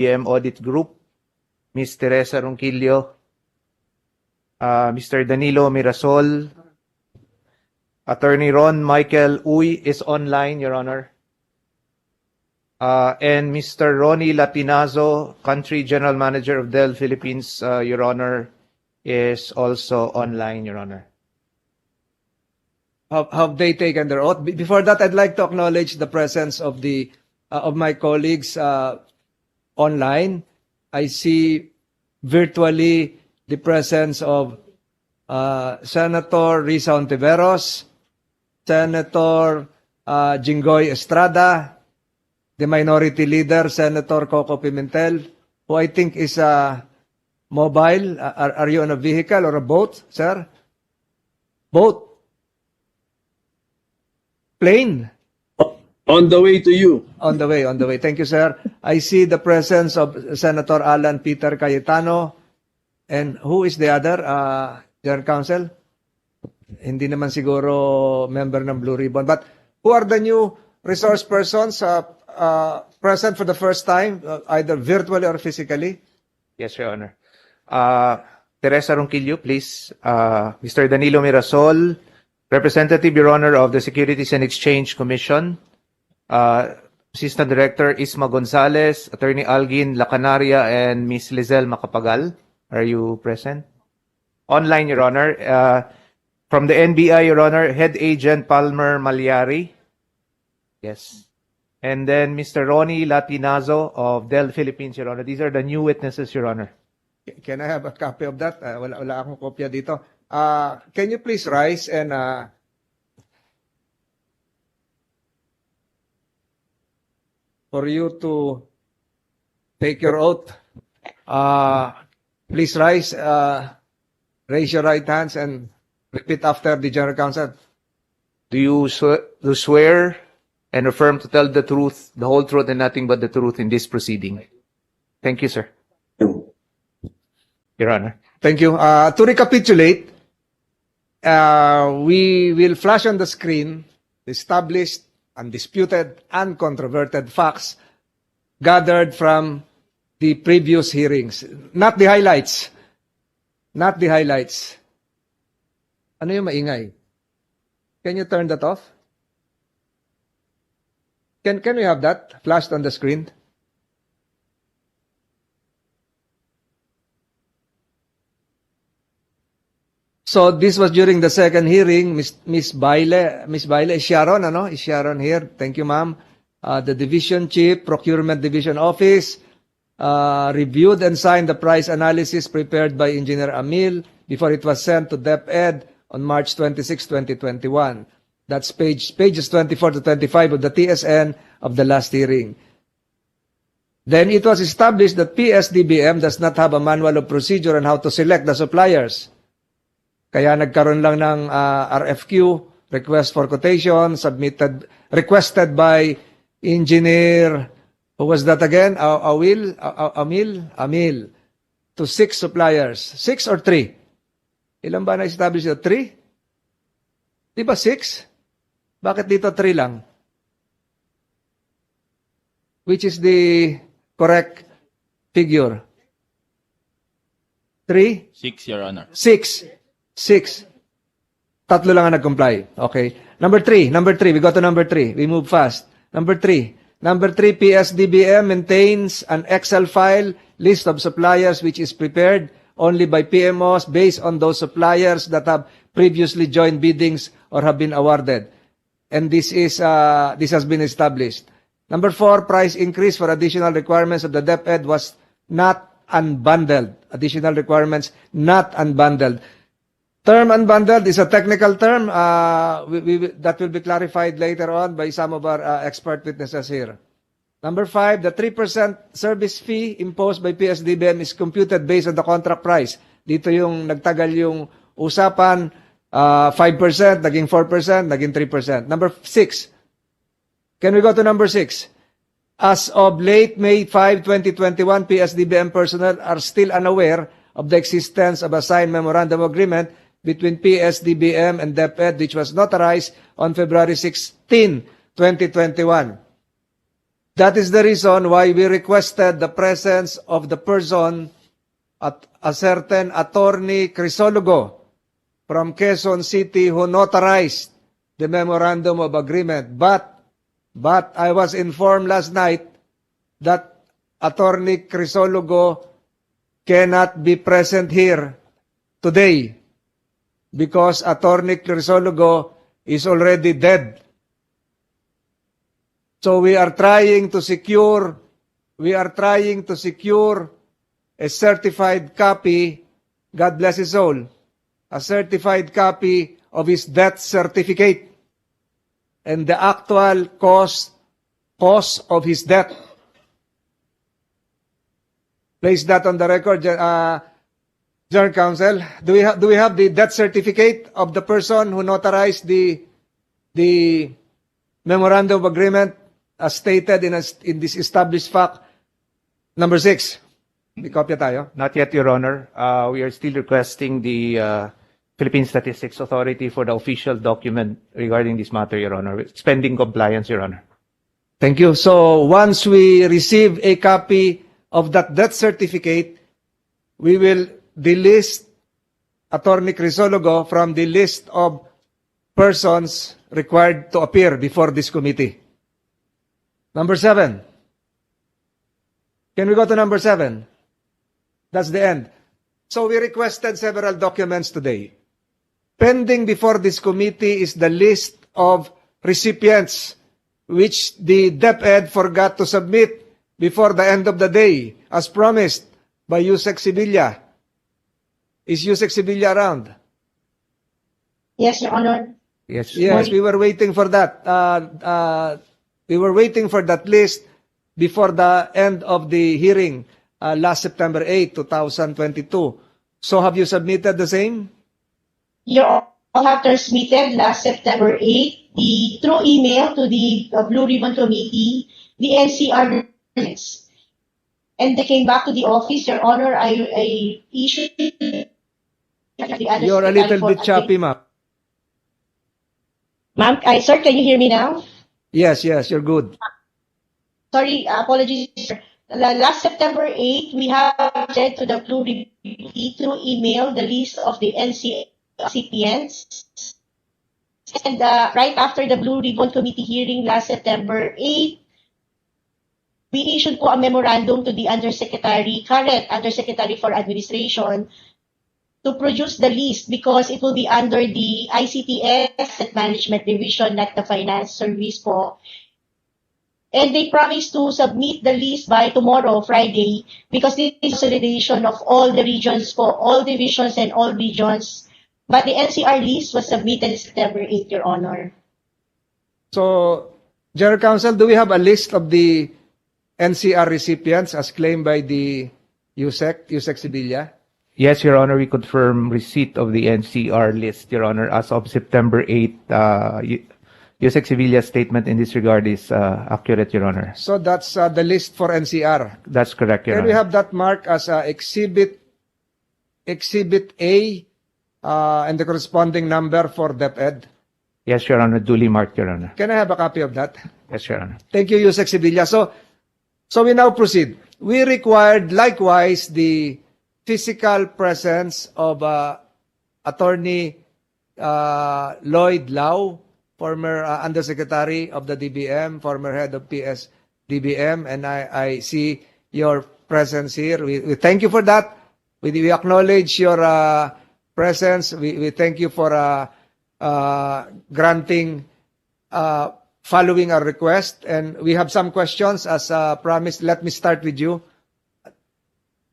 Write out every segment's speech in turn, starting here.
PM Audit Group, Ms. Teresa Ronquillo, Mr. Danilo Mirasol, Attorney Ron Michael Uy is online, Your Honor. And Mr. Ronnie Latinazo, Country General Manager of Dell Philippines, Your Honor, is also online, Your Honor. Have they taken their oath? Before that, I'd like to acknowledge the presence of the of my colleagues online. I see virtually the presence of Senator Risa Ontiveros, Senator Jinggoy Estrada, the Minority Leader, Senator Coco Pimentel, who I think is mobile. Are you on a vehicle or a boat, sir? Boat? Plane? On the way to you. On the way, on the way. Thank you, sir. I see the presence of Senator Alan Peter Cayetano. And who is the other, General Counsel? Hindi naman siguro member ng Blue Ribbon. But who are the new resource persons present for the first time, either virtually or physically? Yes, Your Honor. Teresa Ronquillo, please. Mr. Danilo Mirasol, Representative, Your Honor, of the Securities and Exchange Commission. Assistant Director Isma Gonzalez, Attorney Algin Lacanaria, and Ms. Lizelle Macapagal. Are you present? Online, Your Honor. From the NBI, Your Honor, Head Agent Palmer Malyari. Yes. And then Mr. Ronnie Latinazo of Dell Philippines, Your Honor. These are the new witnesses, Your Honor. Can I have a copy of that? Wala akong kopya dito. Can you please rise and for you to take your oath, please rise, raise your right hands and repeat after the General Counsel. Do you swear and affirm to tell the truth, the whole truth, and nothing but the truth in this proceeding? Thank you, sir. Your Honor. Thank you. To recapitulate, we will flash on the screen the established, undisputed, uncontroverted facts gathered from the previous hearings. Not the highlights. Not the highlights. Ano yung maingay? Can you turn that off? Can we have that flashed on the screen? So this was during the second hearing. Miss Baile is Sharon, ano? Is Sharon here? Thank you, ma'am. The Division Chief, Procurement Division Office, reviewed and signed the price analysis prepared by Engineer Amil before it was sent to DepEd on March 26, 2021. That's pages 24 to 25 of the TSN of the last hearing. Then it was established that PSDBM does not have a manual of procedure on how to select the suppliers. Kaya nagkaroon lang ng RFQ, request for quotation, requested by Engineer, who was that again? Amil, to 6 suppliers. 6 or 3? Ilan ba na-establish ito? 3? Di ba 6? Bakit dito 3 lang? Which is the correct figure? 3? 6, Your Honor. 6. 6. Tatlo lang ang nag-comply. Okay. Number 3. We go to number 3. We move fast. Number 3, PSDBM maintains an Excel file list of suppliers which is prepared only by PMOs based on those suppliers that have previously joined biddings or have been awarded. And this has been established. Number 4, price increase for additional requirements of the DepEd was not unbundled. Additional requirements not unbundled. Term unbundled is a technical term that will be clarified later on by some of our expert witnesses here. Number 5, the 3% service fee imposed by PSDBM is computed based on the contract price. Dito yung nagtagal yung usapan, 5%, naging 4%, naging 3%. Number 6. Can we go to number 6? As of late May 5, 2021, PSDBM personnel are still unaware of the existence of a signed memorandum agreement between PSDBM and DepEd, which was notarized on February 16, 2021. That is the reason why we requested the presence of the person at a certain attorney Crisologo from Quezon City who notarized the memorandum of agreement. But I was informed last night that attorney Crisologo cannot be present here today because attorney Crisologo is already dead. So we are trying to secure a certified copy, God bless his soul, a certified copy of his death certificate and the actual cause of his death. Place that on the record, General Counsel. Do we have the death certificate of the person who notarized the memorandum of agreement as stated in this established fact number 6? May kopya tayo. Not yet, Your Honor. We are still requesting the Philippine Statistics Authority for the official document regarding this matter, Your Honor. It's pending compliance, Your Honor. Thank you. So once we receive a copy of that death certificate, we will delist Attorney Crisologo from the list of persons required to appear before this committee. Number 7. Can we go to number 7? That's the end. So we requested several documents today. Pending before this committee is the list of recipients which the DepEd forgot to submit before the end of the day, as promised by Yusek Sibilia. Is Yusek Sibilia around? Yes, Your Honor. Yes. Yes, we were waiting for that. We were waiting for that list before the end of the hearing last September 8, 2022. So have you submitted the same? Your Honor have transmitted last September 8 through email to the Blue Ribbon Committee, the NCR minutes. And they came back to the office, Your Honor. I issued the other You're a little bit choppy, ma'am. Ma'am, sir, can you hear me now? Yes, you're good. Sorry, apologies, sir. Last September 8, we have sent to the Blue Ribbon Committee through email the list of the NCR recipients. And right after the Blue Ribbon Committee hearing last September 8, we issued po a memorandum to the current Undersecretary for Administration to produce the list because it will be under the ICTS Asset Management Division, not the Finance Service po. And they promised to submit the list by tomorrow, Friday, because this is consolidation of all the regions for all divisions and all regions. But the NCR list was submitted September 8, Your Honor. So, General Counsel, do we have a list of the NCR recipients as claimed by the Yusek Sibilia? Yes, Your Honor, we confirm receipt of the NCR list, Your Honor, as of September 8. Yusek Sibilia's statement in this regard is accurate, Your Honor. So that's the list for NCR. That's correct, Your Can Honor. we have that marked as Exhibit A and the corresponding number for DepEd? Yes, Your Honor, duly marked, Your Honor. Can I have a copy of that? Yes, Your Honor. Thank you, Yusek Sibilia. So we now proceed. We required likewise the physical presence of Attorney Lloyd Lau, former Undersecretary of the DBM, former head of PS-DBM, and I see your presence here. We thank you for that. We acknowledge your presence. We thank you for granting, following our request. And we have some questions as promised. Let me start with you.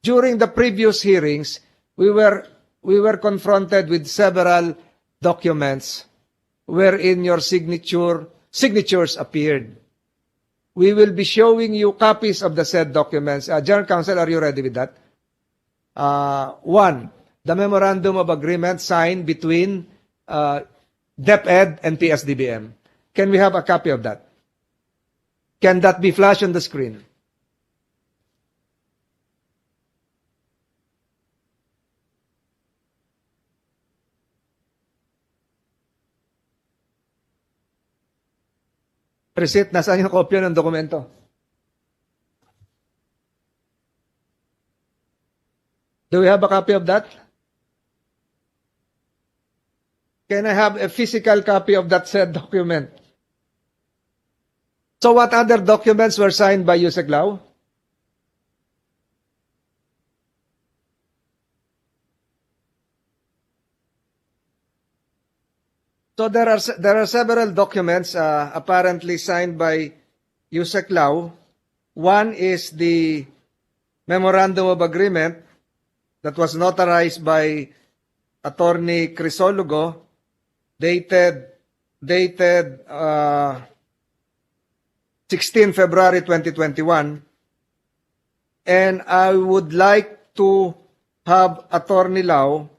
During the previous hearings, we were confronted with several documents wherein your signatures appeared. We will be showing you copies of the said documents. General Counsel, are you ready with that? 1, the memorandum of agreement signed between DepEd and PS-DBM. Can we have a copy of that? Can that be flashed on the screen? Receipt, nasaan yung kopya ng dokumento? Do we have a copy of that? Can I have a physical copy of that said document? So what other documents were signed by Yusek Lau? So there are several documents apparently signed by Yusek Lau. One is the memorandum of agreement that was notarized by Attorney Crisologo, dated 16 February 2021. And I would like to have Attorney Lau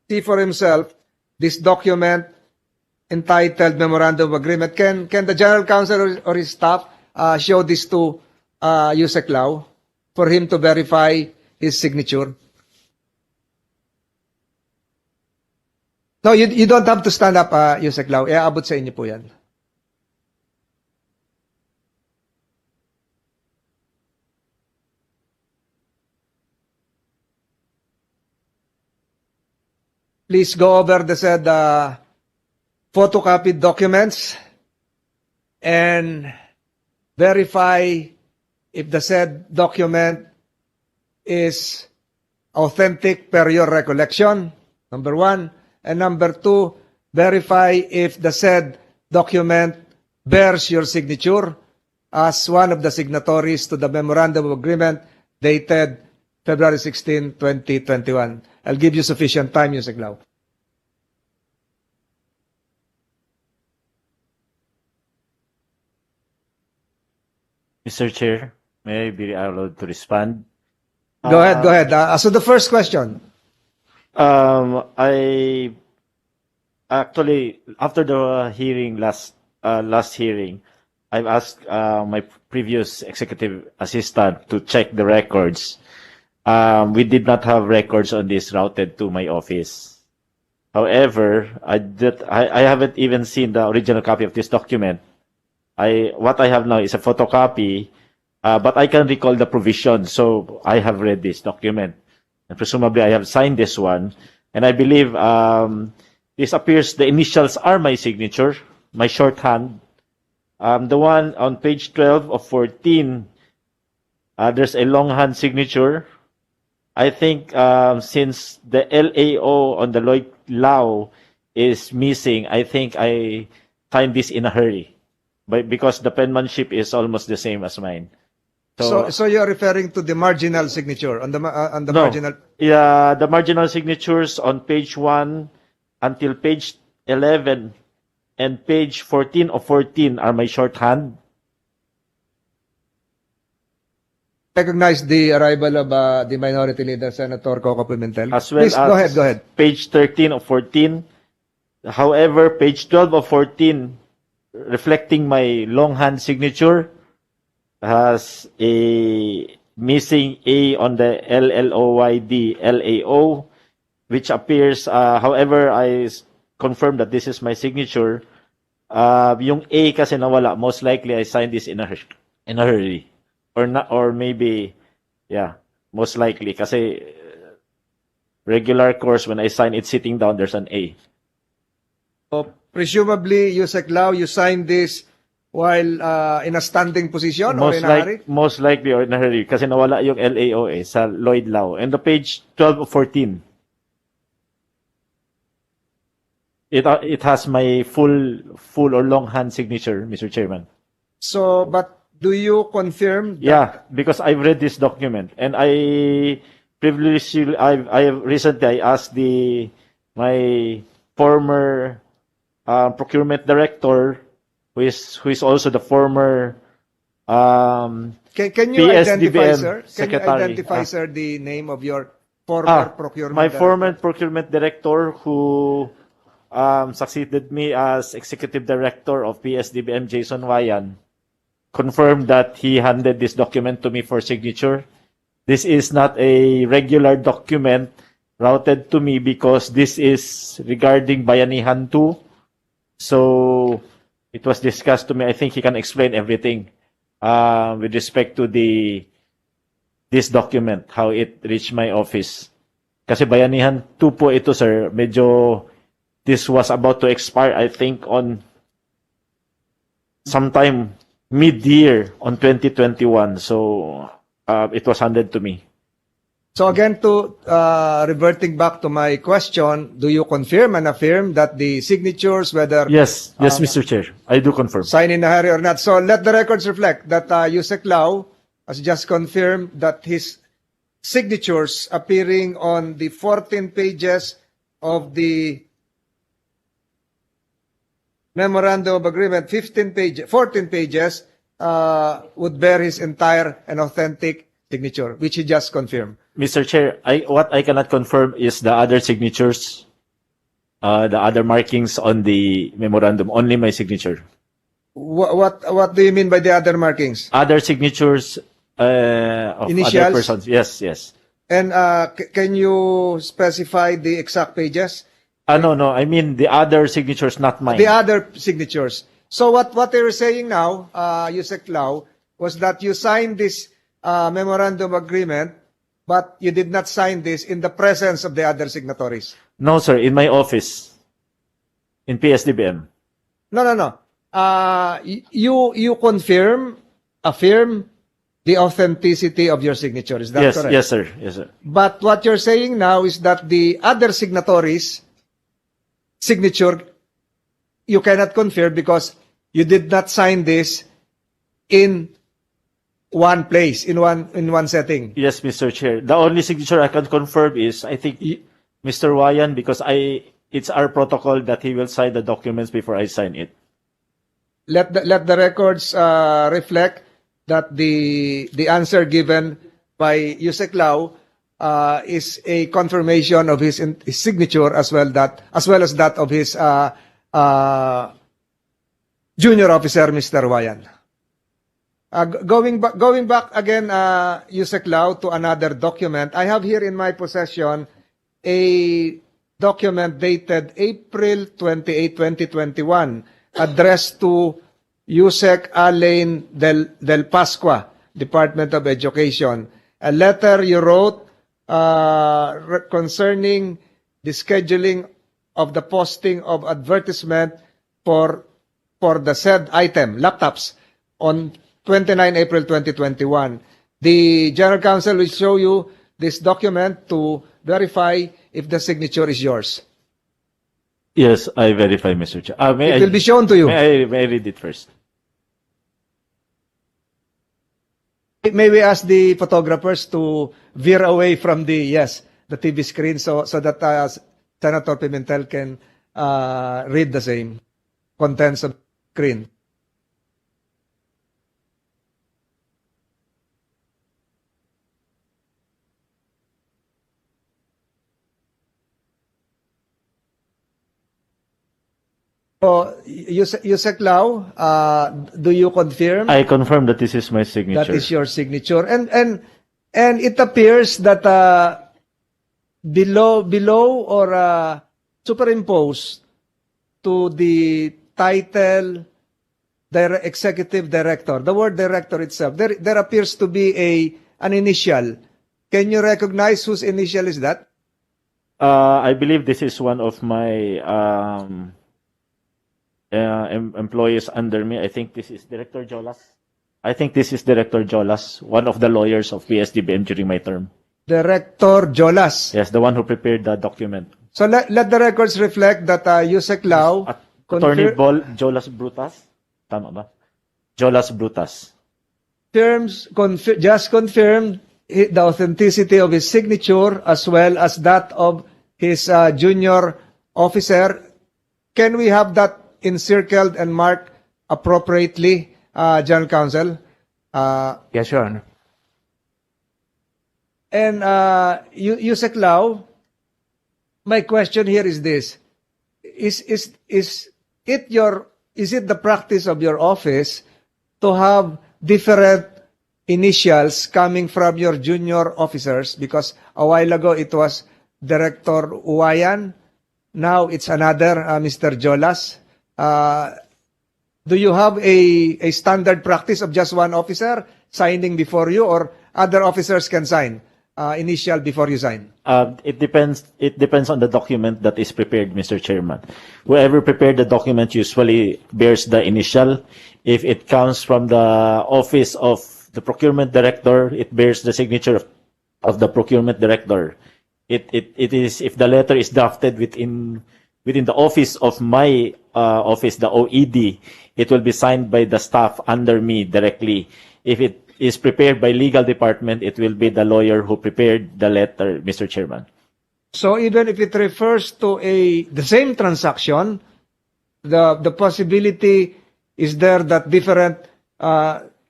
see for himself this document entitled Memorandum of Agreement. Can the General Counsel or his staff show this to Yusek Lau for him to verify his signature? No, you don't have to stand up, Yusek Lau. Iaabot sa inyo po yan. Please go over the said photocopied documents and verify if the said document is authentic per your recollection, number one. And number two, verify if the said document bears your signature as one of the signatories to the Memorandum of Agreement dated February 16, 2021. I'll give you sufficient time, Yusek Lau. Mr. Chair, may I be allowed to respond? Go ahead. So the first question. I actually, after the hearing last hearing, I've asked my previous executive assistant to check the records. We did not have records on this routed to my office. However, I haven't even seen the original copy of this document. What I have now is a photocopy, but I can recall the provision, so I have read this document. And presumably I have signed this one. And I believe this appears, the initials are my signature, my shorthand. The one on page 12 of 14, there's a longhand signature. I think since the LAO on the Lloyd Lau is missing, I think I signed this in a hurry. Because the penmanship is almost the same as mine. So you're referring to the marginal signature on the No. marginal. Yeah, the marginal signatures on page 1 until page 11 and page 14 of 14 are my shorthand. Recognize the arrival of the Minority Leader, Senator Coco Pimentel. As well Please, as go ahead. Page 13 of 14. However, page 12 of 14, reflecting my longhand signature, has a missing A on the LLOYD LAO, which appears, however, I confirm that this is my signature. Yung A kasi nawala, most likely I signed this in a hurry. Or maybe, yeah, most likely. Kasi regular course, when I sign it sitting down, there's an A. So, presumably, Yusek Lau, you signed this while in a standing position or in a hurry? Most likely or in a hurry. Kasi nawala yung LAO sa Lloyd Lau. And the page 12 of 14. It has my full or longhand signature, Mr. Chairman. So, but do you confirm that? Yeah, because I've read this document and I recently asked my former procurement director, who is also the former Can you identify, PSDBM sir? Can secretary. you identify, sir, the name of your former procurement my director? former procurement director who succeeded me as executive director of PSDBM, Jason Wayan, confirmed that he handed this document to me for signature. This is not a regular document routed to me because this is regarding Bayanihan 2. So it was discussed to me. I think he can explain everything with respect to the this document, how it reached my office. Kasi Bayanihan 2 po ito, sir. Medyo, this was about to expire, I think, on sometime mid-year on 2021. So, it was handed to me. So again, to reverting back to my question, do you confirm and affirm that the signatures, whether Yes, Mr. Chair. I do confirm. signed in a hurry or not? So let the records reflect that Yusek Lau has just confirmed that his signatures appearing on the 14 pages of the memorandum of agreement, 14 pages, would bear his entire and authentic signature, which he just confirmed. Mr. Chair, what I cannot confirm is the other signatures, the other markings on the memorandum, only my signature. What do you mean by the other markings? Other signatures of Initials? other persons. Yes. And can you specify the exact pages? No, I mean the other signatures, not mine. The other signatures. So what they were saying now, Yusek Lau, was that you signed this memorandum agreement, but you did not sign this in the presence of the other signatories. No, sir, in my office, in PSDBM. No. You affirm the authenticity of your signature. Is that Yes, correct? yes, sir. But what you're saying now is that the other signatories' signature, you cannot confirm because you did not sign this in one place, in one setting. Yes, Mr. Chair. The only signature I can confirm is, I think, Mr. Wayan, because it's our protocol that he will sign the documents before I sign it. Let the records reflect that the answer given by Yusek Lau is a confirmation of his signature as well as that of his junior officer, Mr. Wayan. Going back again, Yusek Lau, to another document. I have here in my possession a document dated April 28, 2021, addressed to Yusek Alain del Pascua, Department of Education. A letter you wrote concerning the scheduling of the posting of advertisement for the said item, laptops, on 29 April 2021. The General Counsel will show you this document to verify if the signature is yours. Yes, I verify, Mr. Chair. It will be shown to you. May I read it first? May we ask the photographers to veer away from the TV screen so that Senator Pimentel can read the same contents of the screen. So, Yusek Lau, do you confirm I confirm that this is my signature. that is your signature? And it appears that below or superimposed to the title executive director, the word director itself, there appears to be an initial. Can you recognize whose initial is that? I believe this is one of my employees under me. I think this is Director Jolas. One of the lawyers of PSDBM during my term. Director Jolas. Yes, the one who prepared the document. So let the records reflect that Yusek Lau Attorney Jolas Brutas. Tama ba? Jolas Brutas. just confirmed the authenticity of his signature as well as that of his junior officer. Can we have that encircled and marked appropriately, General Counsel? Yes, Your Honor. And Yusek Lau, my question here is this: is it the practice of your office to have different initials coming from your junior officers? Because a while ago it was Director Uwayan, now it's another Mr. Jolas. Do you have a standard practice of just one officer signing before you, or other officers can sign initial before you sign? It depends. It depends on the document that is prepared, Mr. Chairman. Whoever prepared the document usually bears the initial. If it comes from the office of the procurement director, it bears the signature of the procurement director. It is, if the letter is drafted within the office of my office, the OED, it will be signed by the staff under me directly. If it is prepared by legal department, it will be the lawyer who prepared the letter, Mr. Chairman. So even if it refers to the same transaction, the possibility is there that different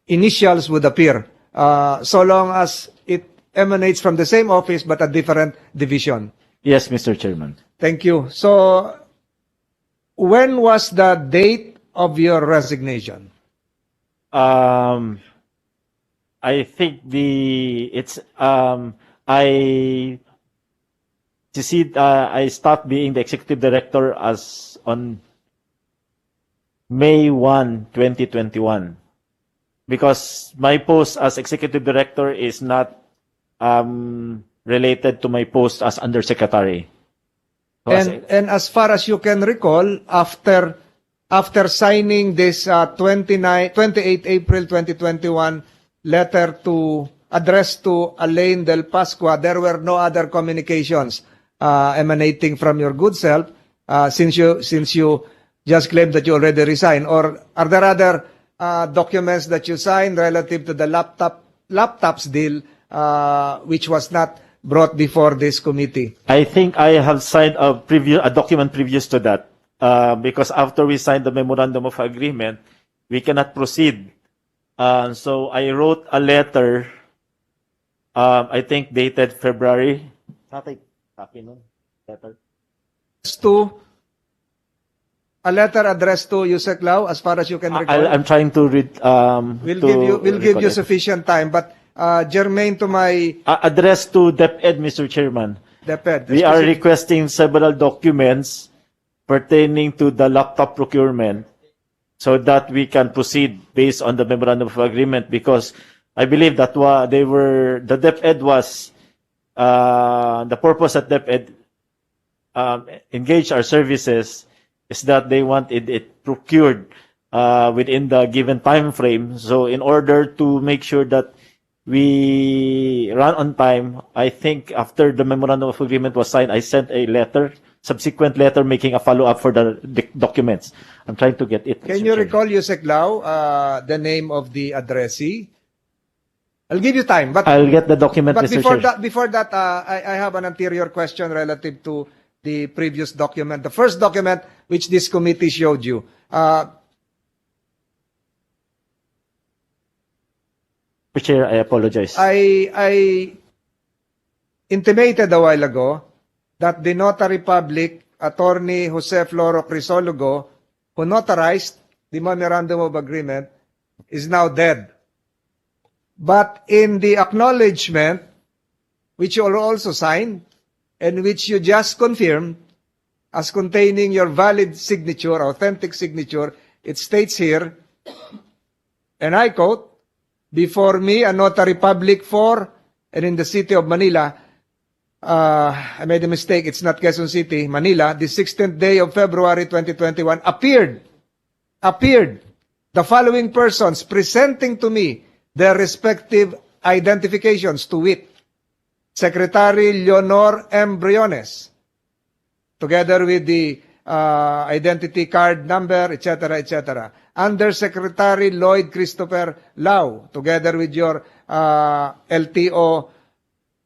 initials would appear, so long as it emanates from the same office but a different division. Yes, Mr. Chairman. Thank you. So when was the date of your resignation? I think I stopped being the executive director as on May 1, 2021, because my post as executive director is not related to my post as undersecretary. So And as far as you can recall, after signing this 28 April 2021 letter addressed to Alain Del Pascua, there were no other communications emanating from your good self, since you just claimed that you already resigned, or are there other documents that you signed relative to the laptops deal, which was not brought before this committee? I think I have signed a document previous to that, because after we signed the memorandum of agreement, we cannot proceed. So I wrote a letter, I think dated February. A letter addressed to Yusek Lau, as far as you can recall. I'm trying to read. We'll give you sufficient time, but germane to my address to DepEd, Mr. Chairman. DepEd. We are requesting several documents pertaining to the laptop procurement so that we can proceed based on the memorandum of agreement, because I believe that the DepEd was the purpose that DepEd engaged our services is that they wanted it procured within the given time frame. So in order to make sure that we run on time, I think after the memorandum of agreement was signed, I sent a subsequent letter making a follow-up for the documents. I'm trying to get it. Can you recall, Yusek Lau, the name of the addressee? I'll give you time, but I'll get the document, but Mr. Chair. before that, I have an anterior question relative to the previous document, the first document which this committee showed you. Mr. Chair, I apologize. I intimated a while ago that the notary public, Attorney Jose Floro Crisologo, who notarized the memorandum of agreement, is now dead. But in the acknowledgement, which you also signed, and which you just confirmed as containing your valid signature, authentic signature, it states here, and I quote, "Before me, a notary public for," and in the city of Manila, I made a mistake, it's not Quezon City, Manila, the 16th day of February 2021, appeared the following persons presenting to me their respective identifications, to wit, Secretary Leonor M. Briones, together with the identity card number, etc., etc. Undersecretary Lloyd Christopher Lau, together with your LTO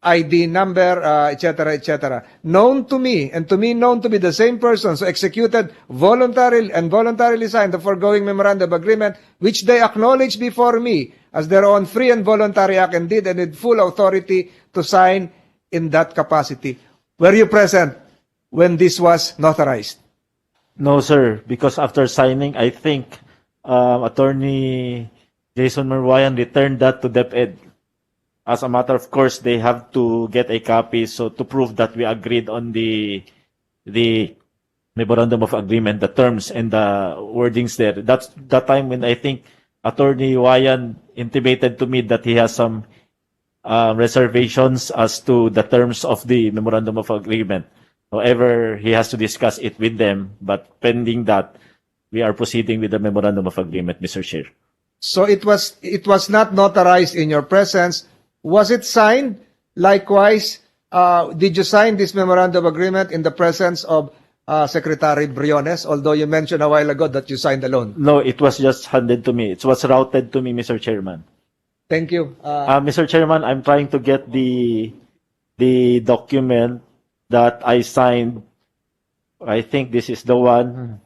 ID number, etc., etc. Known to me, and to me known to be the same persons who executed voluntarily signed the foregoing memorandum of agreement, which they acknowledged before me as their own free and voluntary act, and did, and with full authority to sign in that capacity. Were you present when this was notarized? No, sir, because after signing, I think Attorney Jason Marwayan returned that to DepEd. As a matter of course, they have to get a copy, so to prove that we agreed on the memorandum of agreement, the terms and the wordings there. That's that time when I think Attorney Wayan intimated to me that he has some reservations as to the terms of the memorandum of agreement. However, he has to discuss it with them, but pending that, we are proceeding with the memorandum of agreement, Mr. Chair. So it was not notarized in your presence. Was it signed? Likewise, did you sign this memorandum of agreement in the presence of Secretary Briones, although you mentioned a while ago that you signed alone? No, it was just handed to me. It was routed to me, Mr. Chairman. Thank you. Mr. Chairman, I'm trying to get the document that I signed. I think this is the one.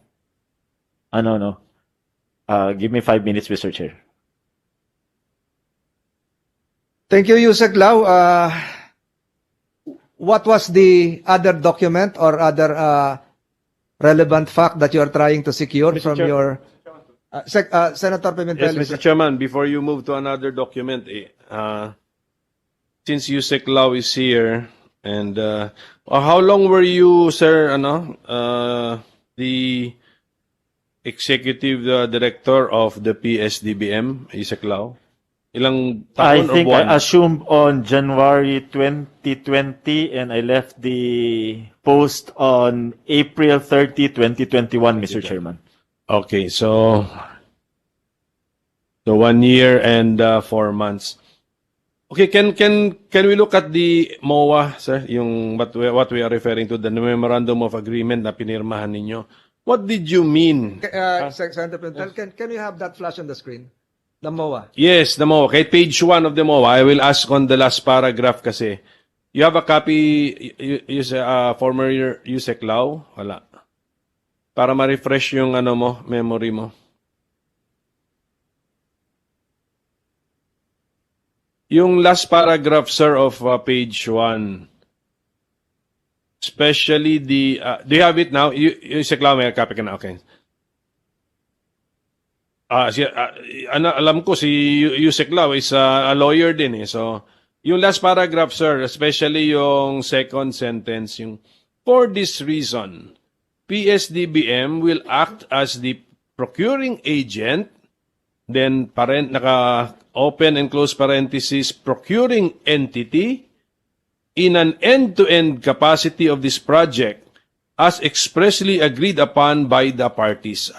No. Give me 5 minutes, Mr. Chair. Thank you, Yusek Lau. What was the other document or other relevant fact that you are trying to secure Mr. from Chair. your Senator Pimentel? Yes, Mr. Chairman, before you move to another document, since Yusek Lau is here, and how long were you, sir, the executive director of the PSDBM, Yusek Lau? Ilang I taon or think buwan? I assumed on January 2020 and I left the post on April 30, 2021, Mr. Chairman. Okay, so 1 year and 4 months. Okay, can we look at the MOA, sir? Yung what we are referring to, the memorandum of agreement na pinirmahan ninyo. What did you mean? Senator Pimentel, can you have that flash on the screen? The MOA. Yes, the MOA. Kay page 1 of the MOA, I will ask on the last paragraph kasi. You have a copy, former Yusek Lau? Wala. Para ma-refresh yung memory mo. Yung last paragraph, sir, of page 1. Especially the, do you have it now? Yusek Lau, may copy ka na. Okay. Alam ko si Yusek Lau is a lawyer din eh. So, yung last paragraph, sir, especially yung second sentence, yung for this reason, PSDBM will act as the procuring agent, then naka-open and close parenthesis, procuring entity in an end-to-end capacity of this project as expressly agreed upon by the parties.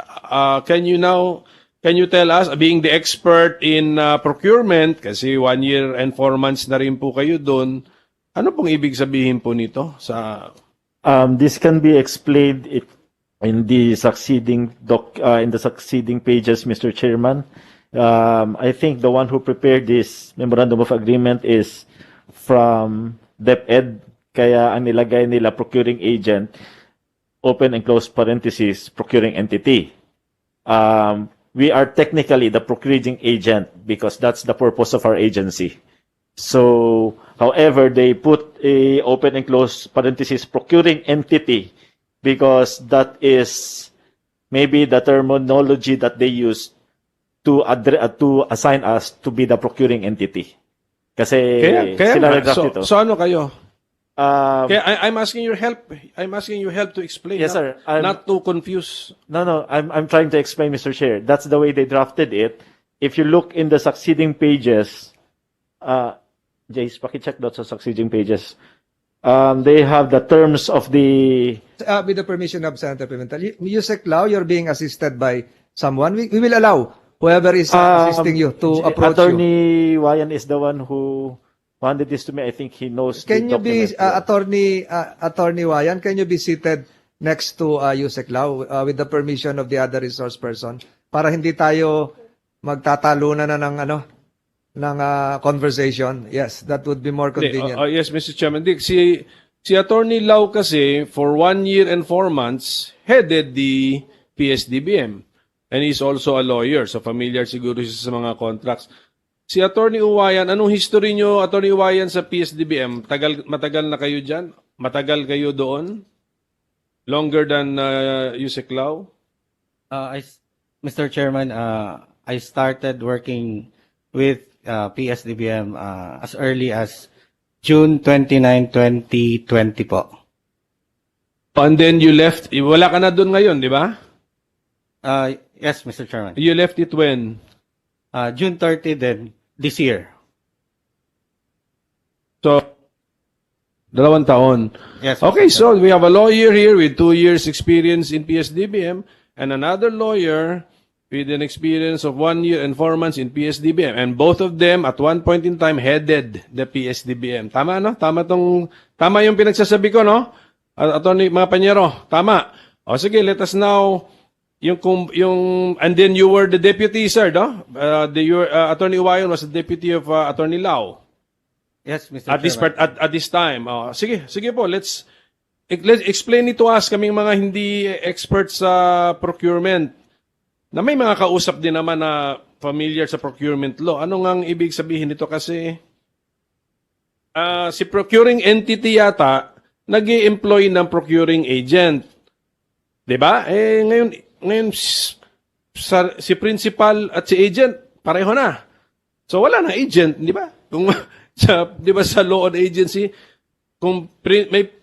Can you tell us, being the expert in procurement, kasi 1 year and 4 months na rin po kayo doon, ano pong ibig sabihin po nito sa... This can be explained in the succeeding pages, Mr. Chairman. I think the one who prepared this memorandum of agreement is from DepEd, kaya ang nilagay nila procuring agent, open and close parenthesis, procuring entity. We are technically the procuring agent because that's the purpose of our agency. So, however, they put a open and close parenthesis procuring entity because that is maybe the terminology that they use to assign us to be the procuring entity. Kasi sila nag-draft ito. So ano kayo? I'm asking your help. I'm asking your help to explain. Yes, sir. Not to confuse. No. I'm trying to explain, Mr. Chair. That's the way they drafted it. If you look in the succeeding pages, Jace, pakicheck doon sa succeeding pages. They have the terms of the... With the permission of Senator Pimentel, Yusek Lau, you're being assisted by someone. We will allow whoever is assisting you to approach Attorney Wayan is the one who handed this to me. I think he knows. Can you be, document. Attorney Wayan, can you be seated next to Yusek Lau with the permission of the other resource person para hindi tayo magtatalunan na ng conversation? Yes, that would be more convenient. Yes, Mr. Chairman. Si Attorney Lau kasi for 1 year and 4 months headed the PSDBM and he's also a lawyer, so familiar siguro siya sa mga contracts. Si Attorney Uwayan, anong history nyo, Attorney Uwayan, sa PSDBM? Matagal na kayo dyan? Matagal kayo doon? Longer than Yusek Lau? Mr. Chairman, I started working with PSDBM as early as June 29, 2020 po. And then you left, wala ka na doon ngayon, di ba? Yes, Mr. Chairman. You left it when? June 30 then this year. So, 2 taon. Yes. Okay, Mr. so we have a lawyer here with 2 years experience in PSDBM and another lawyer with an experience of 1 year and 4 months in PSDBM. And both of them at one point in time headed the PSDBM. Tama, no? Tama yung pinagsasabi ko, no? Attorney mga Panyero, tama. O sige, let us now, and then you were the deputy, sir, no? Attorney Uwayon was the deputy of Attorney Lau. Yes, Mr. At Chairman. at this time. Sige po, let's explain it to us, kaming mga hindi experts sa procurement. Na may mga kausap din naman na familiar sa procurement law. Ano ngang ibig sabihin nito kasi si procuring entity yata nag-i-employ ng procuring agent. 'Di ba? Ngayon si principal at si agent pareho na. So wala na agent, 'di ba? Kung 'di ba sa law on agency, kung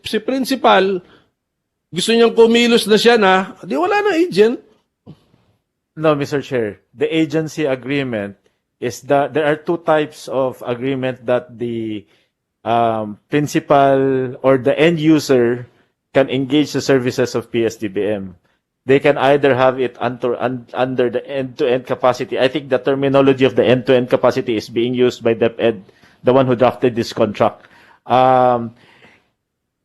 si principal gusto niyang kumilos na siya na, di wala na agent. No, Mr. Chair. The agency agreement is that there are 2 types of agreement that the principal or the end user can engage the services of PSDBM. They can either have it under the end-to-end capacity. I think the terminology of the end-to-end capacity is being used by DepEd, the one who drafted this contract.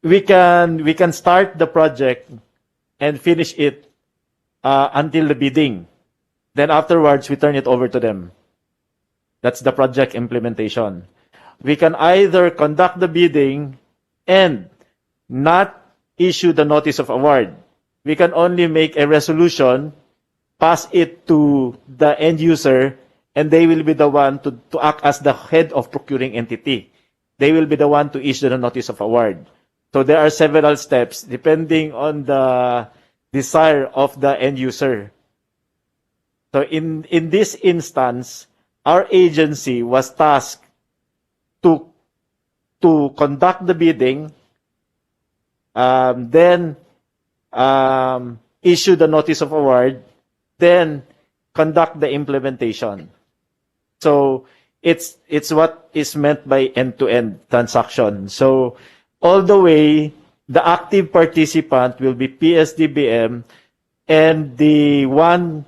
We can start the project and finish it until the bidding. Then afterwards, we turn it over to them. That's the project implementation. We can either conduct the bidding and not issue the notice of award. We can only make a resolution, pass it to the end user, and they will be the one to act as the head of procuring entity. They will be the one to issue the notice of award. So there are several steps depending on the desire of the end user. So in this instance, our agency was tasked to conduct the bidding, then issue the notice of award, then conduct the implementation. So it's what is meant by end-to-end transaction. So all the way, the active participant will be PSDBM, and the one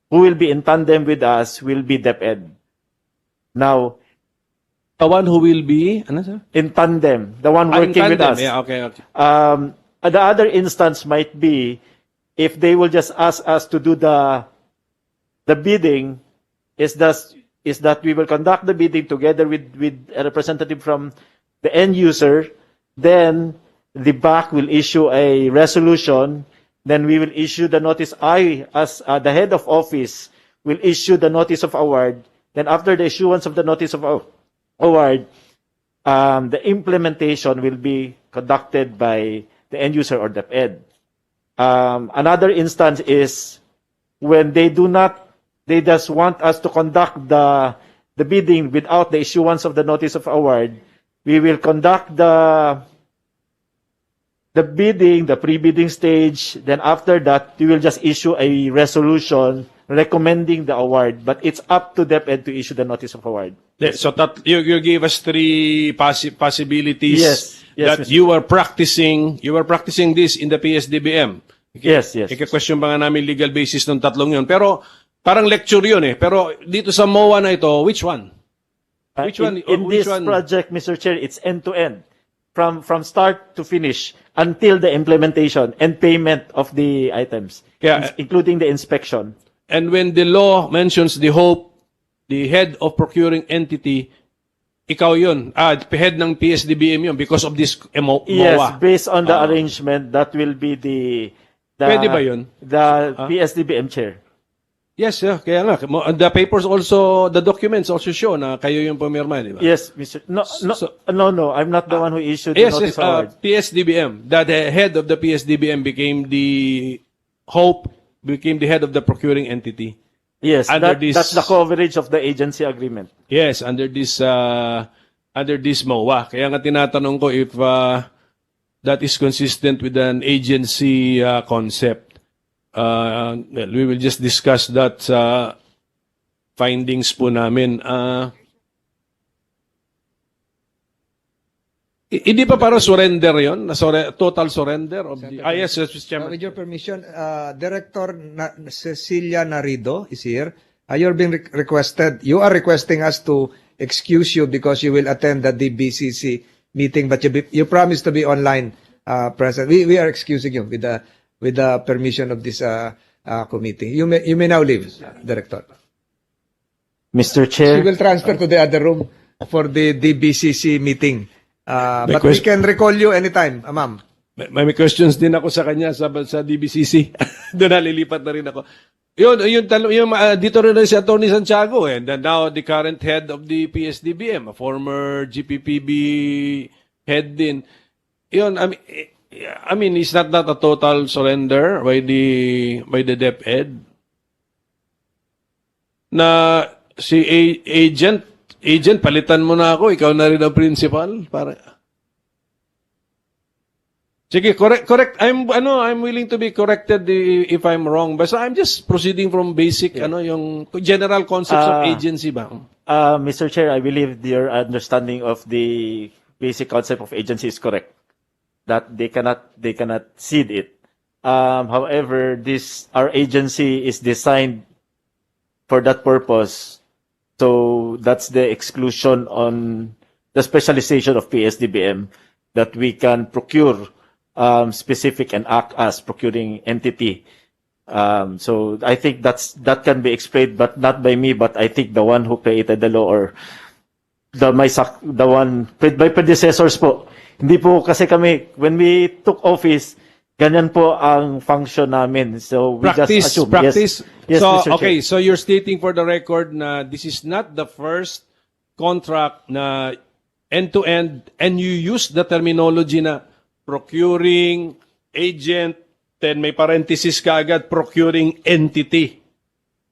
who will be in tandem with us will be DepEd. Now, The one who will be, ano sir? in tandem, the one working with us. Yeah, okay. The other instance might be if they will just ask us to do the bidding, is that we will conduct the bidding together with a representative from the end user, then the BAC will issue a resolution, then we will issue the notice. I, as the head of office, will issue the notice of award. Then after the issuance of the notice of award, the implementation will be conducted by the end user or DepEd. Another instance is when they just want us to conduct the bidding without the issuance of the notice of award. We will conduct the bidding, the pre-bidding stage. Then after that, we will just issue a resolution recommending the award. But it's up to DepEd to issue the notice of award. So you gave us 3 possibilities Yes, that Mr. you were practicing this in the PSDBM. Yes. Ika-question ba nga namin legal basis ng tatlong yun. Pero parang lecture yun eh. Pero dito sa MOA na ito, which one? Which one? In Which this one? project, Mr. Chair, it's end-to-end. From start to finish until the implementation and payment of the items, Yeah. including the inspection. And when the law mentions the head of procuring entity, ikaw yun. Head ng PSDBM yun because of this MOA. Yes, based on the arrangement, that will be the Pwede ba yun? The PSDBM chair. Yes, yeah, kaya nga. The papers also, the documents also show na kayo yung pumirma, di ba? Yes, Mr. No, I'm not the one who issued the Yes, notice of award. PSDBM. That the head of the PSDBM became the head of the procuring entity. Yes, Under that's the coverage of the agency agreement. Yes, under this MOA. Kaya nga tinatanong ko if that is consistent with an agency concept. Well, we will just discuss that findings po namin. Hindi pa para surrender yon, total surrender of the... yes, Mr. Chairman. With your permission, Director Cecilia Narido is here. You're being requested. You are requesting us to excuse you because you will attend the DBCC meeting, but you promised to be online present. We are excusing you with the permission of this committee. You may now leave, Director. Mr. Chair. She will transfer to the other room for the DBCC meeting. But we question- can recall you anytime, ma'am. May questions din ako sa kanya sa DBCC. Doon nalilipat na rin ako. Dito rin si Attorney Santiago, and now the current head of the PSDBM, a former GPPB head din. Yun, I mean, is that not a total surrender by the DepEd? Na si agent, palitan mo na ako, ikaw na rin ang principal para. Sige, correct. I'm willing to be corrected if I'm wrong. But I'm just proceeding from basic, yung general concepts of agency ba? Mr. Chair, I believe your understanding of the basic concept of agency is correct. That they cannot cede it. However, our agency is designed for that purpose. So that's the exclusion on the specialization of PSDBM, that we can procure specific and act as procuring entity. So I think that can be explained, but not by me, but I think the one who created the law, or my predecessors po. Hindi po kasi kami, when we took office, ganyan po ang function namin. So we just assume. Practice. Yes, So, Mr. okay, Chair. so you're stating for the record na this is not the first contract na end-to-end, and you use the terminology na procuring agent, then may parenthesis ka agad, procuring entity.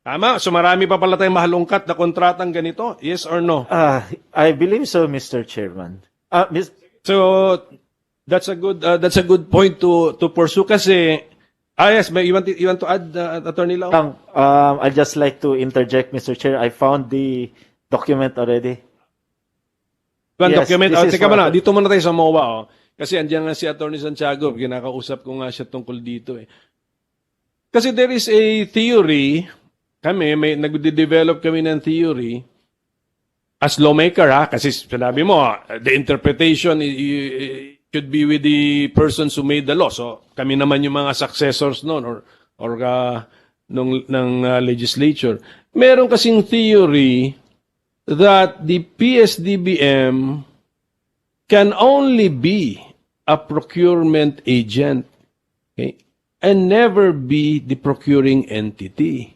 Tama? So marami pa pala tayong mahalungkat na kontratang ganito. Yes or no? I believe so, Mr. Chairman. So that's a good point to pursue kasi yes, you want to add, Attorney Lau? I'd just like to interject, Mr. Chair. I found the document already. Yes, Document. this is Teka what- muna, dito muna tayo sa MOA. Kasi andyan nga si Attorney Santiago, kinakausap ko nga siya tungkol dito. Kasi there is a theory, nagde-develop kami ng theory, as lawmaker kasi sinabi mo, the interpretation should be with the persons who made the law. So kami naman yung mga successors noon ng legislature. Meron kasing theory that the PSDBM can only be a procurement agent, okay, and never be the procuring entity.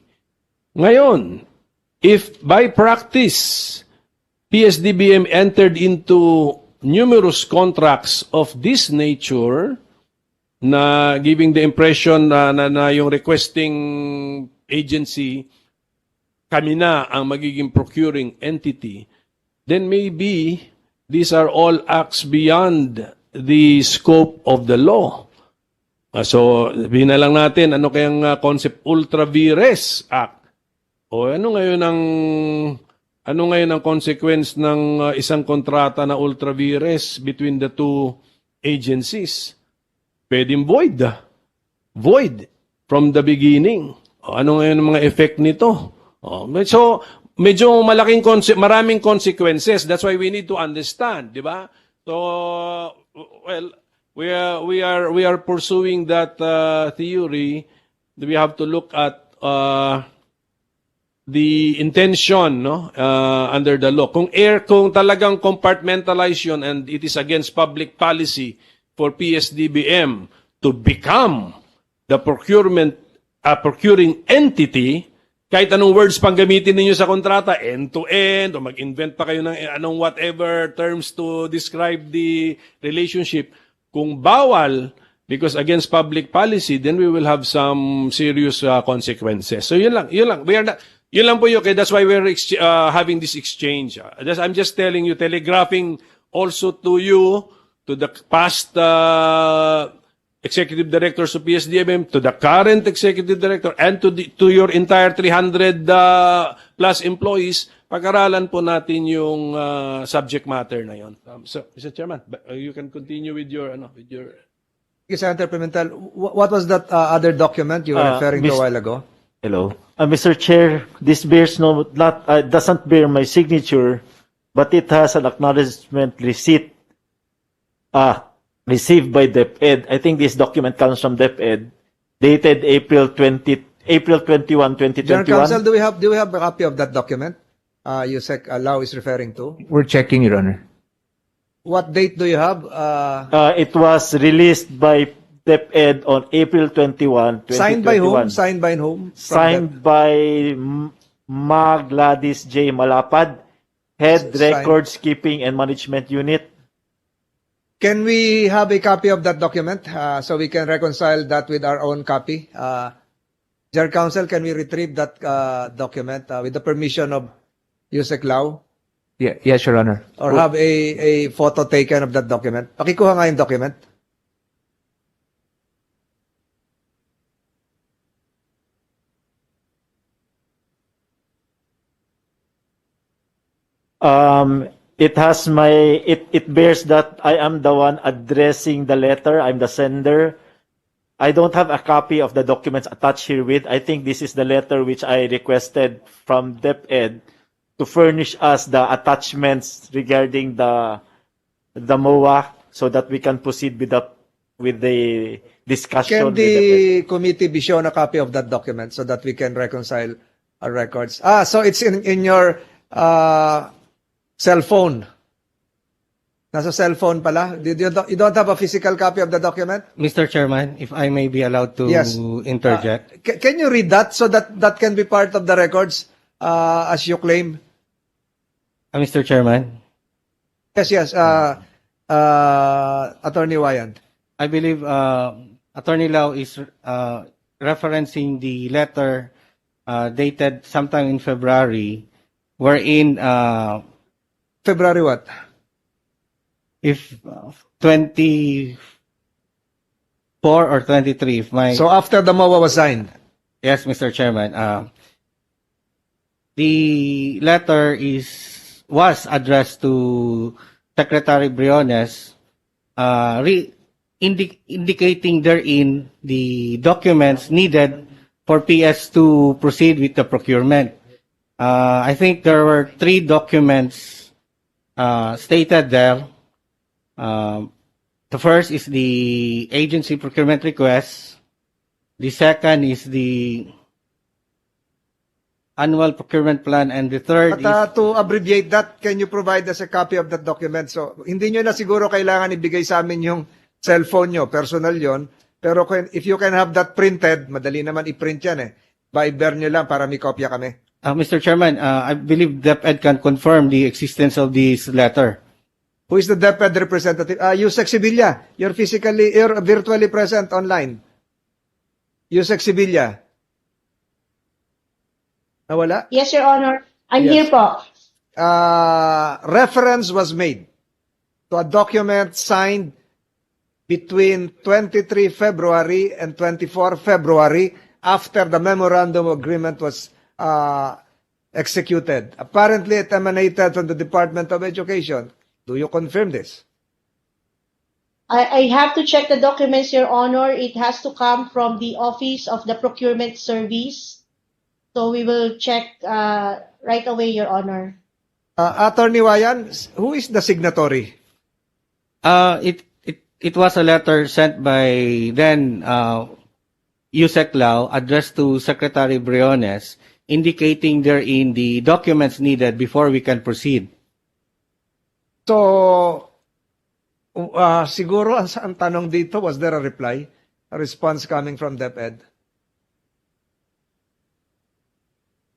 Ngayon, if by practice PSDBM entered into numerous contracts of this nature na giving the impression na yung requesting agency kami na ang magiging procuring entity, then maybe these are all acts beyond the scope of the law. So, sabihin na lang natin, ano kayang concept ultra vires act? O ano ngayon ang consequence ng isang kontrata na ultra vires between the two agencies? Pwedeng void. Void from the beginning. O ano ngayon ang mga effect nito? So, medyo maraming consequences. That's why we need to understand, di ba? So, well, we are pursuing that theory. We have to look at the intention, under the law. Kung talagang compartmentalize yun and it is against public policy for PSDBM to become the procuring entity, kahit anong words pang gamitin ninyo sa kontrata, end-to-end, o mag-invent pa kayo ng anong whatever terms to describe the relationship, kung bawal, because against public policy, then we will have some serious consequences. So yun lang. Yun lang po yun. Okay, that's why we're having this exchange. I'm just telling you, telegraphing also to you, to the past executive directors of PSDBM, to the current executive director, and to your entire 300 plus employees, pag-aralan po natin yung subject matter na yon. So, Mr. Chairman, you can continue with your Senator Pimentel, what was that other document you were referring to a while ago? Hello. Mr. Chair, this bears doesn't bear my signature, but it has an acknowledgement receipt received by DepEd. I think this document comes from DepEd, dated April 21, General 2021. Counsel, do we have a copy of that document Yusek Lau is referring to? We're checking, Your Honor. What date do you have? It was released by DepEd on April 21, 2021. Signed by whom? Signed by whom? Signed by Ma Gladys J. Malapad, Head Signed. Records Keeping and Management Unit. Can we have a copy of that document so we can reconcile that with our own copy? General Counsel, can we retrieve that document with the permission of Yusek Lau? Yeah, yes, Your Honor. Or have a photo taken of that document? Pakikuha nga yung document. It has it bears that I am the one addressing the letter. I'm the sender. I don't have a copy of the documents attached herewith. I think this is the letter which I requested from DepEd to furnish us the attachments regarding the MOA so that we can proceed with the discussion. Can with DepEd. the committee be shown a copy of that document so that we can reconcile our records? So it's in your cell phone. Nasa cell phone pala. You don't have a physical copy of the document? Mr. Chairman, if I may be allowed to Yes. interject. Can you read that so that can be part of the records as you claim? Mr. Chairman, Yes. Attorney Wyand. I believe Attorney Lau is referencing the letter dated sometime in February, wherein February what? if 24 or 23, if my So after the MOA was signed. yes, Mr. Chairman, the letter was addressed to Secretary Briones, indicating therein the documents needed for PS to proceed with the procurement. I think there were 3 documents stated there. The first is the agency procurement request. The second is the annual procurement plan, and the third But to abbreviate that, can you provide us a copy of that document? So, hindi nyo na siguro kailangan ibigay sa amin yung cellphone nyo, personal yon. Pero if you can have that printed, madali naman i-print yan eh. Viber nyo lang para may kopya kami. Mr. Chairman, I believe DepEd can confirm the existence of this letter. Who is the DepEd representative? Yusek Sibilla, you're virtually present online. Yusek Sibilla. Nawala? Yes, Your Honor. I'm Yes. here po. Reference was made to a document signed between 23 February and 24 February after the memorandum of agreement was executed. Apparently, it emanated from the Department of Education. Do you confirm this? I have to check the documents, Your Honor. It has to come from the Office of the Procurement Service. So we will check right away, Your Honor. Attorney Wayan, who is the signatory? It was a letter sent by then Yusek Lau addressed to Secretary Briones, indicating therein the documents needed before we can proceed. So, siguro ang tanong dito, was there a reply? A response coming from DepEd?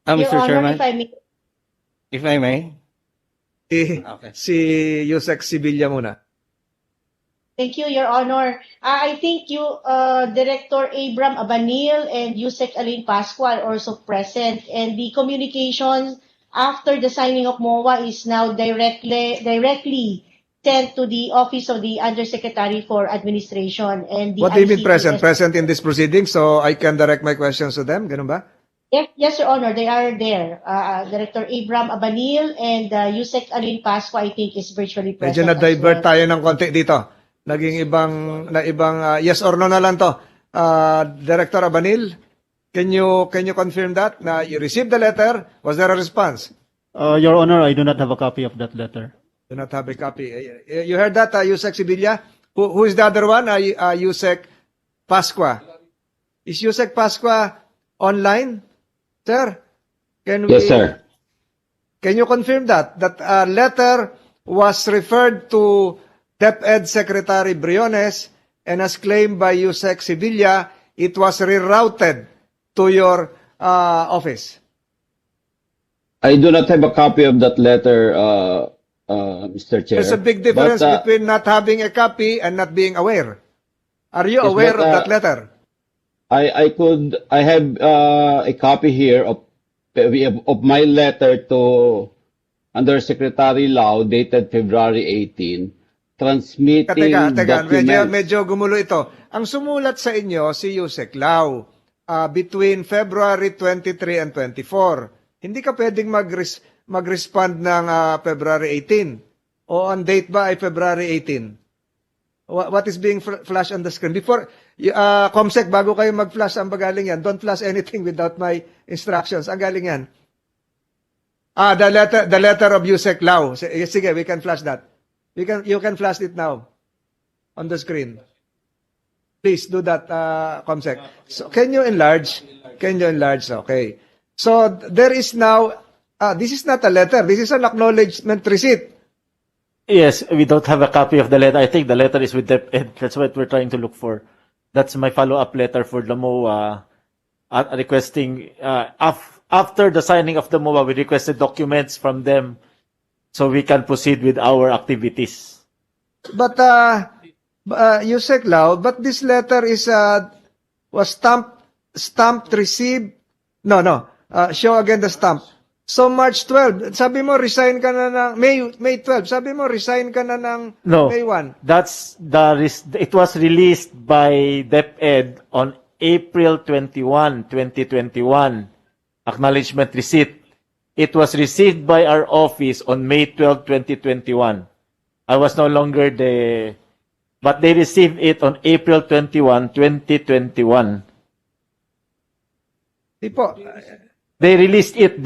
Your Mr. Honor, Chairman, if I may. if I may. Okay. Si Yusek Sibilla muna. Thank you, Your Honor. I think Director Abram Abanil and Yusek Alin Pascual are also present, and the communication after the signing of MOA is now directly sent to the Office of the Undersecretary for Administration and the What do you mean ICTS. present? Present in this proceeding, so I can direct my questions to them? Ganun ba? Yes, Your Honor, they are there. Director Abram Abanil and Yusek Alin Pasco, I think, is virtually Medyo present as na-divert well. tayo ng konti dito. Naging ibang yes or no na lang to. Director Abanil, can you confirm that na you received the letter? Was there a response? Your Honor, I do not have a copy of that letter. Do not have a copy. You heard that, Yusek Sibilia? Who is the other one? Yusek Pasqua. Is Yusek Pasqua online? Sir, Yes, sir. Can you confirm that a letter was referred to DepEd Secretary Briones, and as claimed by Yusek Sibilia, it was rerouted to your office? I do not have a copy of that letter, Mr. Chair. There's a big difference But, between not having a copy and not being aware. Are you Yes, aware but, of that letter? I have a copy here of my letter to Undersecretary Lau dated February 18, transmitting Teka, documents. medyo gumulo ito. Ang sumulat sa inyo si Yusek Lau between February 23 and 24. Hindi ka pwedeng mag-respond ng February 18. O ang date ba ay February 18? What is being flashed on the screen? Before, Comsec, bago kayo mag-flash, ang galing yan, don't flash anything without my instructions. Ang galing yan. The letter of Yusek Lau. Sige, we can flash that. You can flash it now on the screen. Please do that, Comsec. So, can you enlarge? Okay. So, there is now, this is not a letter. This is an acknowledgement receipt. Yes, we don't have a copy of the letter. I think the letter is with DepEd. That's what we're trying to look for. That's my follow-up letter for the MOA requesting, after the signing of the MOA, we requested documents from them so we can proceed with our activities. But, Yusek Lau, but this letter was stamped received. No. Show again the stamp. So March 12, sabi mo resign ka na ng May 12, sabi mo resign ka na ng No, May 1. it was released by DepEd on April 21, 2021. Acknowledgement receipt. It was received by our office on May 12, 2021. I was no longer but they received it on April 21, 2021. Tipo, They released it.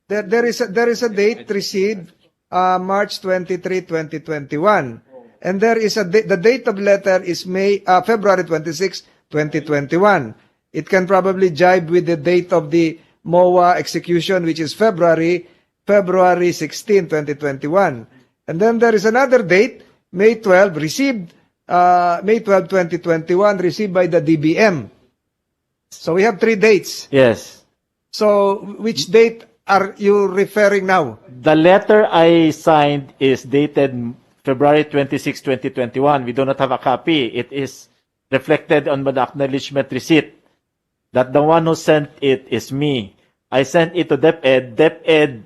there is a date received March 23, 2021. And there is the date of letter is February 26, 2021. It can probably jibe with the date of the MOA execution, which is February 16, 2021. And then there is another date, May 12, May 12, 2021, received by the DBM. So we have 3 dates. Yes. So which date are you referring now? The letter I signed is dated February 26, 2021. We do not have a copy. It is reflected on the acknowledgement receipt that the one who sent it is me. I sent it to DepEd. DepEd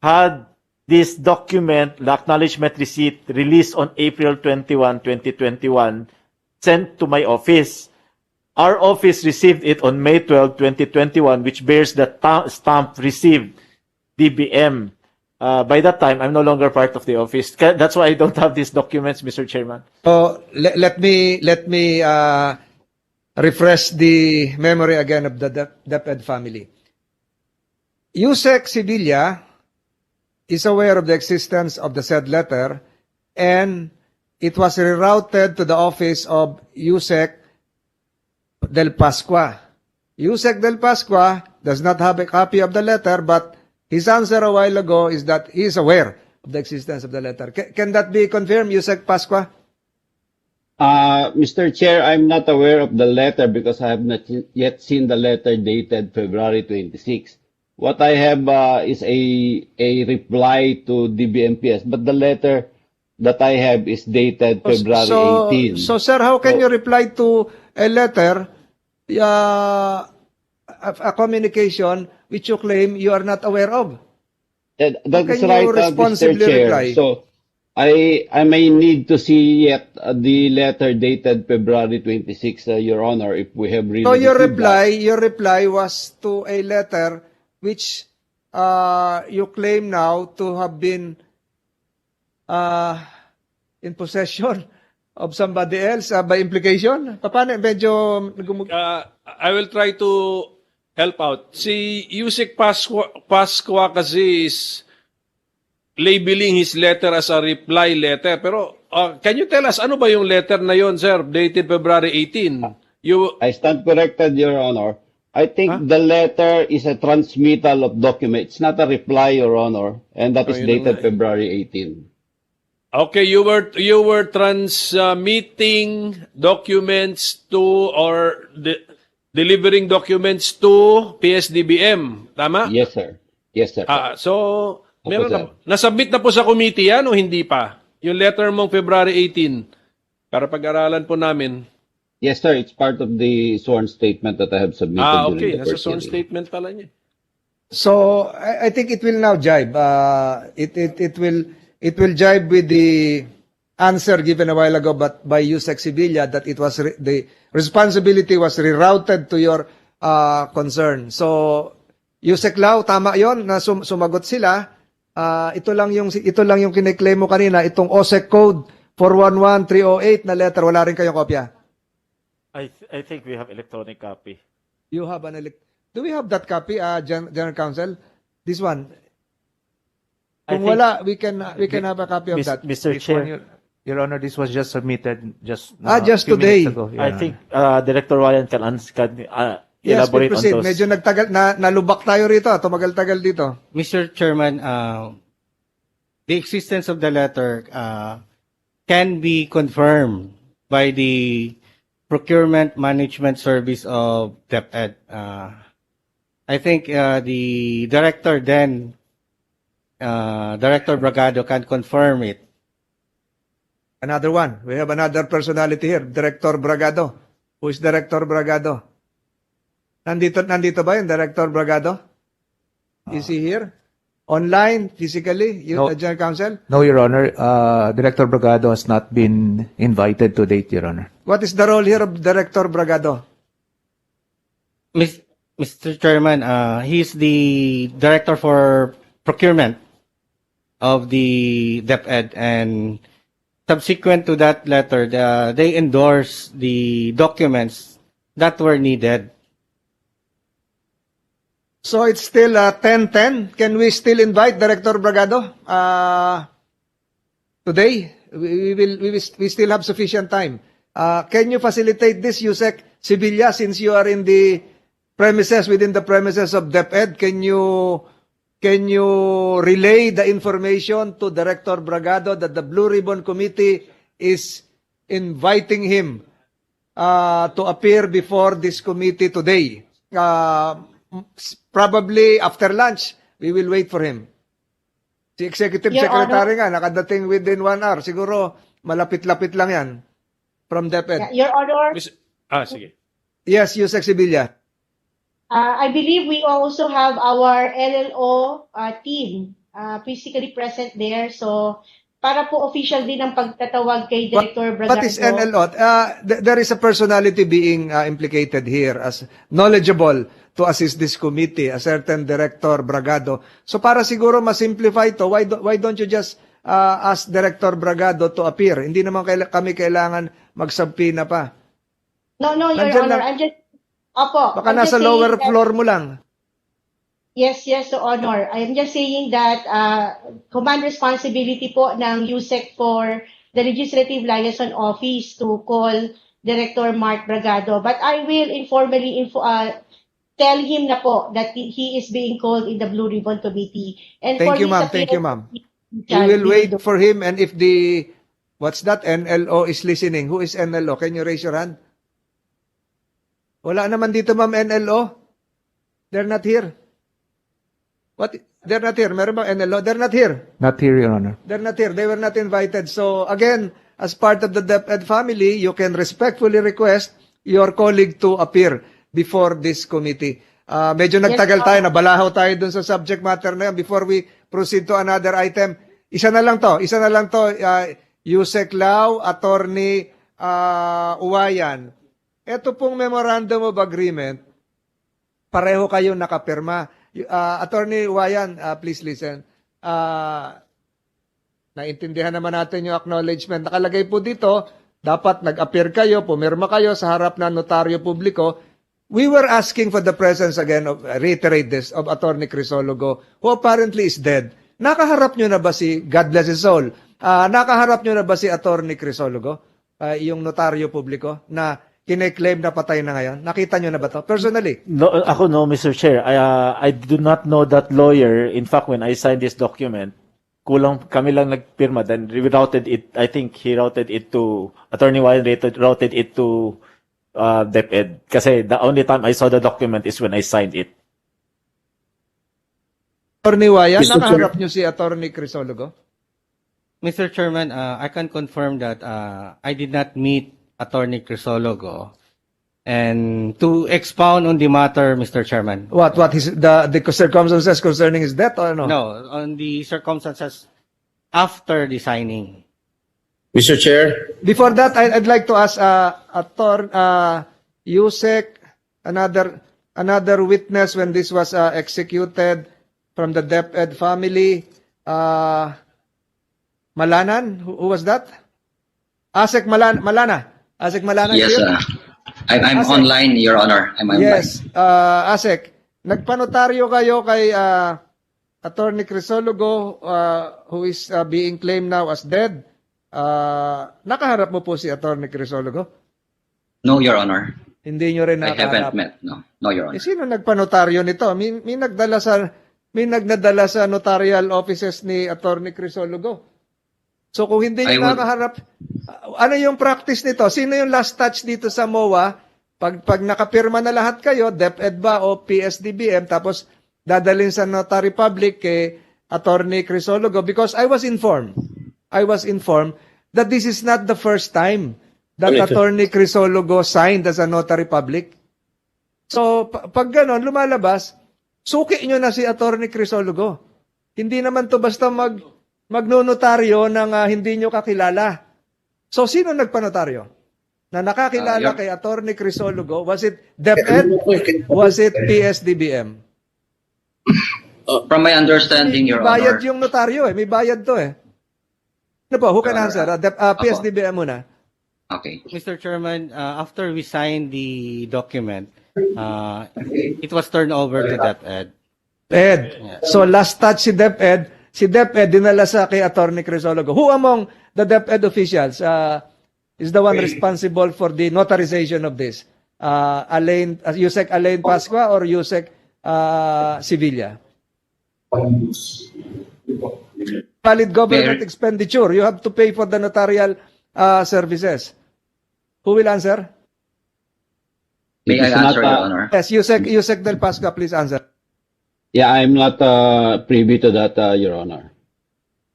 had this document, the acknowledgement receipt, released on April 21, 2021, sent to my office. Our office received it on May 12, 2021, which bears the stamp received, DBM. By that time, I'm no longer part of the office. That's why I don't have these documents, Mr. Chairman. So let me refresh the memory again of the DepEd family. Yusek Sibilia is aware of the existence of the said letter, and it was rerouted to the office of Yusek Del Pasqua. Yusek Del Pasqua does not have a copy of the letter, but his answer a while ago is that he is aware of the existence of the letter. Can that be confirmed, Yusek Pasqua? Mr. Chair, I'm not aware of the letter because I have not yet seen the letter dated February 26. What I have is a reply to DBMPS, but the letter that I have is dated February 18. So, sir, how can you reply to a letter, a communication which you claim you are not aware of? That's How can right, you responsibly Mr. Chair. reply? I may need to see yet the letter dated February 26, Your Honor, if we have really So your received that. reply was to a letter which you claim now to have been in possession of somebody else by implication. Paano medyo I will try to help out. Si Yusek Pascua kasi is labeling his letter as a reply letter. Pero can you tell us, ano ba yung letter na yon, sir, dated February 18? I stand corrected, Your Honor. I think the letter is a transmittal of document. It's not a reply, Your Honor, and that is yun dated nga eh. February 18. Okay, you were transmitting documents to or delivering documents to PSDBM, tama? Yes, sir. Yes, sir. So meron sir. nasubmit na po sa committee yan o hindi pa? Yung letter mong February 18 para pag-aralan po namin. Yes, sir. It's part of the sworn statement that I have submitted Okay, during the nasa first sworn hearing. statement pala niya. So I think it will now jibe. It will jibe with the answer given a while ago by Yusek Sibilia that it was the responsibility was rerouted to your concern. So Yusek Lau, tama 'yon na sumagot sila. Ito lang yung kiniklaim mo kanina, itong OSEC code 411308 na letter, wala rin kayong kopya. I think we have electronic copy. You have do we have that copy, General Counsel? This one. I Kung think- wala, we can have a copy of that. Mr. This Chair, one, Your Honor, this was just submitted just Just few today. minutes ago. I think Director Ryan can Yes, elaborate on proceed. those. Medyo nalubak tayo rito. Tumagal-tagal dito. Mr. Chairman, the existence of the letter can be confirmed by the Procurement Management Service of DepEd. I think the director then, Director Bragado, can confirm it. Another one. We have another personality here. Director Bragado. Who is Director Bragado? Nandito ba yung Director Bragado? Is he here? Online, physically, No. General Counsel? No, Your Honor. Director Bragado has not been invited to date, Your Honor. What is the role here of Director Bragado? Mr. Chairman, he's the Director for Procurement of the DepEd, and subsequent to that letter, they endorse the documents that were needed. So it's still 10:10. Can we still invite Director Bragado today? We still have sufficient time. Can you facilitate this, Yusek Sibilia, since you are in the premises, within the premises of DepEd? Can you relay the information to Director Bragado that the Blue Ribbon Committee is inviting him to appear before this committee today? Probably after lunch, we will wait for him. Si Executive Your Secretary nga, nakadating within 1 hour. Siguro, malapit-lapit lang yan from DepEd. Your Honor, Sige. Yes, Yusek Sibilia. I believe we also have our LLO team physically present there. So, para po official din ang pagtatawag kay Director Bragado. What is NLO? There is a personality being implicated here as knowledgeable to assist this committee, a certain Director Bragado. So para siguro ma-simplify to, why don't you just ask Director Bragado to appear? Hindi naman kami kailangan magsabpina pa. No, Your Nandyan Honor. lang. I'm just, opo. Baka I'm nasa just saying lower that- floor mo lang. Yes, Your Honor. I'm just saying that command responsibility po ng USEC for the Legislative Liaison Office to call Director Mark Bragado. But I will informally tell him na po that he is being called in the Blue Ribbon Committee. And Thank for you, his ma'am. Thank you, appearance, ma'am. We will wait for him, and if the, what's that, NLO is listening. Who is NLO? Can you raise your hand? Wala naman dito, ma'am, NLO. They're not here. What? They're not here. Meron bang NLO? They're not here. Not here, Your Honor. They're not here. They were not invited. So, again, as part of the DepEd family, you can respectfully request your colleague to appear before this committee. Medyo nagtagal tayo, nabalahaw tayo dun sa subject matter na yan. Before we proceed to another item, Isa na lang to, Yusek Lau, Attorney Uwayan. Ito pong Memorandum of Agreement, pareho kayo nakapirma. Attorney Uwayan, please listen. Naintindihan naman natin yung acknowledgement. Nakalagay po dito, dapat nag-appear kayo, pumirma kayo sa harap ng notaryo publiko. We were asking for the presence again, reiterate this, of Attorney Crisologo, who apparently is dead. Nakaharap nyo na ba si, God bless his soul, nakaharap nyo na ba si Attorney Crisologo, yung notaryo publiko, na kine-claim na patay na ngayon? Nakita nyo na ba to? Personally? No, ako no, Mr. Chair. I do not know that lawyer. In fact, when I signed this document, kulang kami lang nagpirma. Then we routed it. I think he routed it to Attorney Wine routed it to DepEd. Kasi the only time I saw the document is when I signed it. Attorney Wayan, nakaharap nyo si Attorney Crisologo? Mr. Chairman, I can confirm that I did not meet Attorney Crisologo. And to expound on the matter, Mr. Chairman. What is the circumstances concerning his death or no? No, on the circumstances after the signing. Mr. Chair, Before that, I'd like to ask Yusek, another witness when this was executed from the DepEd family. Malanan, who was that? Asek Malana. Asek Malana. Yes, I'm Asek. online, Your Honor. I'm online. Yes, Asek, nagpanotaryo kayo kay Attorney Crisologo, who is being claimed now as dead. Nakaharap mo po si Attorney Crisologo? No, Your Honor. Hindi nyo rin I nakaharap? haven't met. No, Your Honor. Sino nagpanotaryo nito? May nagdala sa notarial offices ni Attorney Crisologo. So kung hindi nyo nakaharap, ano yung practice nito? Sino yung last touch dito sa MOA? Pag nakapirma na lahat kayo, DepEd ba o PSDBM, tapos dadalhin sa Notary Public kay Attorney Crisologo? Because I was informed that this is not the first time that Attorney Crisologo signed as a Notary Public. So pag ganon, lumalabas, suki nyo na si Attorney Crisologo. Hindi naman to basta magnonotaryo ng hindi nyo kakilala. So, sino nagpanotaryo? Na nakakilala kay Attorney Crisologo? Was it DepEd? Was it PSDBM? From my understanding, Your May bayad Honor. yung notaryo May bayad to Ano po? Who can answer? PSDBM muna. Okay. Mr. Chairman, after we signed the document, it was turned over to DepEd. DepEd. So, last touch si DepEd dinala sa kay Attorney Crisologo. Who among the DepEd officials is the one responsible for the notarization of this? Yusek Alain Pascua or Yusek Sevilla? Valid government expenditure. You have to pay for the notarial services. Who will answer? May I answer, Your Honor? Yes, Yusek Del Pascua, please answer. Yeah, I'm not privy to that, Your Honor.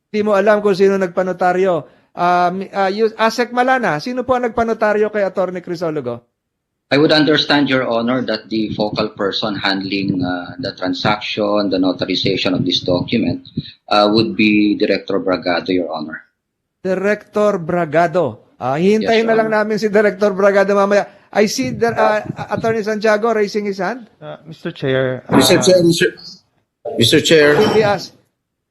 Hindi mo alam kung sino nagpanotaryo. Asek Malana, sino po ang nagpanotaryo kay Attorney Crisologo? I would understand, Your Honor, that the focal person handling the transaction, the notarization of this document, would be Director Bragado, Your Honor. Director Bragado. Hihintayin Yes, na Your lang namin si Director Bragado mamaya. I see Attorney Santiago raising his hand. Mr. Chair, Mr. Chair, Yes.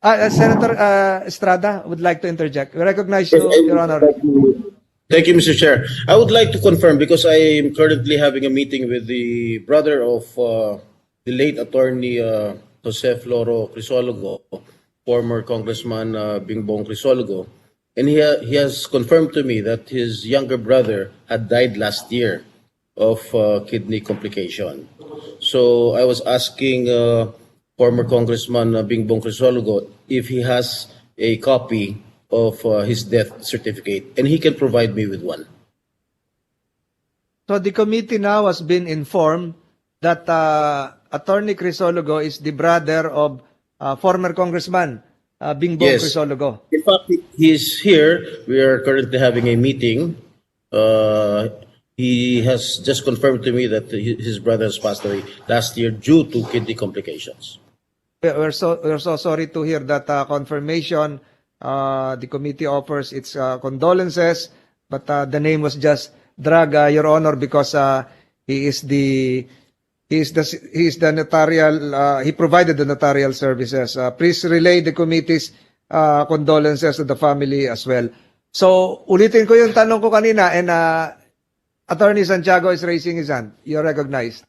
Senator Estrada would like to interject. We recognize you, Your Honor. thank you, Mr. Chair. I would like to confirm because I am currently having a meeting with the brother of the late attorney Jose Floro Crisologo, former Congressman Bingbong Crisologo, and he has confirmed to me that his younger brother had died last year of kidney complication. So I was asking former Congressman Bingbong Crisologo if he has a copy of his death certificate, and he can provide me with one. So the committee now has been informed that Attorney Crisologo is the brother of former Congressman Bingbong Yes. Crisologo. In fact, he's here. We are currently having a meeting. He has just confirmed to me that his brother has passed away last year due to kidney complications. We're so sorry to hear that confirmation. The committee offers its condolences, but the name was just drag, Your Honor, because he is the notarial, he provided the notarial services. Please relay the committee's condolences to the family as well. So, ulitin ko yung tanong ko kanina, and Attorney Santiago is raising his hand. You're recognized.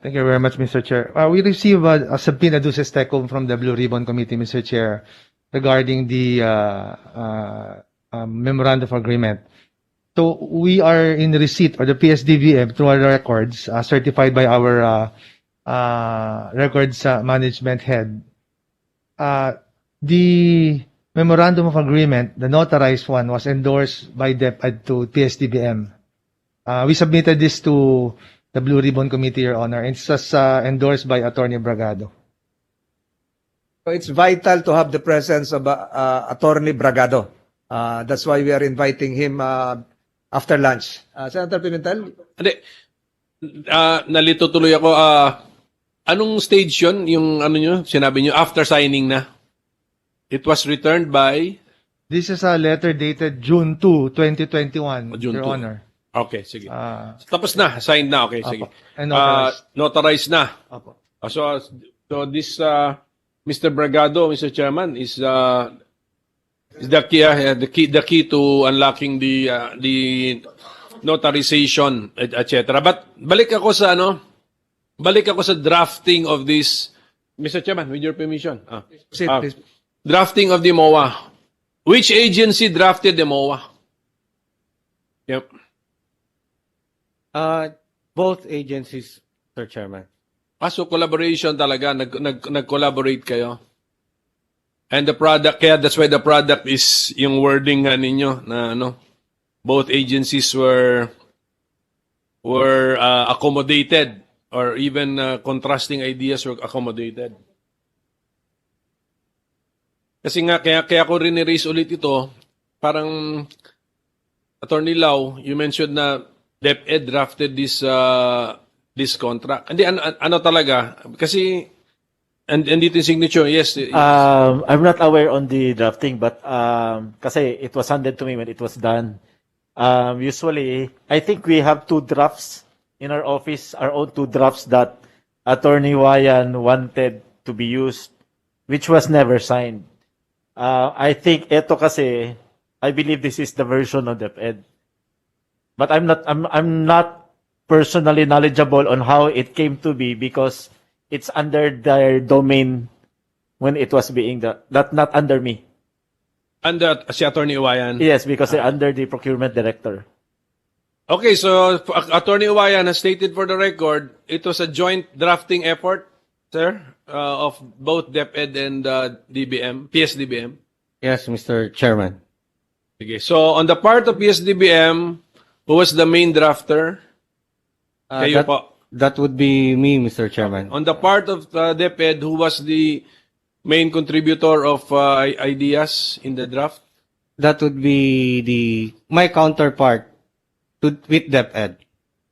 Thank you very much, Mr. Chair. We received a subpoena duces tecum from the Blue Ribbon Committee, Mr. Chair, regarding the memorandum of agreement. So we are in receipt, or the PSDVM, through our records, certified by our records management head. The memorandum of agreement, the notarized one, was endorsed by DepEd to PSDVM. We submitted this to the Blue Ribbon Committee, Your Honor, and it's just endorsed by Attorney Bragado. So it's vital to have the presence of Attorney Bragado. That's why we are inviting him after lunch. Senator Pimentel? Hindi. Nalito tuloy ako. Anong stage yun? Yung ano nyo, sinabi nyo, after signing na? It was returned by? This is a letter dated June 2, 2021, June Your 2. Honor. Okay, sige. Tapos na, signed na. Okay, sige. And notarized. Notarized na. Opo. So this Mr. Bragado, Mr. Chairman, is the key to unlocking the notarization, etc. But balik ako sa drafting of this, Mr. Chairman, with your permission. Please. Drafting of the MOA. Which agency drafted the MOA? Yep. Both agencies, Sir Chairman. So collaboration talaga, nag-collaborate kayo. And the product, kaya that's why the product is yung wording nga ninyo na both agencies were accommodated, or even contrasting ideas were accommodated. Kasi nga, kaya ko rin i-raise ulit ito, parang Attorney Lau, you mentioned na DepEd drafted this contract. Hindi, ano talaga, kasi andito yung signature, yes. I'm not aware on the drafting, but kasi it was handed to me when it was done. Usually, I think we have two drafts in our office, our own two drafts that Attorney Wayan wanted to be used, which was never signed. I think ito kasi, I believe this is the version of DepEd. But I'm not personally knowledgeable on how it came to be because it's under their domain when it was being not under me. Under si Attorney Uwayan? Yes, because they're under the procurement director. Okay, so Attorney Uwayan has stated for the record, it was a joint drafting effort, sir, of both DepEd and DBM, PSDBM. Yes, Mr. Chairman. Okay, so on the part of PSDBM, who was the main drafter? Kayo po. That would be me, Mr. Chairman. On the part of DepEd, who was the main contributor of ideas in the draft? That would be my counterpart with DepEd.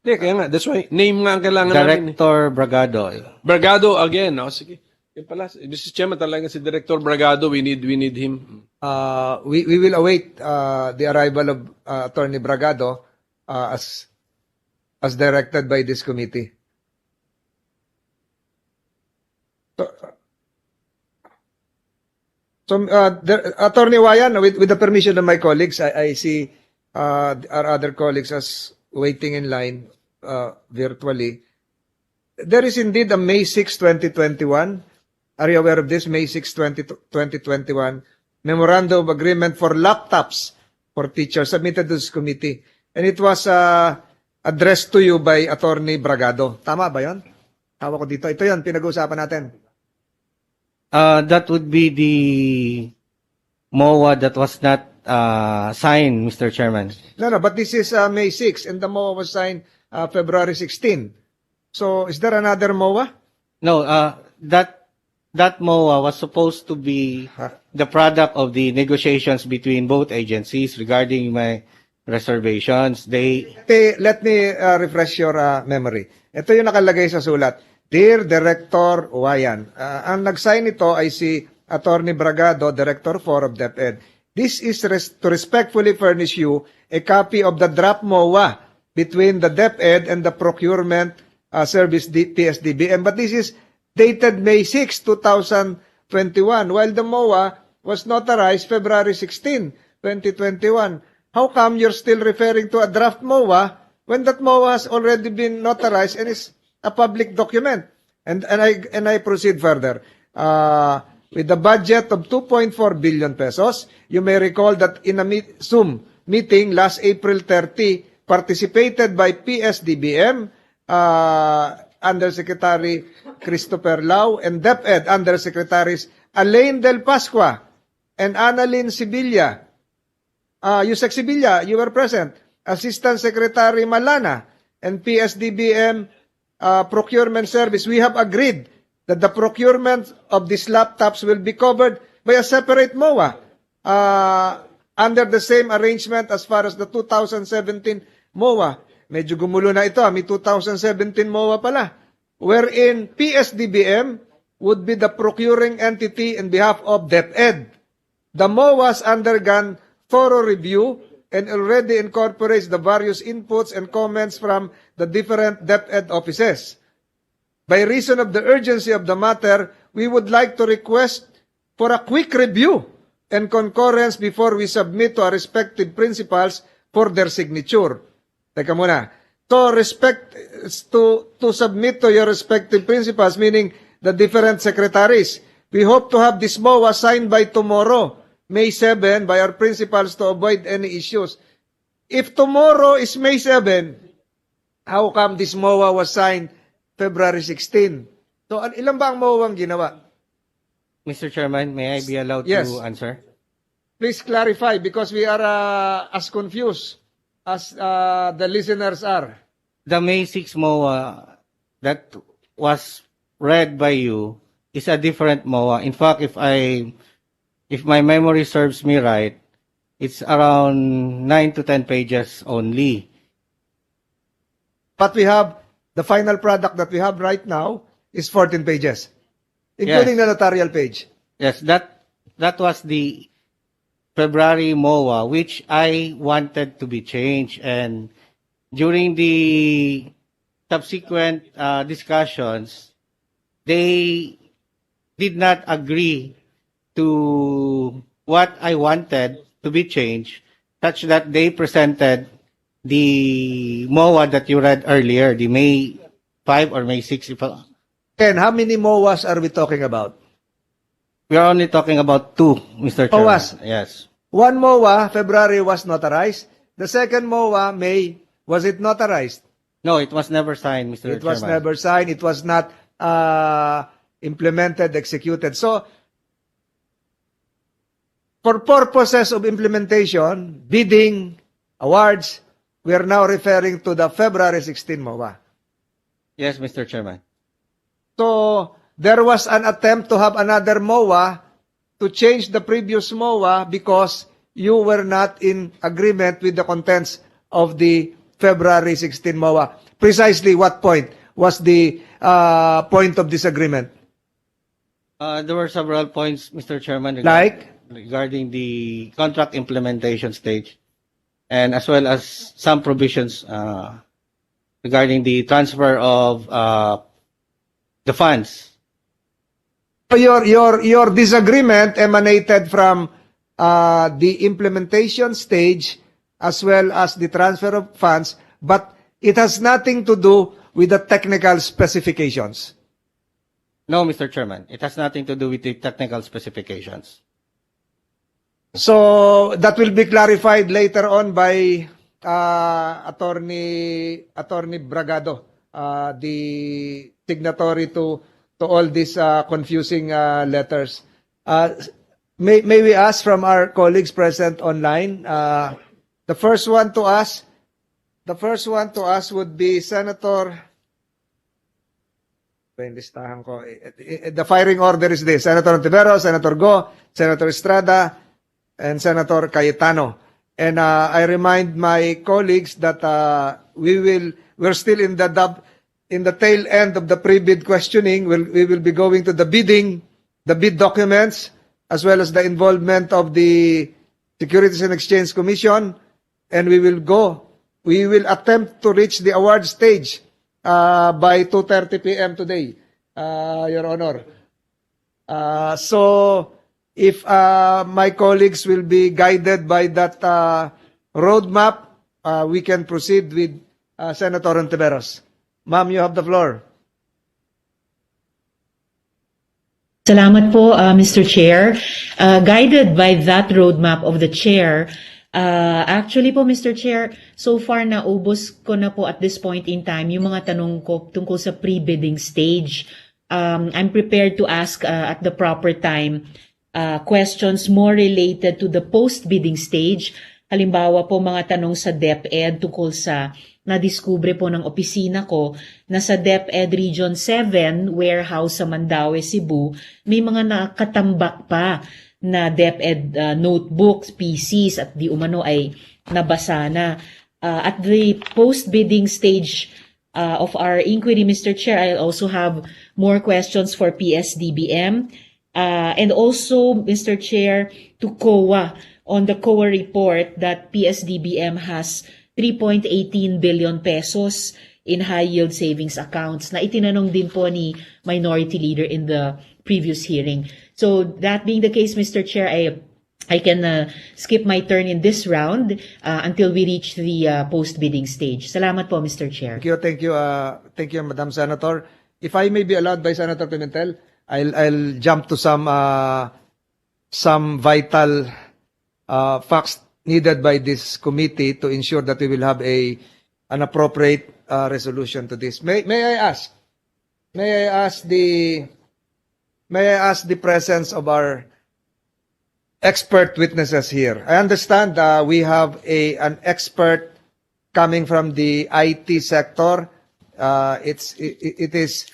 Hindi, kaya nga. That's why, name nga ang kailangan natin. Director Bragado. Bragado again. Sige. Yung pala, Mr. Chairman, talaga si Director Bragado, we need him. We will await the arrival of Attorney Bragado as directed by this committee. So Attorney Wayan, with the permission of my colleagues, I see our other colleagues as waiting in line virtually. There is indeed a May 6, 2021. Are you aware of this? May 6, 2021. Memorandum of Agreement for laptops for teachers submitted to this committee. And it was addressed to you by Attorney Bragado. Tama ba yun? Tawa ko dito. Ito yun, pinag-uusapan natin. That would be the MOA that was not signed, Mr. Chairman. No, but this is May 6 and the MOA was signed February 16. So, is there another MOA? No, that MOA was supposed to be the product of the negotiations between both agencies regarding my reservations. Let me refresh your memory. Ito yung nakalagay sa sulat. Dear Director Wayan, ang nag-sign ito ay si Attorney Bragado, Director 4 of DepEd. This is to respectfully furnish you a copy of the draft MOA between the DepEd and the Procurement Service PSDBM. But this is dated May 6, 2021, while the MOA was notarized February 16, 2021. How come you're still referring to a draft MOA when that MOA has already been notarized and is a public document? And I proceed further. With the budget of 2.4 billion pesos, you may recall that in a Zoom meeting last April 30, participated by PSDBM, Undersecretary Christopher Lau, and DepEd Undersecretaries Alain Del Pascua and Annalyn Sibilla. Yusek Sibilla, you were present. Assistant Secretary Malana and PSDBM Procurement Service. We have agreed that the procurement of these laptops will be covered by a separate MOA under the same arrangement as far as the 2017 MOA. Medyo gumulo na ito. May 2017 MOA pala. Wherein PSDBM would be the procuring entity in behalf of DepEd. The MOA has undergone thorough review and already incorporates the various inputs and comments from the different DepEd offices. By reason of the urgency of the matter, we would like to request for a quick review and concurrence before we submit to our respective principals for their signature. Teka muna. To submit to your respective principals, meaning the different secretaries. We hope to have this MOA signed by tomorrow, May 7, by our principals to avoid any issues. If tomorrow is May 7, how come this MOA was signed February 16? So, ilan ba ang MOA ang ginawa? Mr. Chairman, may I be allowed Yes. to answer? Please clarify because we are as confused as the listeners are. The May 6 MOA that was read by you is a different MOA. In fact, if my memory serves me right, it's around 9 to 10 pages only. But we have, the final product that we have right now is 14 pages, including the notarial page. Yes, that was the February MOA, which I wanted to be changed. And during the subsequent discussions, they did not agree to what I wanted to be changed, such that they presented the MOA that you read earlier, the May 5 or May 6. And how many MOAs are we talking about? We are only talking about 2, Mr. Chairman. MOAs? Yes. One MOA, February, was notarized. The second MOA, May, was it notarized? No, it was never signed, Mr. Chairman. It was never signed. It was not implemented, executed. So, for purposes of implementation, bidding, awards, we are now referring to the February 16 MOA. Yes, Mr. Chairman. So, there was an attempt to have another MOA to change the previous MOA because you were not in agreement with the contents of the February 16 MOA. Precisely what point was the point of disagreement? There were several points, Mr. Chairman, regarding the contract implementation stage, and as well as some provisions regarding the transfer of the funds. So your disagreement emanated from the implementation stage as well as the transfer of funds, but it has nothing to do with the technical specifications. No, Mr. Chairman. It has nothing to do with the technical specifications. So that will be clarified later on by Attorney Bragado, the signatory to all these confusing letters. May we ask from our colleagues present online? The first one to ask would be Senator. The firing order is this: Senator Ontiveros, Senator Go, Senator Estrada, and Senator Cayetano. And I remind my colleagues that we're still in the tail end of the pre-bid questioning. We will be going to the bid documents, as well as the involvement of the Securities and Exchange Commission, and we will attempt to reach the award stage by 2:30 p.m. today, Your Honor. So if my colleagues will be guided by that roadmap, we can proceed with Senator Ontiveros. Ma'am, you have the floor. Salamat po, Mr. Chair. Guided by that roadmap of the Chair, actually po, Mr. Chair, so far naubos ko na po at this point in time yung mga tanong ko tungkol sa pre-bidding stage. I'm prepared to ask at the proper time questions more related to the post-bidding stage. Halimbawa po mga tanong sa DepEd tungkol sa nadiskubre po ng opisina ko na sa DepEd Region 7 warehouse sa Mandaue, Cebu, may mga nakatambak pa na DepEd notebooks, PCs at di umano ay nabasa na. At the post-bidding stage of our inquiry, Mr. Chair, I'll also have more questions for PSDBM and also, Mr. Chair, to COA on the COA report that PSDBM has 3.18 billion pesos in high-yield savings accounts na itinanong din po ni Minority Leader in the previous hearing. So that being the case, Mr. Chair, I can skip my turn in this round until we reach the post-bidding stage. Salamat po, Mr. Chair. Thank you, Madam Senator. If I may be allowed by Senator Pimentel, I'll jump to some vital facts needed by this committee to ensure that we will have an appropriate resolution to this. May I ask the presence of our expert witnesses here? I understand we have an expert coming from the IT sector. It is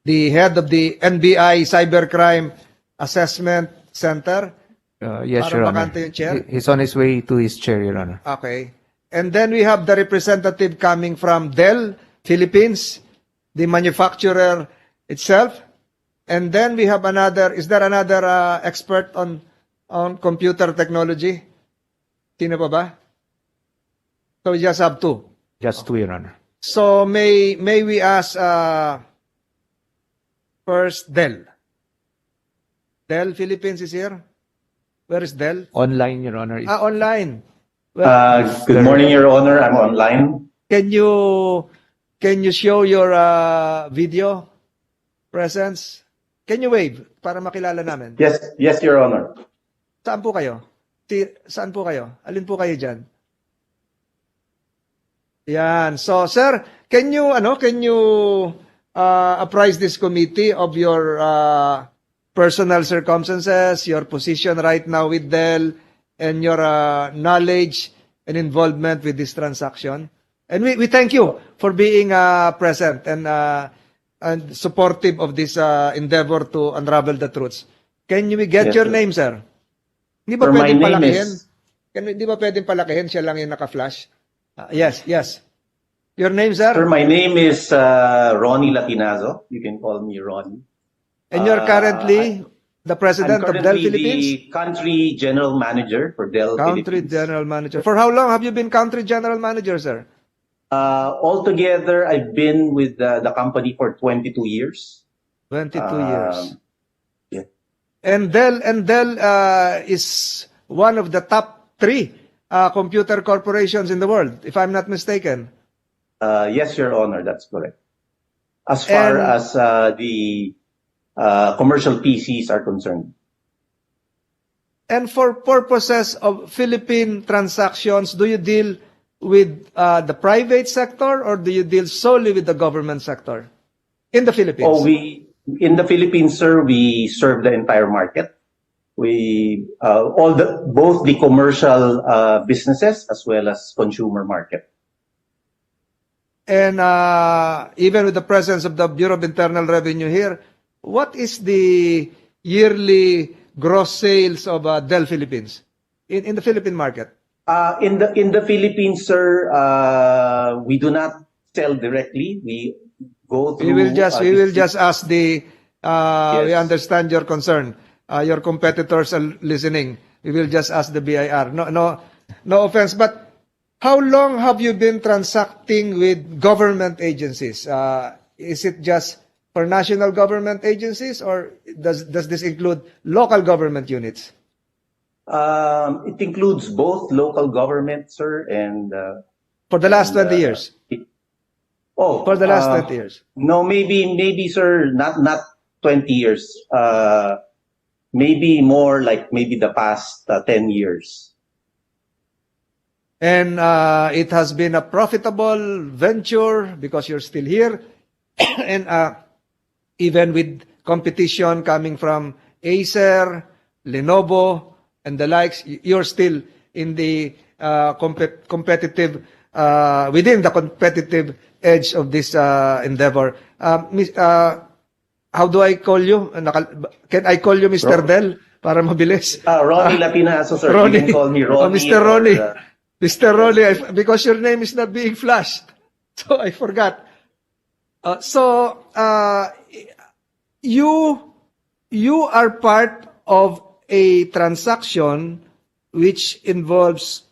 the head of the NBI Cybercrime Assessment Center. Yes, Parang Your Honor. bakante yung chair? He's on his way to his chair, Your Honor. Okay. And then we have the representative coming from Dell, Philippines, the manufacturer itself. And then we have is there another expert on computer technology? Sino pa ba? So we just have two. Just two, Your Honor. So may we ask first Dell. Dell Philippines is here. Where is Dell? Online, Your Honor. Online. Good morning, Your Honor. I'm online. Can you show your video presence? Can you wave para makilala namin? Yes, Your Honor. Saan po kayo? Saan po kayo? Alin po kayo dyan? Yan. So, sir, can you apprise this committee of your personal circumstances, your position right now with Dell, and your knowledge and involvement with this transaction? And we thank you for being present and supportive of this endeavor to unravel the truths. Can we get your name, sir? Hindi ba pwedeng palakihin? Hindi ba pwedeng palakihin? Siya lang yung naka-flash. Yes. Your name, sir? Sir, my name is Ronnie Latinazo. You can call me Ronnie. And you're currently the president of Dell Philippines? The country general manager for Dell Country Philippines. general manager. For how long have you been country general manager, sir? Altogether, I've been with the company for 22 years. 22 years. Yeah. And Dell is one of the top 3 computer corporations in the world, if I'm not mistaken. Yes, Your Honor, that's correct. As far as the commercial PCs are concerned. And for purposes of Philippine transactions, do you deal with the private sector or do you deal solely with the government sector in the Philippines? In the Philippines, sir, we serve the entire market. We both the commercial businesses as well as consumer market. And even with the presence of the Bureau of Internal Revenue here, what is the yearly gross sales of Dell Philippines in the Philippine market? In the Philippines, sir, we do not sell directly. We go through. We will just ask the. Yes. We understand your concern. your competitors are listening. We will just ask the BIR. No offense, but how long have you been transacting with government agencies? Is it just for national government agencies, or does this include local government units? It includes both local government, sir, and For the last 20 years? For the last 20 years? No, maybe, sir, not 20 years. Maybe more like maybe the past 10 years. And it has been a profitable venture because you're still here. And even with competition coming from Acer, Lenovo, and the likes, you're still in the competitive, within the competitive edge of this endeavor. How do I call you? Can I call you Mr. Del para mabilis? Ronnie Lapinaso, sir. Ronnie. You can call me Ronnie. Mr. Ronnie. Or, Mr. Ronnie, because your name is not being flashed. So I forgot. You are part of a transaction which involves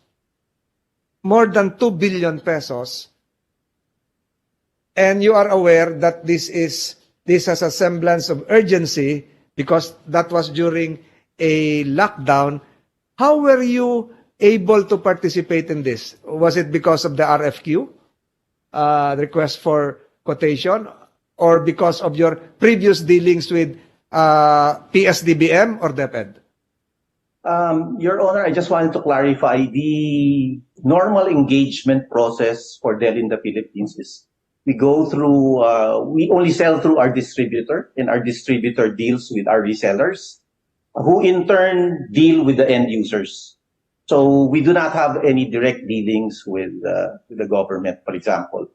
more than 2 billion pesos, and you are aware that this has a semblance of urgency because that was during a lockdown. How were you able to participate in this? Was it because of the RFQ, the request for quotation, or because of your previous dealings with PSDBM or DepEd? Your Honor, I just wanted to clarify the normal engagement process for Dell in the Philippines is we go through, we only sell through our distributor, and our distributor deals with our resellers, who in turn deal with the end users. So we do not have any direct dealings with the government, for example.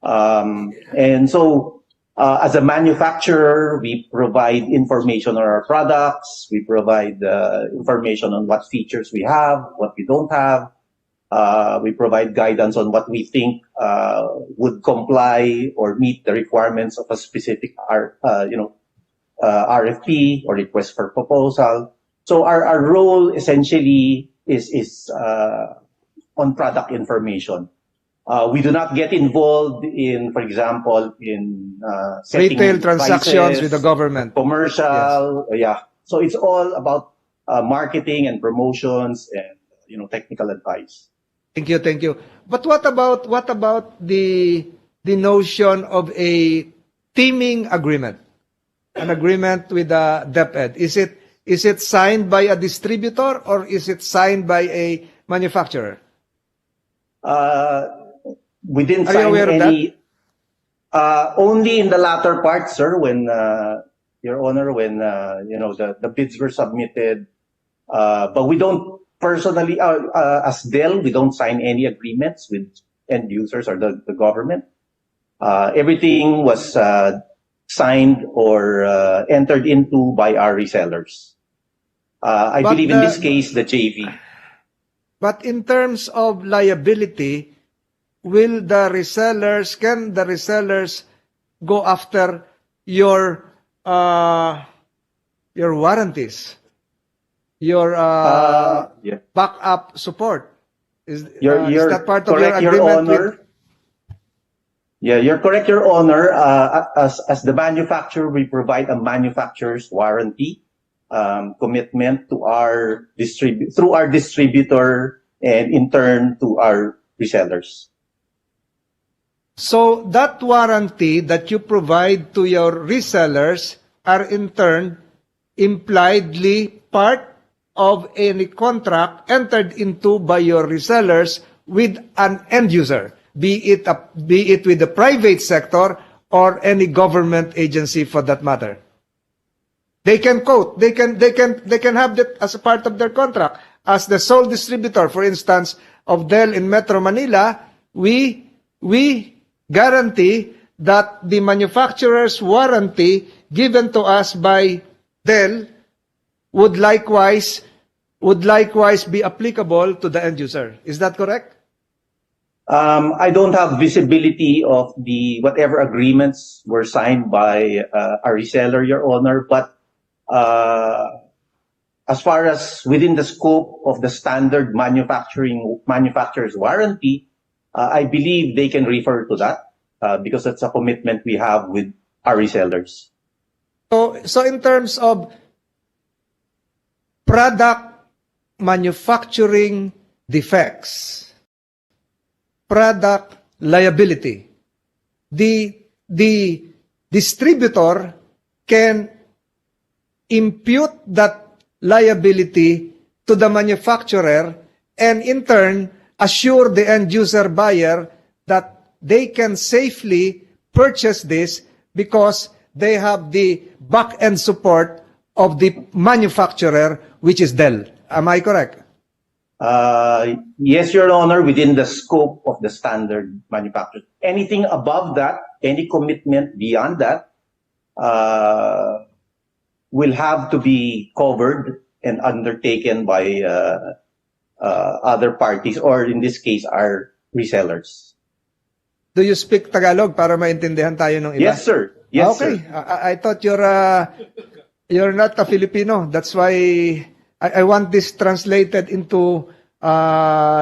And so as a manufacturer, we provide information on our products. We provide information on what features we have, what we don't have. We provide guidance on what we think would comply or meet the requirements of a specific RFP or request for proposal. So our role essentially is on product information. We do not get involved in, for example, in setting retail transactions prices, with the government. Commercial, yeah. So it's all about marketing and promotions and technical advice. Thank you. But what about the notion of a teaming agreement, an agreement with the DepEd? Is it signed by a distributor or is it signed by a manufacturer? We didn't Are you sign aware of any. Only in the latter part, sir, when Your Honor, when the bids were submitted, but we don't personally, as Dell, we don't sign any agreements with end users or the government. Everything was signed or entered into by our resellers. I believe in this case, the JV. But in terms of liability, can the resellers go after your warranties, your backup support? Is that part of your agreement? You're correct, Your Honor. As the manufacturer, we provide a manufacturer's warranty commitment to through our distributor and in turn to our resellers. So that warranty that you provide to your resellers are in turn impliedly part of any contract entered into by your resellers with an end user, be it with the private sector or any government agency for that matter. They can quote, they can have that as a part of their contract. As the sole distributor, for instance, of Dell in Metro Manila, we guarantee that the manufacturer's warranty given to us by Dell would likewise be applicable to the end user. Is that correct? I don't have visibility of whatever agreements were signed by our reseller, Your Honor, but as far as within the scope of the standard manufacturer's warranty, I believe they can refer to that because that's a commitment we have with our resellers. So in terms of product manufacturing defects, product liability, the distributor can impute that liability to the manufacturer and in turn assure the end user buyer that they can safely purchase this because they have the back-end support of the manufacturer, which is Dell. Am I correct? Yes, Your Honor, within the scope of the standard manufacturer. Anything above that, any commitment beyond that, will have to be covered and undertaken by other parties, or in this case, our resellers. Do you speak Tagalog para maintindihan tayo ng iba? Yes, sir. Yes, okay. sir. I thought you're not a Filipino. That's why I want this translated into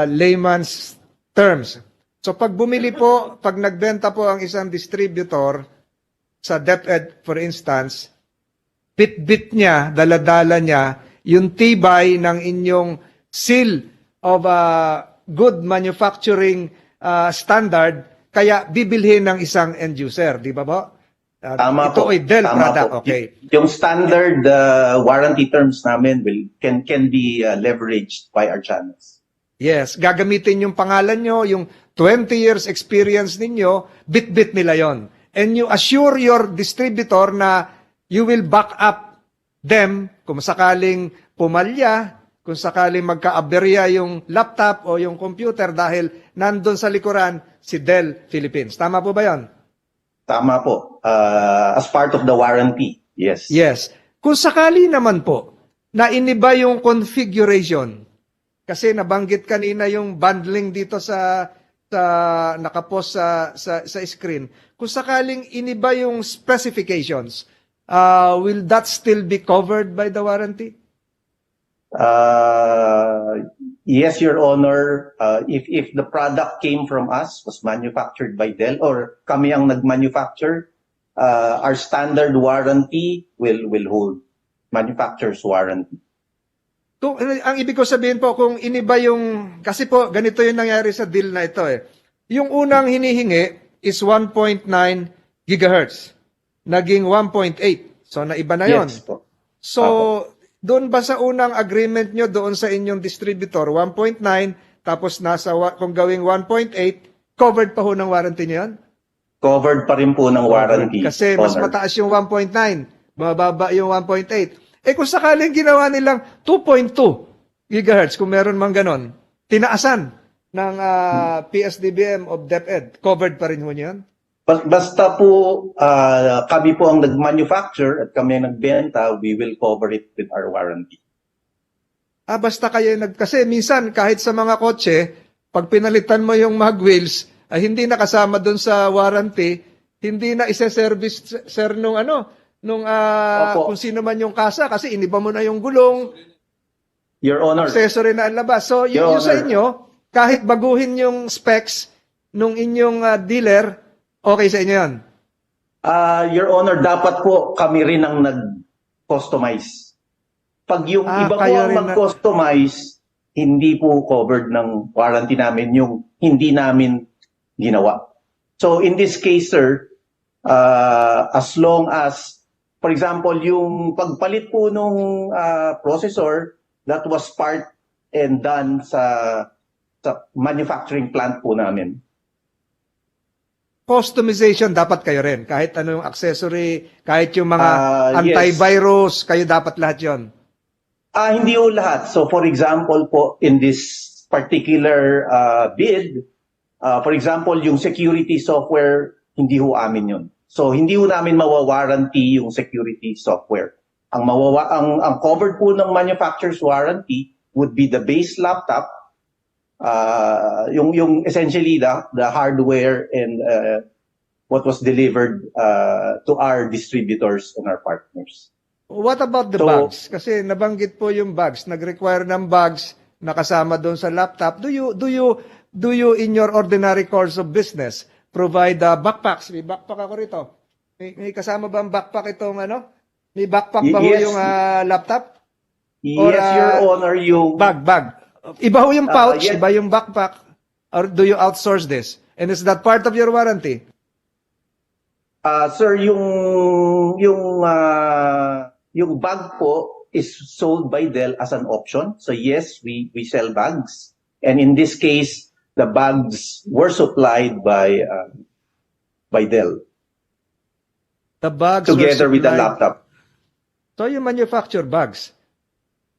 layman's terms. So pag bumili po, pag nagbenta po ang isang distributor sa DepEd, for instance, bit-bit niya, dala-dala niya, yung tibay ng inyong seal of good manufacturing standard, kaya bibilhin ng isang end user, di ba po? Tama ito po. ay Dell Tama product, po. okay. Yung standard warranty terms namin can be leveraged by our channels. Yes, gagamitin yung pangalan nyo, yung 20 years experience ninyo, bit-bit nila yon. And you assure your distributor na you will back up them kung sakaling pumalya, kung sakaling magka-aberya yung laptop o yung computer dahil nandun sa likuran si Dell Philippines. Tama po ba yon? Tama po. As part of the warranty, yes. Yes. Kung sakali naman po na iniba yung configuration, kasi nabanggit kanina yung bundling dito sa nakapost sa screen. Kung sakaling iniba yung specifications, will that still be covered by the warranty? Yes, Your Honor. If the product came from us, was manufactured by Dell, or kami ang nag-manufacture, our standard warranty will hold manufacturer's warranty. Kung, ang ibig ko sabihin po, kung iniba yung, kasi po, ganito yung nangyari sa deal na ito eh. Yung unang hinihingi is 1.9 gigahertz. Naging 1.8. So, naiba na yon. Yes po. So, doon ba sa unang agreement nyo doon sa inyong distributor, 1.9, tapos kung gawing 1.8, covered pa ho ng warranty nyo yun? Covered pa rin po ng warranty. Kasi mas mataas yung 1.9, mababa yung 1.8. Kung sakaling ginawa nilang 2.2 gigahertz, kung meron mang ganon, tinaasan ng PSDBM of DepEd, covered pa rin ho niyan? Basta po kami po ang nag-manufacture at kami ang nagbenta, we will cover it with our warranty. Basta kayo kasi minsan kahit sa mga kotse, pag pinalitan mo yung mag wheels, hindi na kasama doon sa warranty, hindi na isa-service sir nung kung sino man yung kasa kasi iniba mo na yung gulong. Your Honor. Accessory na ang labas. So yung sa inyo, kahit baguhin yung specs nung inyong dealer, okay sa inyo yan? Your Honor, dapat po kami rin ang nag-customize. Pag yung iba po ang mag-customize, hindi po covered ng warranty namin yung hindi namin ginawa. So in this case, sir, as long as, for example, yung pagpalit po nung processor, that was part and done sa manufacturing plant po namin. Customization dapat kayo rin. Kahit ano yung accessory, kahit yung mga antivirus, kayo dapat lahat yon. Hindi po lahat. So for example po, in this particular bid, for example, yung security software, hindi ho amin yun. So hindi ho namin mawawarranty yung security software. Ang covered po ng manufacturer's warranty would be the base laptop, yung essentially the hardware and what was delivered to our distributors and our partners. What about the So- bags? Kasi nabanggit po yung bags. Nag-require ng bags na kasama doon sa laptop. Do you in your ordinary course of business provide backpacks? May backpack ako rito. May kasama ba ang backpack itong ano? May backpack ba ho Yes. yung laptop? Or, Yes, Your Honor, yung Bag. Iba ho yung pouch, yes. iba yung backpack. Or do you outsource this? And is that part of your warranty? Sir, yung bag po is sold by Dell as an option. So yes, we sell bags. And in this case, the bags were supplied by Dell The bags were together with the supplied- laptop. So you manufacture bags.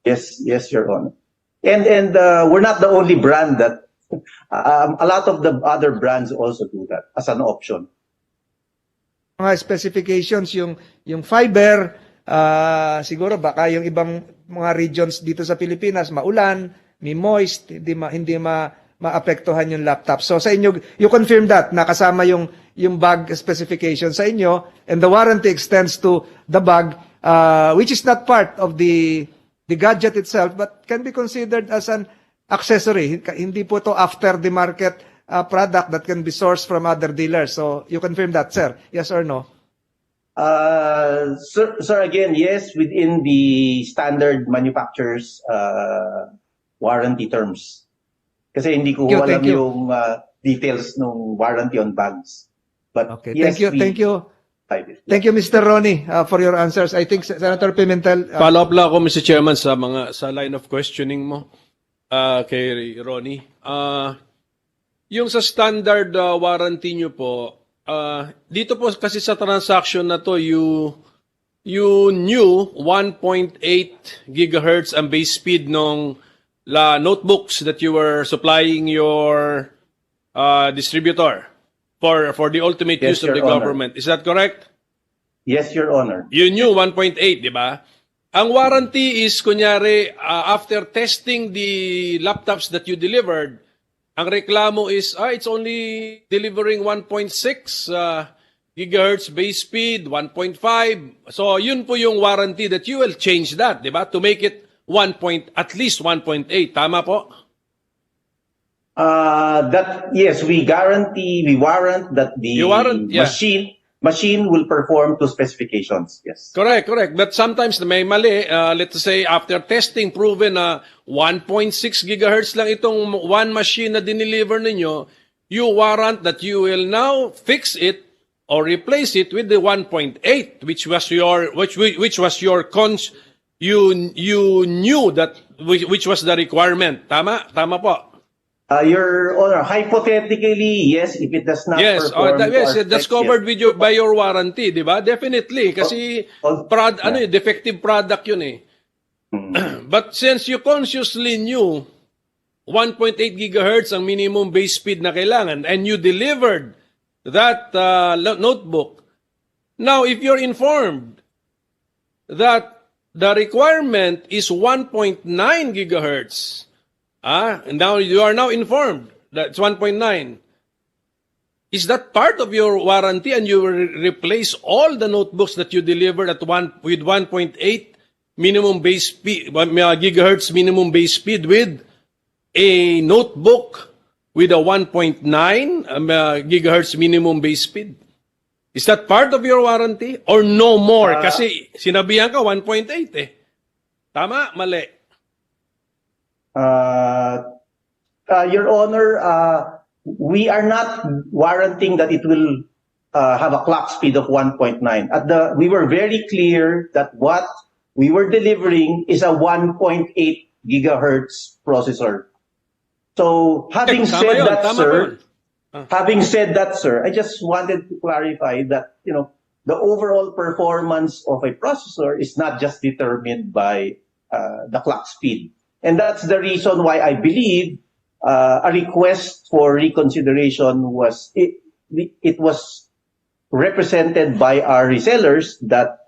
Yes, Your Honor. And we're not the only brand that a lot of the other brands also do that as an option. Mga specifications, yung fiber, siguro baka yung ibang mga regions dito sa Pilipinas, maulan, may moist, hindi maapektuhan yung laptop. So sa inyo, you confirm that, nakasama yung bag specification sa inyo, and the warranty extends to the bag, which is not part of the gadget itself, but can be considered as an accessory. Hindi po to after the market product that can be sourced from other dealers. So you confirm that, sir? Yes or no? Sir, again, yes, within the standard manufacturer's warranty terms. Kasi hindi ko alam Thank you. yung details ng warranty on bags. But Okay, yes, thank you. we- Thank you, Mr. Ronnie, for your answers. I think Senator Pimentel, Follow up lang ako, Mr. Chairman, sa line of questioning mo kay Ronnie. Yung sa standard warranty nyo po, dito po kasi sa transaction na to, you knew 1.8 gigahertz ang base speed ng notebooks that you were supplying your distributor for the ultimate Yes, use of Your the Honor. government. Is that correct? Yes, Your Honor. You knew 1.8, di ba? Ang warranty is, kunyari, after testing the laptops that you delivered, ang reklamo is, it's only delivering 1.6 gigahertz base speed, 1.5. So, yun po yung warranty that you will change that, di ba? To make it at least 1.8. Tama po? Yes, we warrant that the You warrant, yeah. machine will perform to specifications. Yes. Correct. But sometimes may mali. Let's say after testing, proven na 1.6 gigahertz lang itong one machine na dineliver ninyo, you warrant that you will now fix it or replace it with the 1.8, which was your you knew that which was the requirement. Tama po. Your Honor, hypothetically, yes, if it does not Yes, perform to yes, our that's specs, covered yes. by your warranty, di ba? Definitely, kasi defective product yun eh. But since you consciously knew 1.8 gigahertz ang minimum base speed na kailangan and you delivered that notebook, now if you're informed that the requirement is 1.9 gigahertz, and now you are now informed that it's 1.9. Is that part of your warranty and you will replace all the notebooks that you delivered with 1.8 minimum base speed, gigahertz minimum base speed with a notebook with a 1.9 gigahertz minimum base speed? Is that part of your warranty or no more? Kasi sinabihan ka 1.8 eh. Tama? Mali. Your Honor, we are not warranting that it will have a clock speed of 1.9. We were very clear that what we were delivering is a 1.8 gigahertz processor. So, having said that, sir, I just wanted to clarify that, the overall performance of a processor is not just determined by the clock speed. And that's the reason why I believe a request for reconsideration was represented by our resellers that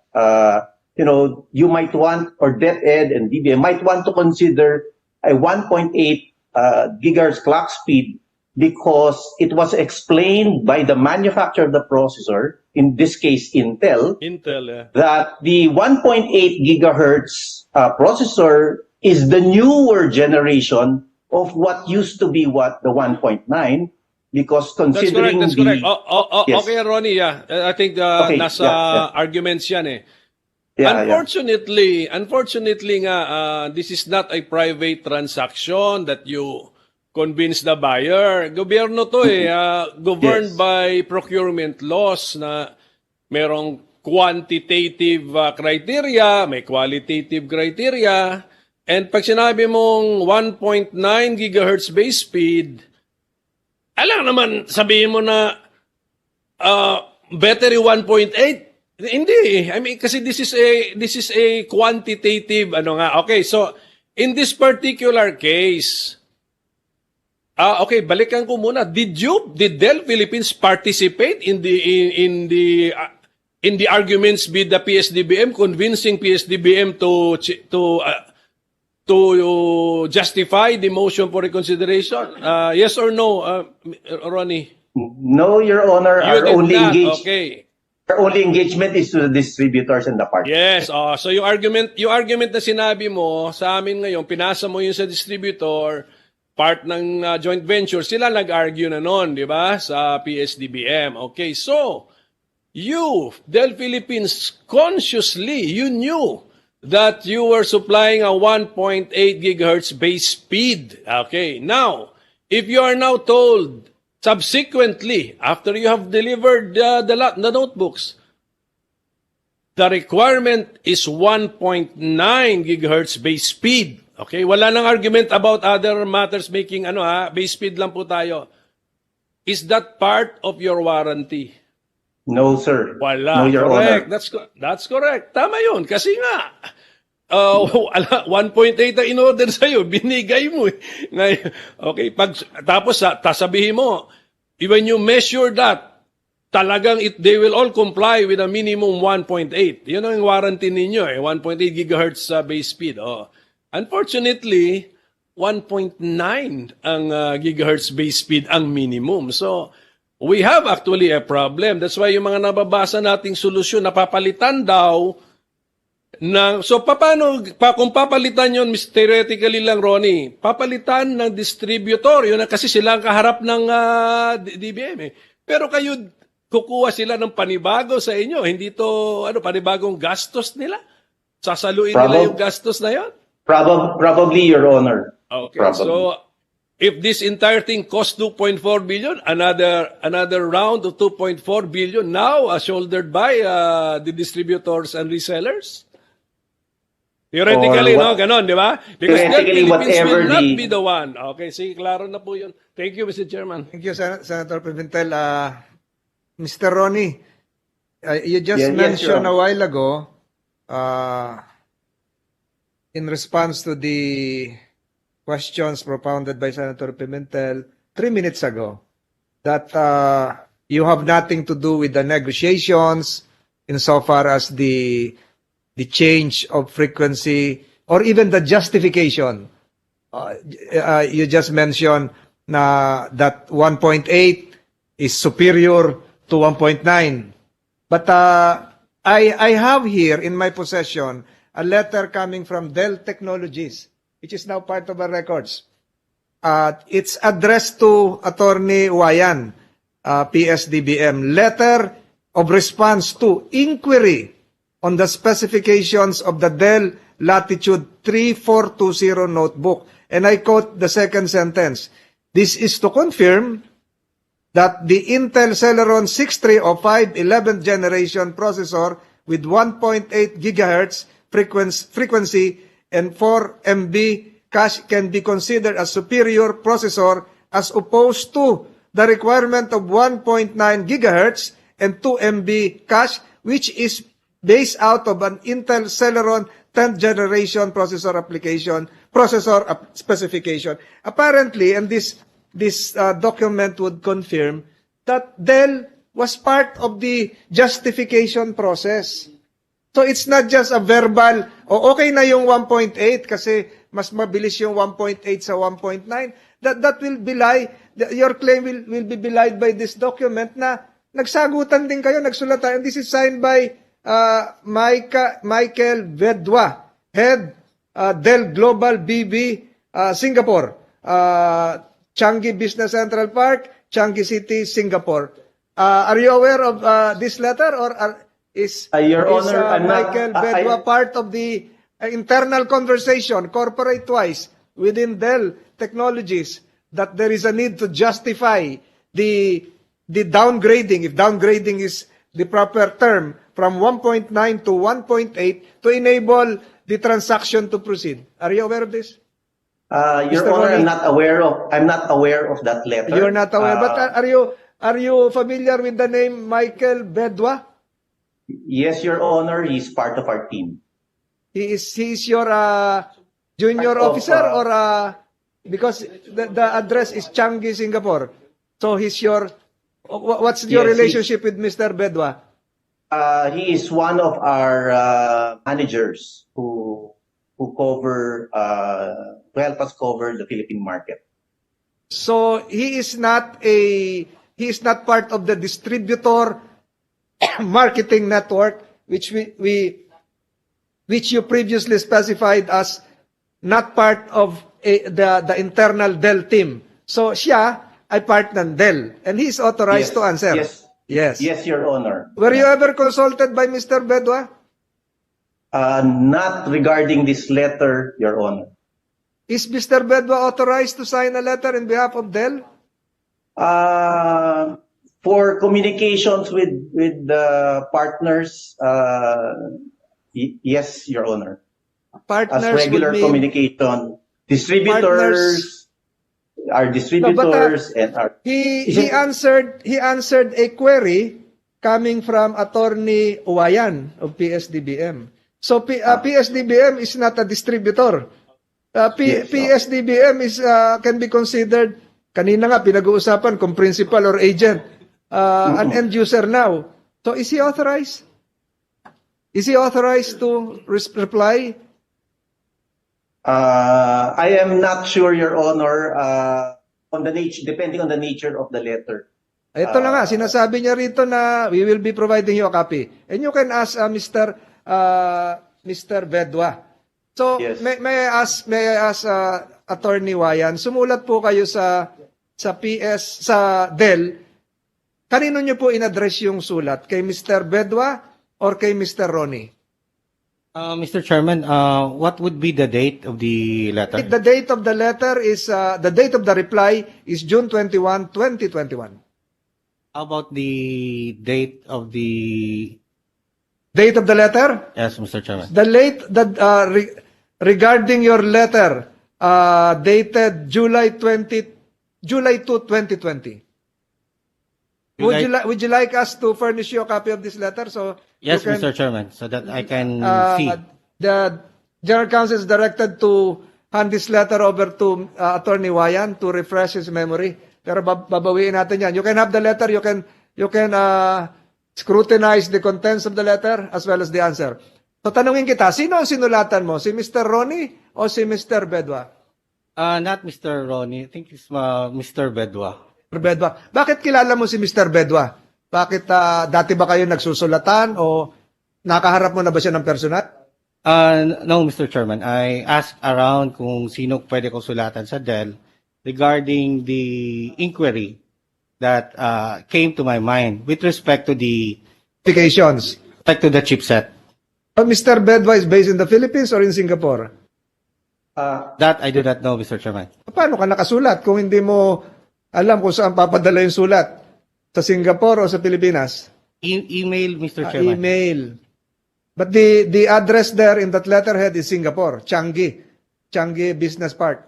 you might want, or DepEd and DBM might want to consider a 1.8 gigahertz clock speed because it was explained by the manufacturer of the processor, in this case Intel, that the 1.8 gigahertz processor is the newer generation of what used to be the 1.9, because considering That's correct. Yes. Okay, Ronnie, yeah. I think Okay, nasa yeah. arguments yan eh. Yeah, Unfortunately nga, this is not a private transaction that you convince the buyer. Gobyerno to eh, governed Yes. by procurement laws na merong quantitative criteria, may qualitative criteria, and pag sinabi mong 1.9 gigahertz base speed, alam naman, sabihin mo na better yung 1.8. Hindi. I mean, kasi this is a quantitative Okay, so in this particular case, okay, balikan ko muna. Did Dell Philippines participate in the arguments with the PSDBM, convincing PSDBM to justify the motion for reconsideration? Yes or no, Ronnie? No, Your Honor. You did not. Engagement. Okay. Our only engagement is to the distributors and the partners. Yes. So yung argument na sinabi mo sa amin ngayon, pinasa mo yun sa distributor, part ng joint venture, sila nag-argue na nun, di ba? Sa PSDBM. Okay. So, you, Dell Philippines, consciously, you knew that you were supplying a 1.8 gigahertz base speed. Okay. Now, if you are now told, subsequently, after you have delivered the notebooks, the requirement is 1.9 gigahertz base speed. Okay? Wala nang argument about other matters making base speed lang po tayo. Is that part of your warranty? No, sir. Wala. No, Your Correct. Honor. That's correct. Tama yun. Kasi nga, 1.8 ang in-order sa'yo, binigay mo. Okay, tapos sabihin mo, when you measure that, talagang they will all comply with a minimum 1.8. Yun ang warranty ninyo, 1.8 gigahertz base speed. Unfortunately, 1.9 ang gigahertz base speed ang minimum. So, we have actually a problem. That's why yung mga nababasa nating solusyon, napapalitan daw. So, kung papalitan yun, theoretically lang, Ronnie, papalitan ng distributor. Yun kasi sila ang kaharap ng DBM. Pero kayo, kukuha sila ng panibago sa inyo. Hindi to, panibagong gastos nila? Sasaluin nila yung gastos na yun? Probably, Your Honor. Okay, Probably. so, if this entire thing costs 2.4 billion, another round of 2.4 billion now shouldered by the distributors and resellers? Theoretically, no? Ganon, di ba? Because Dell Philippines will not be the one. Okay, sige, klaro na po yun. Thank you, Mr. Chairman. Thank you, Senator Pimentel. Mr. Ronnie, you just mentioned a while ago, in response to the questions propounded by Senator Pimentel 3 minutes ago, that you have nothing to do with the negotiations insofar as the change of frequency or even the justification. You just mentioned that 1.8 is superior to 1.9. But I have here in my possession a letter coming from Dell Technologies, which is now part of our records. It's addressed to Attorney Wayan, PSDBM. Letter of response to inquiry on the specifications of the Dell Latitude 3420 notebook. And I quote the second sentence. This is to confirm that the Intel Celeron 6305 11th generation processor with 1.8 gigahertz frequency and 4 MB cache can be considered a superior processor as opposed to the requirement of 1.9 gigahertz and 2 MB cache, which is based out of an Intel Celeron 10th generation processor specification. Apparently, and this document would confirm that Dell was part of the justification process. So it's not just a verbal, okay na yung 1.8 kasi mas mabilis yung 1.8 sa 1.9, that will belie, your claim will be belied by this document na nagsagutan din kayo, nagsulatan. And this is signed by Michael Vedwa, Head, Dell Global BB, Singapore, Changi Business Central Park, Changi City, Singapore. Are you aware of this letter, or is Your Honor, I'm not- Michael Vedwa part of the internal conversation, corporate-wise, within Dell Technologies, that there is a need to justify the downgrading, if downgrading is the proper term, from 1.9 to 1.8 to enable the transaction to proceed? Are you aware of this? Your Mr. Honor, Ronnie? I'm not aware of that letter. You're not aware, but are you familiar with the name Michael Vedwa? Yes, Your Honor, he's part of our team. He is your junior Part of, officer, or because the address is Changi, Singapore. So he's your, what's your Yes, relationship with Mr. Bedwa? He is one of our managers who cover to help us cover the Philippine market. So he is not part of the distributor marketing network, which which you previously specified as not part of the internal Dell team. So siya ay part ng Dell, and he is authorized to answer. Yes, Your Honor. Were you ever consulted by Mr. Bedwa? Not regarding this letter, Your Honor. Is Mr. Bedwa authorized to sign a letter in behalf of Dell? For communications with the partners, yes, Your Honor. Partners As regular would mean- communication, distributors, our distributors, and our. He answered a query coming from Attorney Uwayan of PSDBM. So PSDBM is not a distributor. PSDBM is can be considered, kanina nga pinag-uusapan kung principal or agent, an end user now. So is he authorized? Is he authorized to reply? I am not sure, Your Honor, on the nature, depending on the nature of the letter. Ito na nga, sinasabi niya rito na we will be providing you a copy. And you can ask Mr. Bedwa. So, Yes. may I ask Attorney Wayan, sumulat po kayo sa Dell. Kanino niyo po in-address yung sulat? Kay Mr. Bedwa or kay Mr. Ronnie? Mr. Chairman, what would be the date of the letter? The date of the letter is, the date of the reply is June 21, 2021. How about the date of the... Date of the letter? Yes, Mr. Chairman. Regarding your letter, dated July 2, 2020. Would you like us to furnish you a copy of this letter? So Yes, you can, Mr. Chairman, so that I can see. The General Counsel is directed to hand this letter over to Attorney Wayan to refresh his memory. Pero babawiin natin yan. You can have the letter. You can scrutinize the contents of the letter as well as the answer. So tanungin kita, sino ang sinulatan mo? Si Mr. Ronnie o si Mr. Bedwa? Not Mr. Ronnie. I think it's Mr. Bedwa. Bedwa. Bakit kilala mo si Mr. Bedwa? Bakit dati ba kayo nagsusulatan o nakaharap mo na ba siya ng personal? No, Mr. Chairman. I asked around kung sino pwede kong sulatan sa Dell regarding the inquiry that came to my mind with respect to the applications, respect to the chipset. Mr. Bedwa is based in the Philippines or in Singapore? That I do not know, Mr. Chairman. Paano ka nakasulat kung hindi mo alam kung saan papadala yung sulat? Sa Singapore o sa Pilipinas? Email, Mr. Chairman. Email. But the address there in that letterhead is Singapore, Changi Business Park.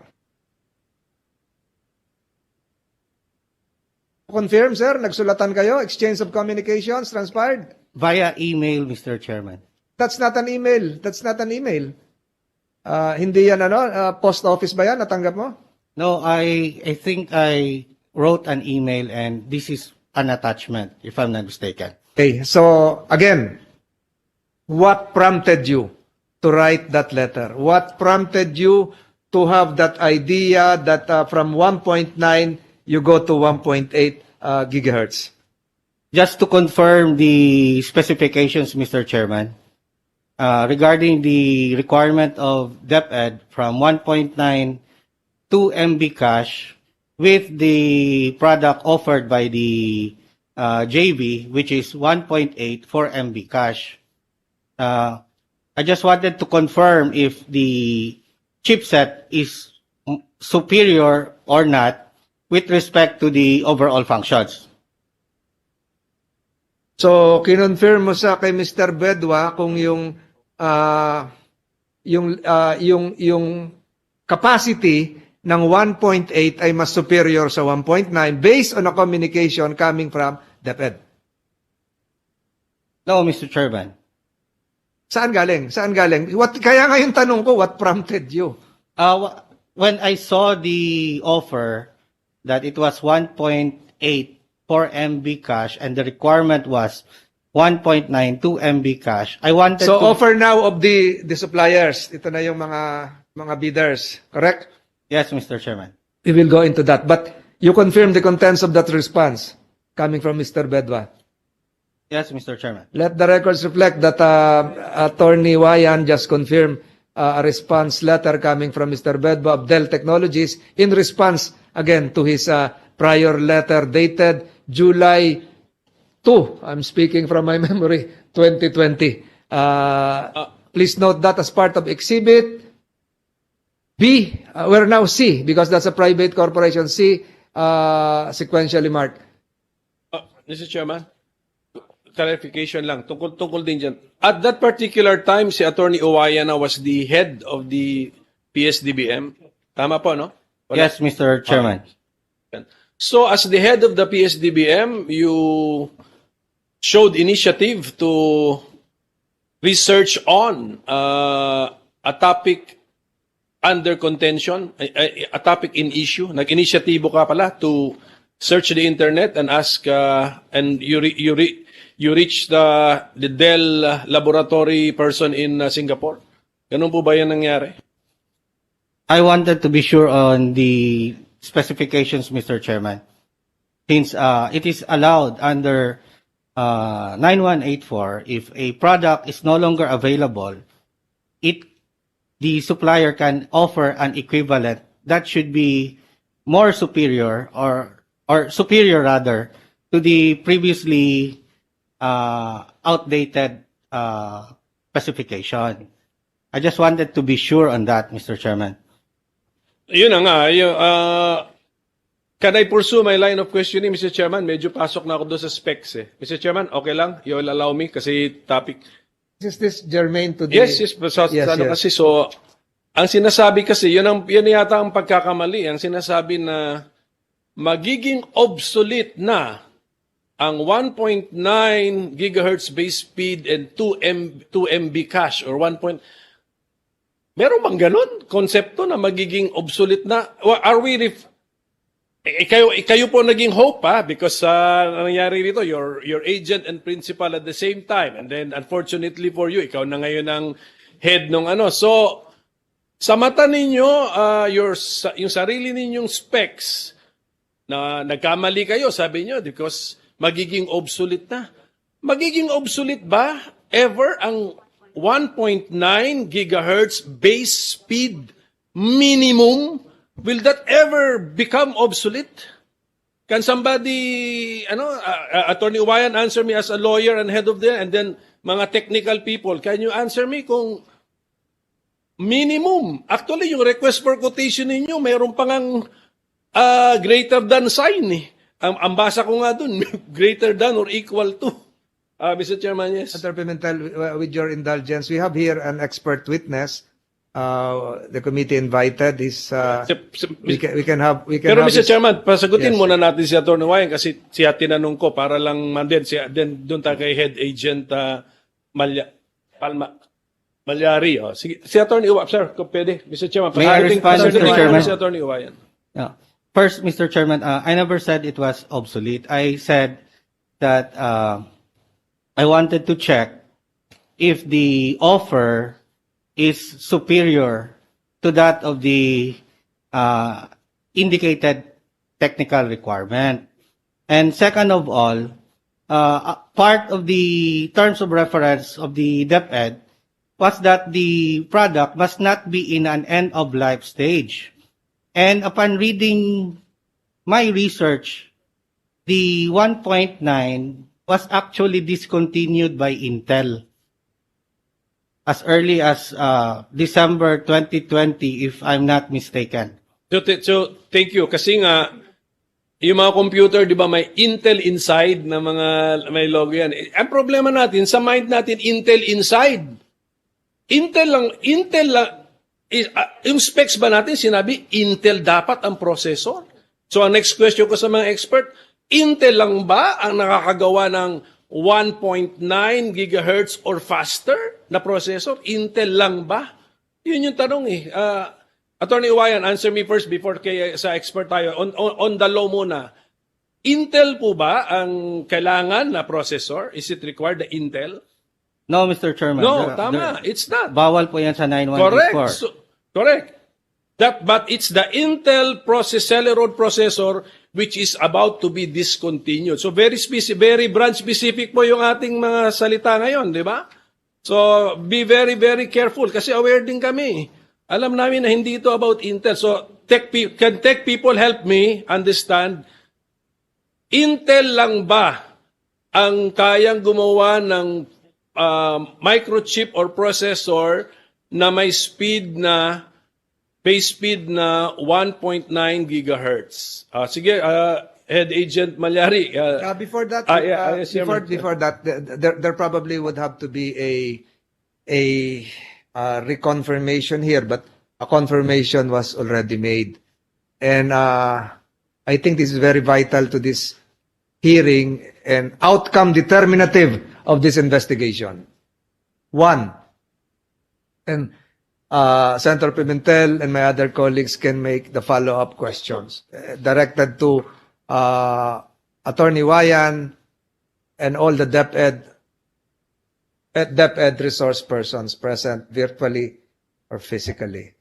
Confirm, sir? Nagsulatan kayo? Exchange of communications transpired? Via email, Mr. Chairman. That's not an email. Hindi yan post office ba yan? Natanggap mo? No, I think I wrote an email and this is an attachment, if I'm not mistaken. Okay, so again, what prompted you to write that letter? What prompted you to have that idea that from 1.9 you go to 1.8 gigahertz? Just to confirm the specifications, Mr. Chairman, regarding the requirement of DepEd from 1.9 to MB cache with the product offered by the JV, which is 1.8 for MB cache. I just wanted to confirm if the chipset is superior or not with respect to the overall functions. So, kinonfirm mo sa kay Mr. Bedwa kung yung capacity ng 1.8 ay mas superior sa 1.9 based on a communication coming from DepEd. No, Mr. Chairman. Saan galing? Saan galing? Kaya nga yung tanong ko, what prompted you? When I saw the offer that it was 1.8 for MB cache and the requirement was 1.9 to MB cache, I wanted So to... offer now of the suppliers. Ito na yung mga bidders, correct? Yes, Mr. Chairman. We will go into that. But you confirm the contents of that response coming from Mr. Bedwa. Yes, Mr. Chairman. Let the records reflect that Attorney Wayan just confirmed a response letter coming from Mr. Bedwa of Dell Technologies in response, again, to his prior letter dated July 2. I'm speaking from my memory, 2020. Please note that as part of Exhibit B, we're now C, because that's a private corporation. C, sequentially marked. Mr. Chairman, clarification lang, tungkol din dyan. At that particular time, si Attorney Uwayana was the head of the PSDBM. Tama po, no? Yes, Mr. Chairman. So, as the head of the PSDBM, you showed initiative to research on a topic under contention, a topic in issue. Nag-initiatibo ka pala to search the internet and ask, and you reach the Dell laboratory person in Singapore. Ganun po ba yan nangyari? I wanted to be sure on the specifications, Mr. Chairman. Since it is allowed under 9184, if a product is no longer available, the supplier can offer an equivalent that should be more superior or superior rather to the previously outdated specification. I just wanted to be sure on that, Mr. Chairman. Yun na nga. Can I pursue my line of questioning, Mr. Chairman? Medyo pasok na ako doon sa specs eh. Mr. Chairman, okay lang? You will allow me kasi topic. Is this germane to the... Yes. Kasi so, ang sinasabi kasi, yan yata ang pagkakamali. Ang sinasabi na magiging obsolete na ang 1.9 gigahertz base speed and 2 MB cache or 1. Meron bang ganun? Konsepto na magiging obsolete na? Are we kayo po naging hope because nangyari rito, your agent and principal at the same time, and then unfortunately for you, ikaw na ngayon ang head ng ano. So, sa mata ninyo, yung sarili ninyong specs, na nagkamali kayo, sabi nyo, because magiging obsolete na. Magiging obsolete ba ever ang 1.9 gigahertz base speed minimum? Will that ever become obsolete? Can somebody, Attorney Uwayan, answer me as a lawyer and head of and then mga technical people, can you answer me kung minimum? Actually, yung request for quotation ninyo, mayroon pang greater than sign eh. Ang basa ko nga dun, greater than or equal to. Mr. Chairman, yes. Senator Pimentel, with your indulgence, we have here an expert witness. The committee invited is we can have Pero Mr. Chairman, pasagutin Yes. muna natin si Atty. Wayan kasi siya tinanong ko para lang doon tayo kay head agent Malyari. Oh. Sige, si Atty. Uwayan, sir, kung pwede. Mr. Chairman, May I respond, Mr. Chairman? Si Atty. Uwayan. Yeah. First, Mr. Chairman, I never said it was obsolete. I said that I wanted to check if the offer is superior to that of the indicated technical requirement. And second of all, part of the terms of reference of the DepEd was that the product must not be in an end-of-life stage. And upon reading my research, the 1.9 was actually discontinued by Intel as early as December 2020, if I'm not mistaken. So thank you. Kasi nga, yung mga computer, di ba, may Intel inside na mga may logo yan. Ang problema natin, sa mind natin, Intel inside. Intel lang, yung specs ba natin, sinabi, Intel dapat ang processor? So ang next question ko sa mga expert, Intel lang ba ang nakakagawa ng 1.9 gigahertz or faster na processor? Intel lang ba? Yun yung tanong eh. Attorney Uwayan, answer me first before sa expert tayo. On the law muna. Intel po ba ang kailangan na processor? Is it required the Intel? No, Mr. Chairman. No, tama. It's not. Bawal po yan sa 9184. Correct. Correct. But it's the Intel Celeron processor which is about to be discontinued. So very branch specific po yung ating mga salita ngayon, di ba? So be very, very careful kasi aware din kami. Alam namin na hindi ito about Intel. So can tech people help me understand, Intel lang ba ang kayang gumawa ng microchip or processor na may base speed na 1.9 gigahertz. Sige, Head Agent Malyari. Before that, yes, before that, there probably would have to be a reconfirmation here, but a confirmation was already made, and I think this is very vital to this hearing and outcome determinative of this investigation. One, and Senator Pimentel and my other colleagues can make the follow-up questions directed to Attorney Wayan and all the DepEd resource persons present virtually or physically.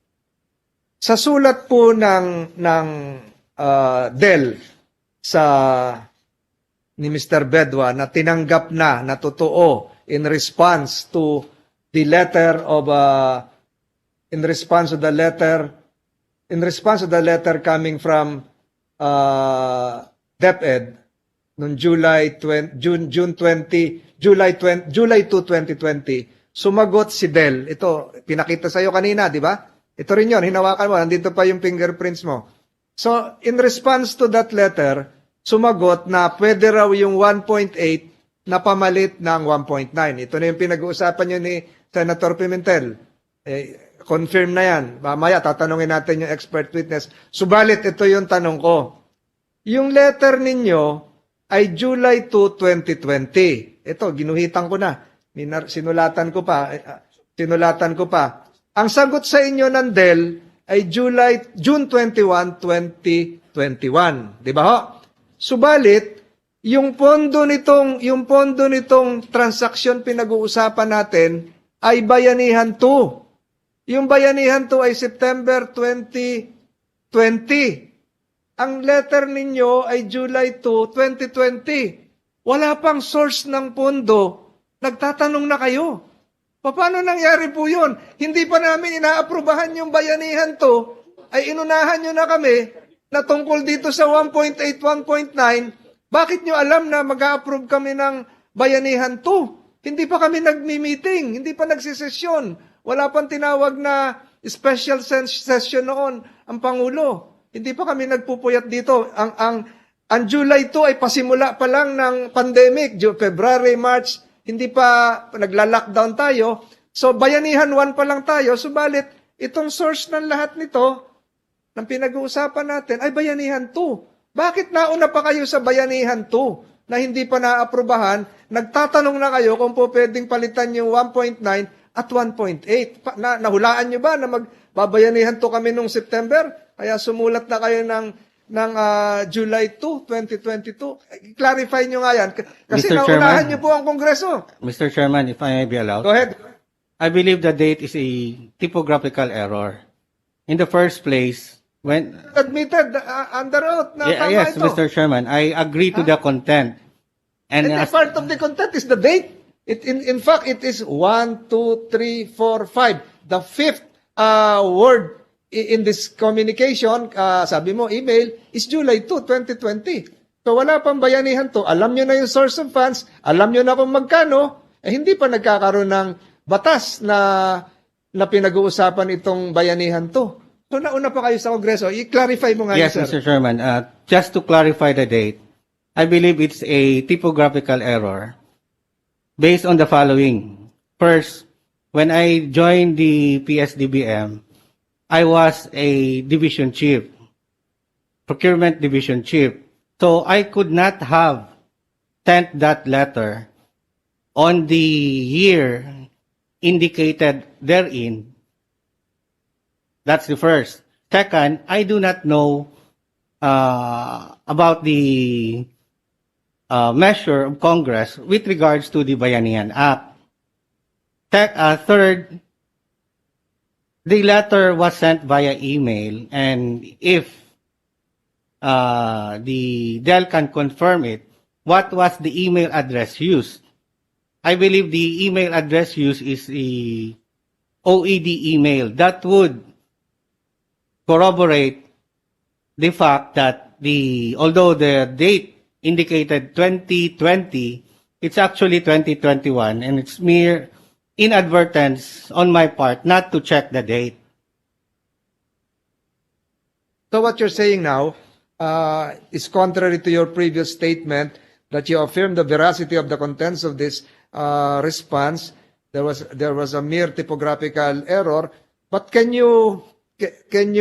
Sa sulat po ng DEL ni Mr. Bedwa na tinanggap na totoo in response to the letter coming from DepEd noong July 2, 2020, sumagot si Del. Ito, pinakita sa'yo kanina, di ba? Ito rin yun, hinawakan mo, nandito pa yung fingerprints mo. So, in response to that letter, sumagot na pwede raw yung 1.8 na pamalit ng 1.9. Ito na yung pinag-uusapan nyo ni Senator Pimentel. Confirm na yan. Mamaya, tatanungin natin yung expert witness. Subalit, ito yung tanong ko. Yung letter ninyo ay July 2, 2020. Ito, ginuhitan ko na. Sinulatan ko pa. Ang sagot sa inyo ng DEL ay June 21, 2021. Di ba ho? Subalit, yung pondo nitong transaksyon pinag-uusapan natin ay Bayanihan 2. Yung Bayanihan 2 ay September 2020. Ang letter ninyo ay July 2, 2020. Wala pang source ng pondo. Nagtatanong na kayo. Paano nangyari po yun? Hindi pa namin inaaprubahan yung Bayanihan 2, ay inunahan nyo na kami na tungkol dito sa 1.8, 1.9. Bakit nyo alam na mag-a-approve kami ng Bayanihan 2? Hindi pa kami nagmi-meeting, hindi pa nagsisesyon. Wala pang tinawag na special session noon ang Pangulo. Hindi pa kami nagpupuyat dito. Ang July 2 ay pasimula pa lang ng pandemic. February, March, hindi pa nagla-lockdown tayo. So, Bayanihan 1 pa lang tayo. Subalit, itong source ng lahat nito, ng pinag-uusapan natin, ay Bayanihan 2. Bakit nauna pa kayo sa Bayanihan 2 na hindi pa naaprubahan? Nagtatanong na kayo kung po pwedeng palitan yung 1.9 at 1.8. Nahulaan nyo ba na magbabayanihan to kami nung September? Kaya sumulat na kayo ng July 2, 2022. Clarify nyo nga yan. Kasi naunahan nyo po ang Kongreso. Mr. Chairman, if I may be allowed. Go ahead. I believe the date is a typographical error. in the first place, when Admitted under oath na tama yes, ito. Mr. Chairman, I agree to the content. And And as- part of the content is the date. In fact, it is 1, 2, 3, 4, 5. The fifth word in this communication, sabi mo, email, is July 2, 2020. So wala pang bayanihan to. Alam nyo na yung source of funds, alam nyo na kung magkano, hindi pa nagkakaroon ng batas na pinag-uusapan itong bayanihan to. So nauna pa kayo sa Kongreso. I-clarify mo nga yes, yun, sir. Mr. Chairman, just to clarify the date, I believe it's a typographical error based on the following. First, when I joined the PSDBM, I was a division chief, procurement division chief. So I could not have sent that letter on the year indicated therein. That's the first. Second, I do not know about the measure of Congress with regards to the Bayanihan Act. Third, the letter was sent via email, and if the DEL can confirm it, what was the email address used? I believe the email address used is the OED email. That would corroborate the fact that although the date indicated 2020, it's actually 2021, and it's mere inadvertence on my part not to check the date. So what you're saying now is contrary to your previous statement that you affirm the veracity of the contents of this response. There was a mere typographical error, but can you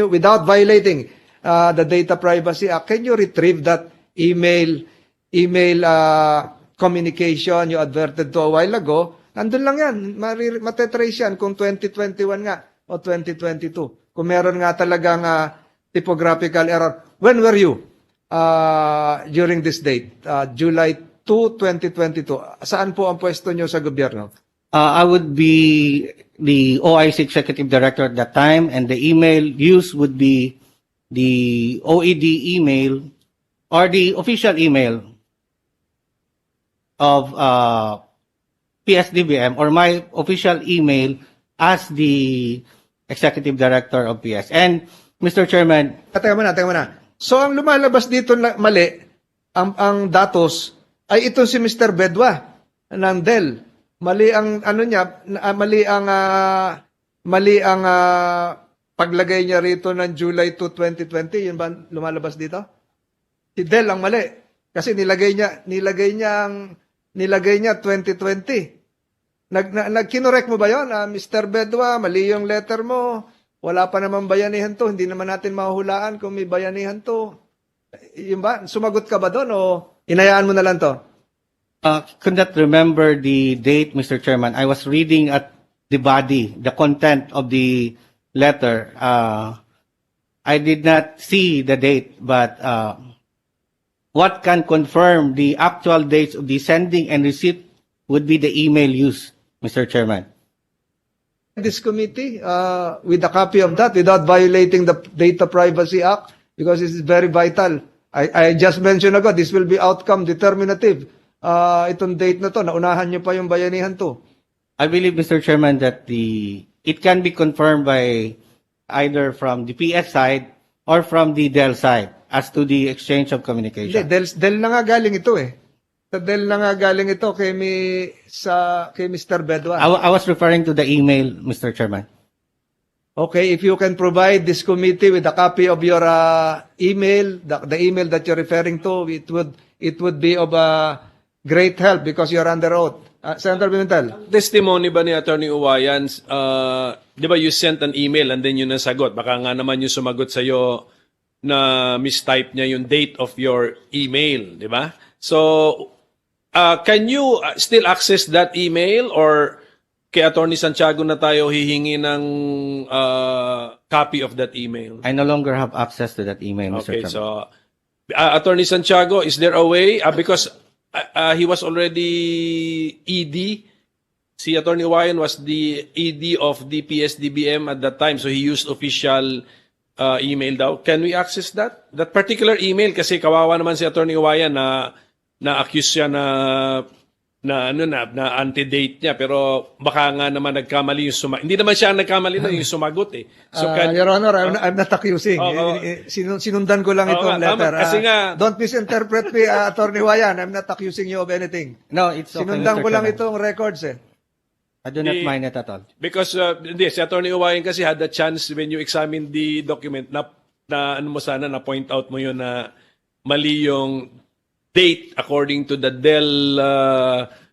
without violating the Data Privacy Act, can you retrieve that email communication you adverted to a while ago? Nandun lang yan. Matetrace yan kung 2021 nga o 2022. Kung meron nga talagang typographical error. When were you during this date? July 2, 2022. Saan po ang pwesto nyo sa gobyerno? I would be the OIC Executive Director at that time, and the email used would be the OED email or the official email of PSDBM, or my official email as the Executive Director of PS. And Mr. Chairman, Teka muna. So ang lumalabas dito na mali, ang datos ay ito si Mr. Bedwa ng DEL. Mali ang mali ang paglagay niya rito ng July 2, 2020. Yun ba lumalabas dito? Si DEL ang mali. Kasi nilagay niya 2020. Kinorek mo ba yun? Mr. Bedwa, mali yung letter mo. Wala pa naman bayanihan to. Hindi naman natin mahuhulaan kung may bayanihan to. Yun ba? Sumagot ka ba doon o inayaan mo na lang to? could not remember the date, Mr. Chairman. I was reading at the body, the content of the letter. I did not see the date, but what can confirm the actual dates of the sending and receipt would be the email used, Mr. Chairman. This committee with a copy of that without violating the Data Privacy Act, because this is very vital. I just mentioned ago, this will be outcome determinative. Itong date na to, naunahan nyo pa yung bayanihan to. I believe, Mr. Chairman, that it can be confirmed by either from the PS side or from the DEL side as to the exchange of communication. Hindi, DEL na nga galing ito eh. Sa DEL na nga galing ito kay Mr. Bedwa. I was referring to the email, Mr. Chairman. Okay, if you can provide this committee with a copy of your email, the email that you're referring to, it would be of great help because you're under oath. Senator Pimentel. Testimony ba ni Attorney Uwayan, di ba you sent an email and then yun nasagot? Baka nga naman yung sumagot sa'yo na mistype niya yung date of your email, di ba? So, can you still access that email or kay Attorney Santiago na tayo hihingi ng copy of that email? I no longer have access to that email, Mr. Okay, Chairman. so Attorney Santiago, is there a way? Because he was already ED. Si Attorney Uwayan was the ED of the PSDBM at that time, so he used official email daw. Can we access that? That particular email, kasi kawawa naman si Attorney Uwayan na accuse siya na antedate niya, pero baka nga naman nagkamali yung hindi naman siya ang nagkamali na yung sumagot eh. So Your Honor, I'm not accusing. Sinundan ko lang itong letter. Kasi nga, don't misinterpret me, Attorney Wayan. I'm not accusing you of anything. No, it's okay, Sinundan Mr. ko lang Chairman. itong records eh. I do not mind it at all. because hindi, si Attorney Uwayan kasi had the chance when you examine the document na ano mo sana, na point out mo yun na mali yung date according to the Dell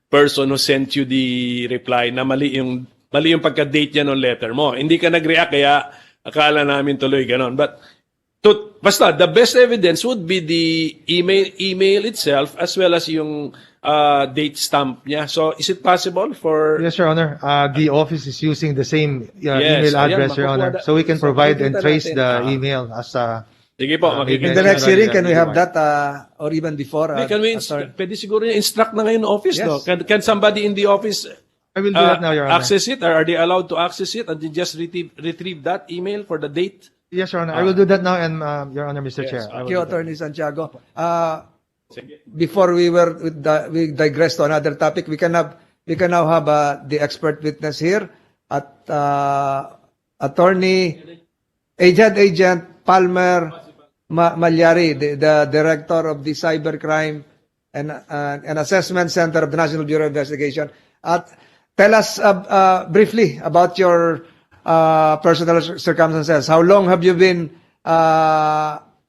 person who sent you the reply, na mali yung pagka-date niya ng letter mo. Hindi ka nag-react, kaya akala namin tuloy ganon. But basta the best evidence would be the email itself as well as yung date stamp niya. So is it possible for Yes, Your Honor. The office is using the same Yes, email address, ayan, Your Honor. makukuha So we can provide and makikita trace natin. the email as Sige po, In the next hearing, can we have that or even before? Can we pwede siguro instruct na ngayon ng office, Yes. no? Can somebody in the office I will do that now, Your Honor. access it? Or are they allowed to access it and then just retrieve that email for the date? Yes, Your Honor. I will do that now, and Your Honor, Mr. Yes. Chair. I Thank will you, do that. Attorney Santiago. Before we digress to another topic, we can now have the expert witness here at Attorney Agent Palmer Malyari, the Director of the Cybercrime and Assessment Center of the National Bureau of Investigation. Tell us briefly about your personal circumstances. How long have you been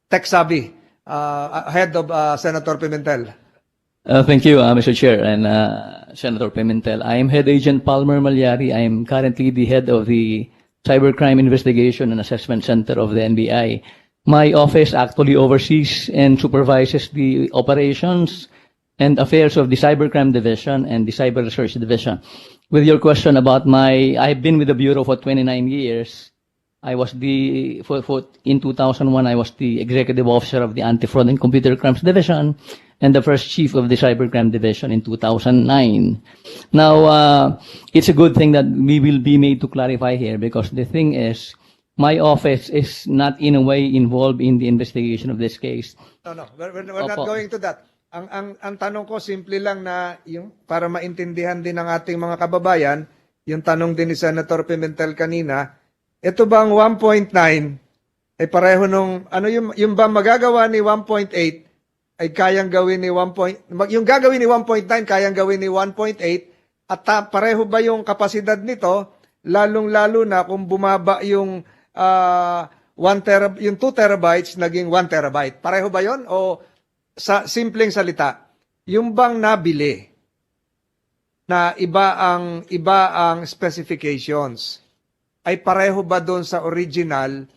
tech savvy, ahead of Senator Pimentel? Thank you, Mr. Chair and Senator Pimentel. I am Head Agent Palmer Malyari. I am currently the head of the Cybercrime Investigation and Assessment Center of the NBI. My office actually oversees and supervises the operations and affairs of the Cybercrime Division and the Cyber Research Division. With your question about I've been with the Bureau for 29 years. I was in 2001, I was the Executive Officer of the Anti-Fraud and Computer Crimes Division and the first Chief of the Cybercrime Division in 2009. Now, it's a good thing that we will be made to clarify here, because the thing is, my office is not in a way involved in the investigation of this case. No, we're not going to that. Ang tanong ko, simple lang na yung para maintindihan din ng ating mga kababayan, yung tanong din ni Senator Pimentel kanina, ito bang 1.9 ay pareho nung, yung ba magagawa ni 1.8 ay kayang gawin ni 1. Yung gagawin ni 1.9 kayang gawin ni 1.8, at pareho ba yung kapasidad nito, lalong-lalo na kung bumaba yung 2 terabytes naging 1 terabyte. Pareho ba yon? O sa simpleng salita, yung bang nabili na iba ang specifications ay pareho ba doon sa original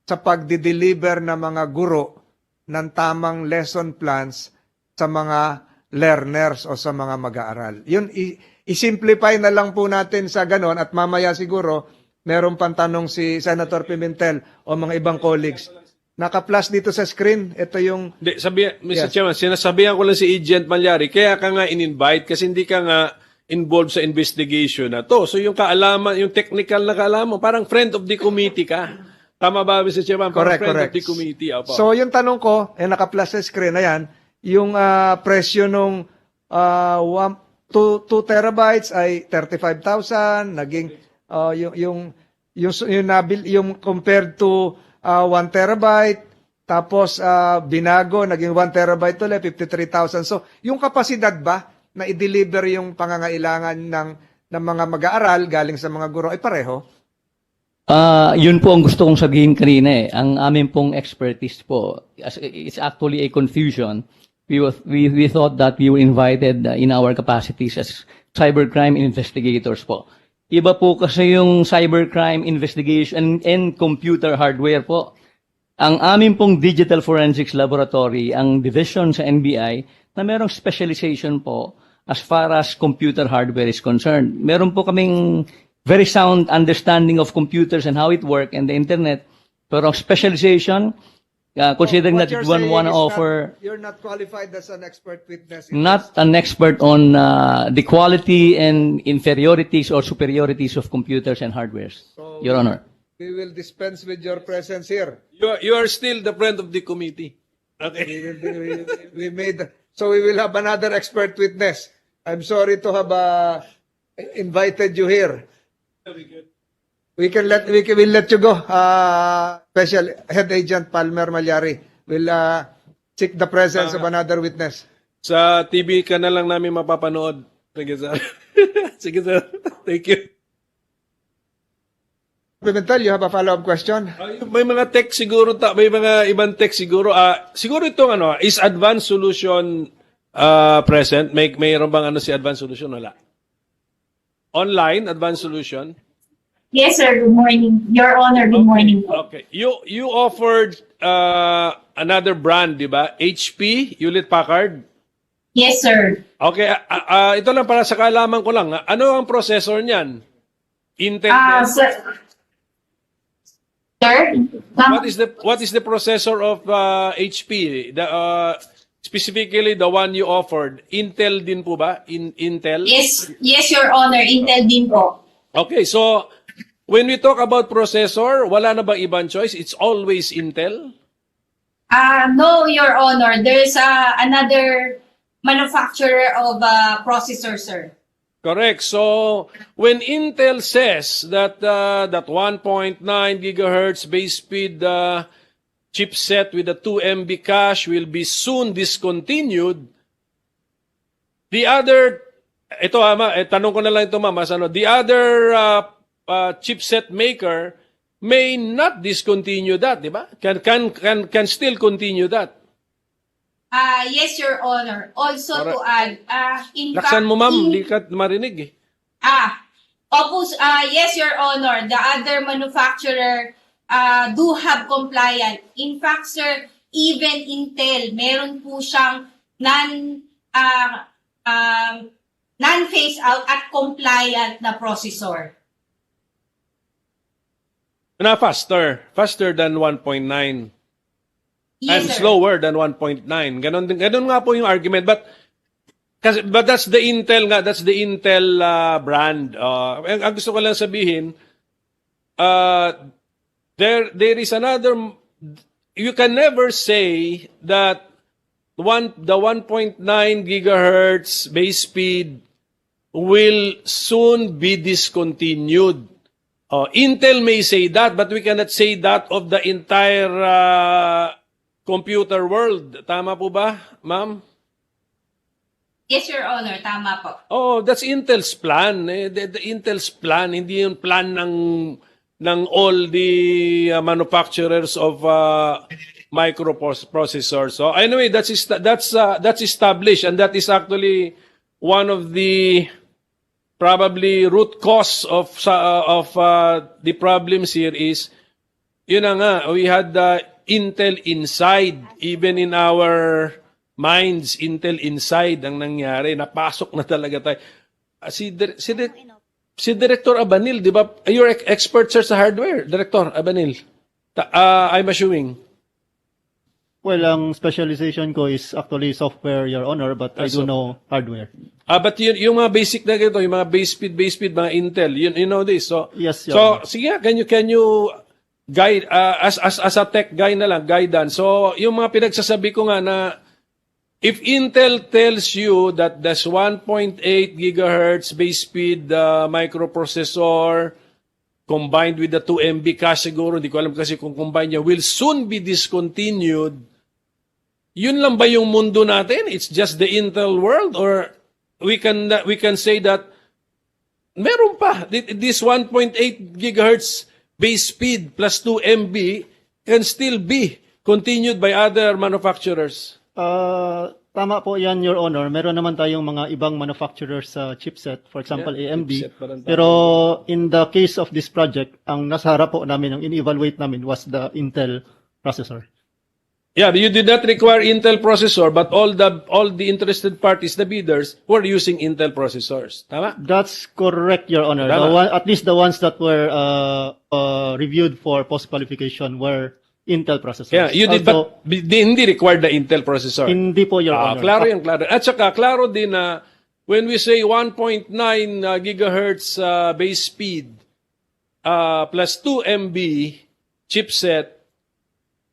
sa pagdi-deliver ng mga guro ng tamang lesson plans sa mga learners o sa mga mag-aaral? Yun, i-simplify na lang po natin sa ganon, at mamaya siguro meron pang tanong si Senator Pimentel o mga ibang colleagues. Naka-flash dito sa screen. Ito yung... Mr. Chairman, sinasabihan ko lang si Agent Malyari, kaya ka nga in-invite kasi hindi ka nga involved sa investigation na to. So yung kaalaman, yung technical na kaalaman, parang friend of the committee ka. Tama ba, Mr. Chairman? Parang friend of the committee. Opo. So yung tanong ko, naka-flash sa screen, ayan, yung presyo nung 2 terabytes ay 35,000, naging yung compared to 1 terabyte, tapos binago, naging 1 terabyte ulit, 53,000. So, yung kapasidad ba na i-deliver yung pangangailangan ng mga mag-aaral galing sa mga guro ay pareho? Yun po ang gusto kong sabihin kanina eh. Ang amin pong expertise po, it's actually a confusion. We thought that we were invited in our capacities as cybercrime investigators po. Iba po kasi yung cybercrime investigation and computer hardware po. Ang amin pong Digital Forensics Laboratory, ang division sa NBI, na merong specialization po as far as computer hardware is concerned. Meron po kaming very sound understanding of computers and how it work and the internet. Pero ang specialization, considering that one want to offer... You're not qualified as an expert witness. Not an expert on the quality and inferiorities or superiorities of computers and hardwares, Your Honor. We will dispense with your presence here. You are still the friend of the committee. Okay. We made, so we will have another expert witness. I'm sorry to have invited you here. We will let you go. Special Head Agent Palmer Malyari will seek the presence of another witness. Sa TV ka na lang namin mapapanood. Sige, sir. Sige, sir. Thank you. Pimentel, you have a follow-up question? May mga text siguro, may mga ibang text siguro. Siguro itong is advanced solution present? Mayroon bang si advanced solution? Wala. Online, advanced solution? Yes, sir. Good morning. Your Honor, good morning. Okay. You offered another brand, di ba? HP, Hewlett Packard? Yes, sir. Okay. Ito lang para sa kaalaman ko lang. Ano ang processor niyan? Intel? Sir? What is the processor of HP? Specifically the one you offered. Intel din po ba? Intel? Yes, Your Honor. Intel din po. Okay, so when we talk about processor, wala na bang ibang choice? It's always Intel? No, Your Honor. There's another manufacturer of processor, sir. Correct. So when Intel says that that 1.9 gigahertz base speed chipset with a 2 MB cache will be soon discontinued, the other tanong ko na lang ito, ma'am, the other chipset maker may not discontinue that, di ba? Can still continue that. Yes, Your Honor. Also to add, in Laksan fact, mo, ma'am, di ka marinig eh. Yes, Your Honor. The other manufacturer do have compliant. In fact, sir, even Intel, meron po siyang non-phase out at compliant na processor. Na faster than 1.9. Yes, And sir. slower than 1.9. Ganon nga po yung argument. But that's the Intel brand. Ang gusto ko lang sabihin, there is another, you can never say that the 1.9 gigahertz base speed will soon be discontinued. Intel may say that, but we cannot say that of the entire computer world. Tama po ba, ma'am? Yes, Your Honor. Tama po. Oh, that's Intel's plan. The Intel's plan, hindi yung plan ng all the manufacturers of microprocessors. So anyway, that's established, and that is actually one of the probably root cause of the problems here is, yun na nga, we had Intel inside, even in our minds, Intel inside ang nangyari. Napasok na talaga tayo. Si Director Abanil, di ba? You're expert, sir, sa hardware, Director Abanil. I'm assuming. Well, ang specialization ko is actually software, Your Honor, but I do know hardware. But yung mga basic na ganito, yung mga base speed, mga Intel, you know this. So, Yes, Your so Honor. sige, can you guide, as a tech guy na lang, guidance. So, yung mga pinagsasabi ko nga na, if Intel tells you that this 1.8 gigahertz base speed microprocessor combined with the 2 MB cache siguro, hindi ko alam kasi kung combine niya, will soon be discontinued, yun lang ba yung mundo natin? It's just the Intel world? Or we can say that meron pa. This 1.8 gigahertz base speed plus 2 MB can still be continued by other manufacturers. Tama po yan, Your Honor. Meron naman tayong mga ibang manufacturers sa chipset, for example, AMD. Chipset pa rin tayo. Pero in the case of this project, ang nasa harap po namin, ang in-evaluate namin was the Intel processor. Yeah, you did not require Intel processor, but all the interested parties, the bidders, were using Intel processors. Tama? That's correct, Your Honor. Tama. At least the ones that were reviewed for post-qualification were Intel processors. Yeah, you did, Also, but hindi required the Intel processor. hindi po, Your Honor. Klaro yan, klaro. At saka, klaro din na when we say 1.9 gigahertz base speed, plus 2 MB chipset,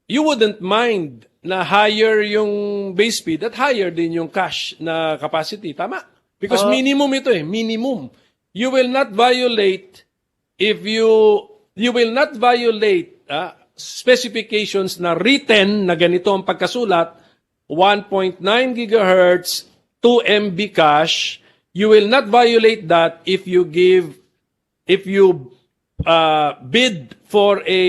you wouldn't mind na higher yung base speed at higher din yung cache na capacity. Tama? Because minimum ito minimum. You will not violate specifications na written na ganito ang pagkasulat, 1.9 gigahertz, 2 MB cache. You will not violate that if you bid for a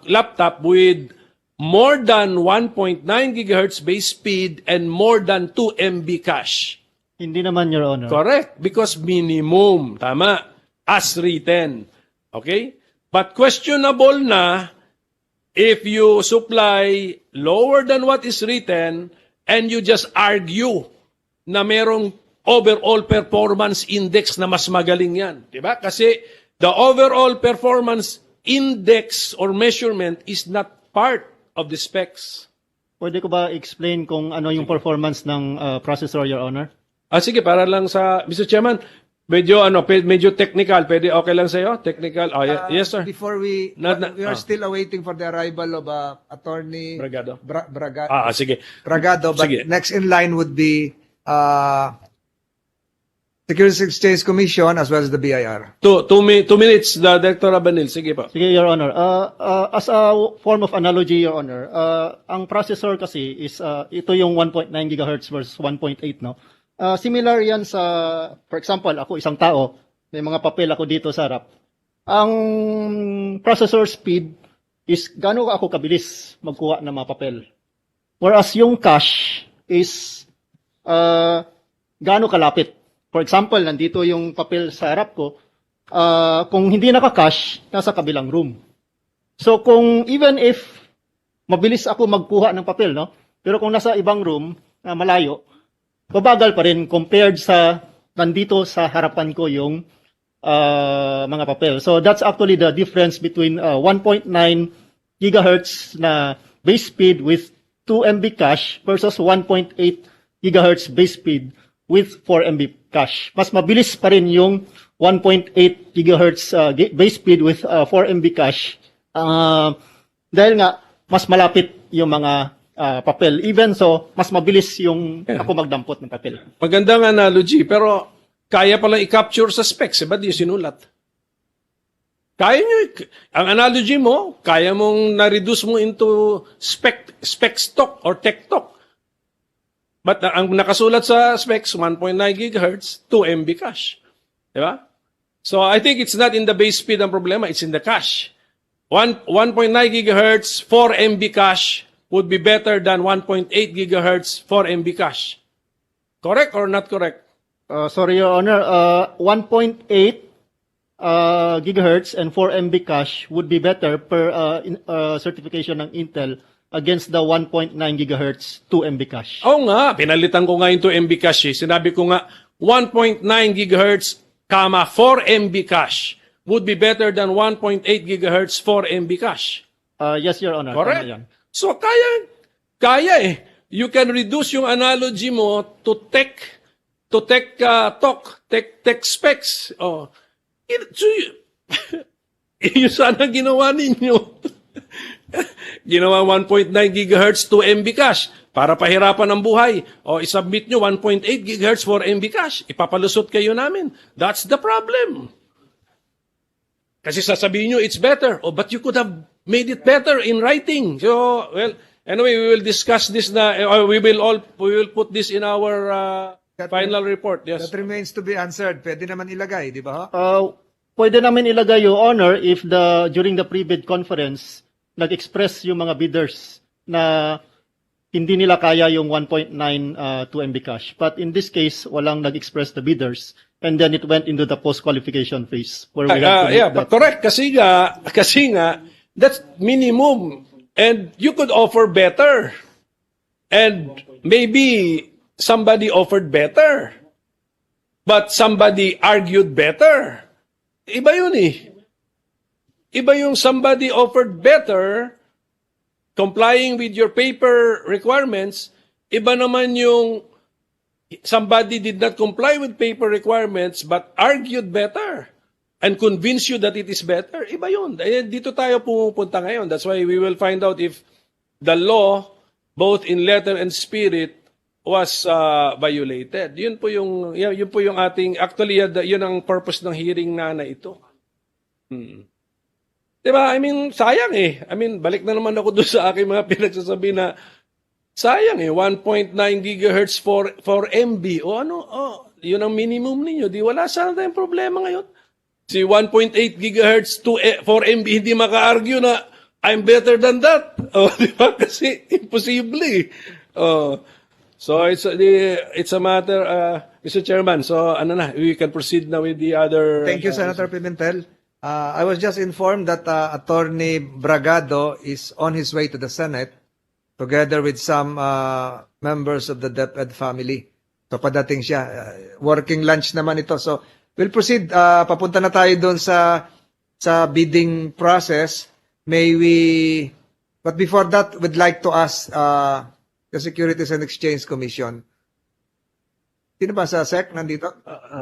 laptop with more than 1.9 gigahertz base speed and more than 2 MB cache. Hindi naman, Your Honor. Correct, because minimum, tama, as written. Okay? But questionable na if you supply lower than what is written and you just argue na merong overall performance index na mas magaling yan. Diba? Kasi the overall performance index or measurement is not part of the specs. Pwede ko ba explain kung ano yung performance ng processor, Your Honor? Sige, para lang sa Mr. Chairman, medyo technical. Pwede okay lang sa iyo? Technical. Yes, sir. Before we are still awaiting for the arrival of Attorney Bragado. Sige. Bragado, but sige. next in line would be Securities Exchange Commission as well as the BIR. 2 minutes, the Director Abanil. Sige pa. Sige, Your Honor. As a form of analogy, Your Honor, ang processor kasi is ito yung 1.9 gigahertz versus 1.8, no? Similar yan sa, for example, ako isang tao, may mga papel ako dito sa harap. Ang processor speed is gaano ako kabilis magkuha ng mga papel. Whereas yung cache is gaano kalapit. For example, nandito yung papel sa harap ko, kung hindi naka-cache, nasa kabilang room. So kung even if mabilis ako magkuha ng papel, no? Pero kung nasa ibang room, malayo, babagal pa rin compared sa nandito sa harapan ko yung mga papel. So that's actually the difference between 1.9 gigahertz na base speed with 2 MB cache versus 1.8 gigahertz base speed with 4 MB cache. Mas mabilis pa rin yung 1.8 gigahertz base speed with 4 MB cache dahil nga mas malapit yung mga papel. Even so, mas mabilis yung ako magdampot ng papel. Magandang analogy, pero kaya palang i-capture sa specs. Ba't di sinulat? Kaya nyo, ang analogy mo, kaya mong na-reduce mo into spec stock or tech talk. But ang nakasulat sa specs, 1.9 gigahertz, 2 MB cache. Diba? So I think it's not in the base speed ang problema, it's in the cache. 1.9 gigahertz, 4 MB cache, would be better than 1.8 gigahertz 4 MB cache. Correct or not correct? Sorry, Your Honor. 1.8 gigahertz and 4 MB cache would be better per certification ng Intel against the 1.9 gigahertz 2 MB cache. Oo nga, pinalitan ko nga yung 2 MB cache. Sinabi ko nga 1.9 gigahertz, 4 MB cache would be better than 1.8 gigahertz 4 MB cache. Yes, Your Honor. Correct. So, kaya eh. You can reduce yung analogy mo to tech specs. Oh. Yun sana ginawa ninyo. Ginawa 1.9 gigahertz 2 MB cache para pahirapan ang buhay. O isubmit nyo 1.8 gigahertz 4 MB cache. Ipapalusot kayo namin. That's the problem. Kasi sasabihin nyo, it's better. Oh, but you could have made it better in writing. So, well, anyway, we will discuss this na, we will put this in our final report. Yes. That remains to be answered. Pwede naman ilagay, di ba? Pwede namin ilagay, Your Honor, if during the pre-bid conference, nag-express yung mga bidders na hindi nila kaya yung 1.9 2 MB cache. But in this case, walang nag-express the bidders. And then it went into the post-qualification phase. Where we had to but correct. Kasi nga, that's minimum. And you could offer better. And maybe somebody offered better. But somebody argued better. Iba yun eh. Iba yung somebody offered better, complying with your paper requirements. Iba naman yung somebody did not comply with paper requirements but argued better. and convince you that it is better, iba yun. Dito tayo pumupunta ngayon. That's why we will find out if the law, both in letter and spirit, was violated. Yun po yung ating, actually, yun ang purpose ng hearing na ito. Diba? I mean, sayang eh. I mean, balik na naman ako doon sa aking mga pinagsasabi na sayang eh, 1.9 gigahertz for MB. Yun ang minimum ninyo. Di wala sana tayong problema ngayon. Si 1.8 gigahertz to 4 MB, hindi maka-argue na I'm better than that. Di ba? Kasi imposible. So it's a matter, Mr. Chairman. So we can proceed now with the other. Thank you, Senator Pimentel. I was just informed that Attorney Bragado is on his way to the Senate together with some members of the DepEd family. So padating siya. Working lunch naman ito. So we'll proceed. Papunta na tayo doon sa bidding process. But before that, we'd like to ask the Securities and Exchange Commission. Sino ba sa SEC nandito?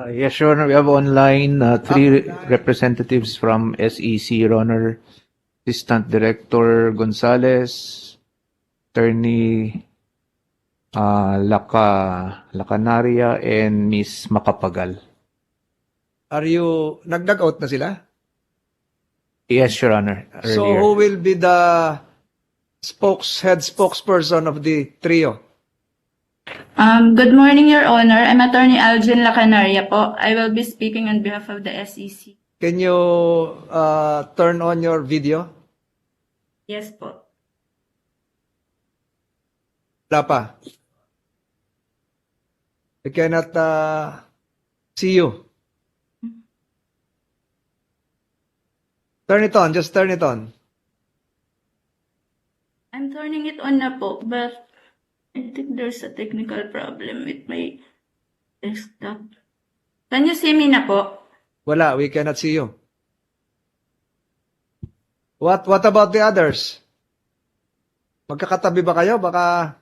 Yes, Your Honor. We have online three representatives from SEC, Your Honor. Assistant Director Gonzales, Attorney Lacanaria, and Miss Macapagal. Nag-out na sila? Yes, Your Honor. So Earlier. who will be the head spokesperson of the trio? Good morning, Your Honor. I'm Attorney Algin Lacanaria po. I will be speaking on behalf of the SEC. Can you turn on your video? Yes po. Wala pa. I cannot see you. Turn it on. Just turn it on. I'm turning it on na po, but I think there's a technical problem with my desktop. Can you see me na po? Wala. We cannot see you. What about the others? Magkakatabi ba kayo? Baka...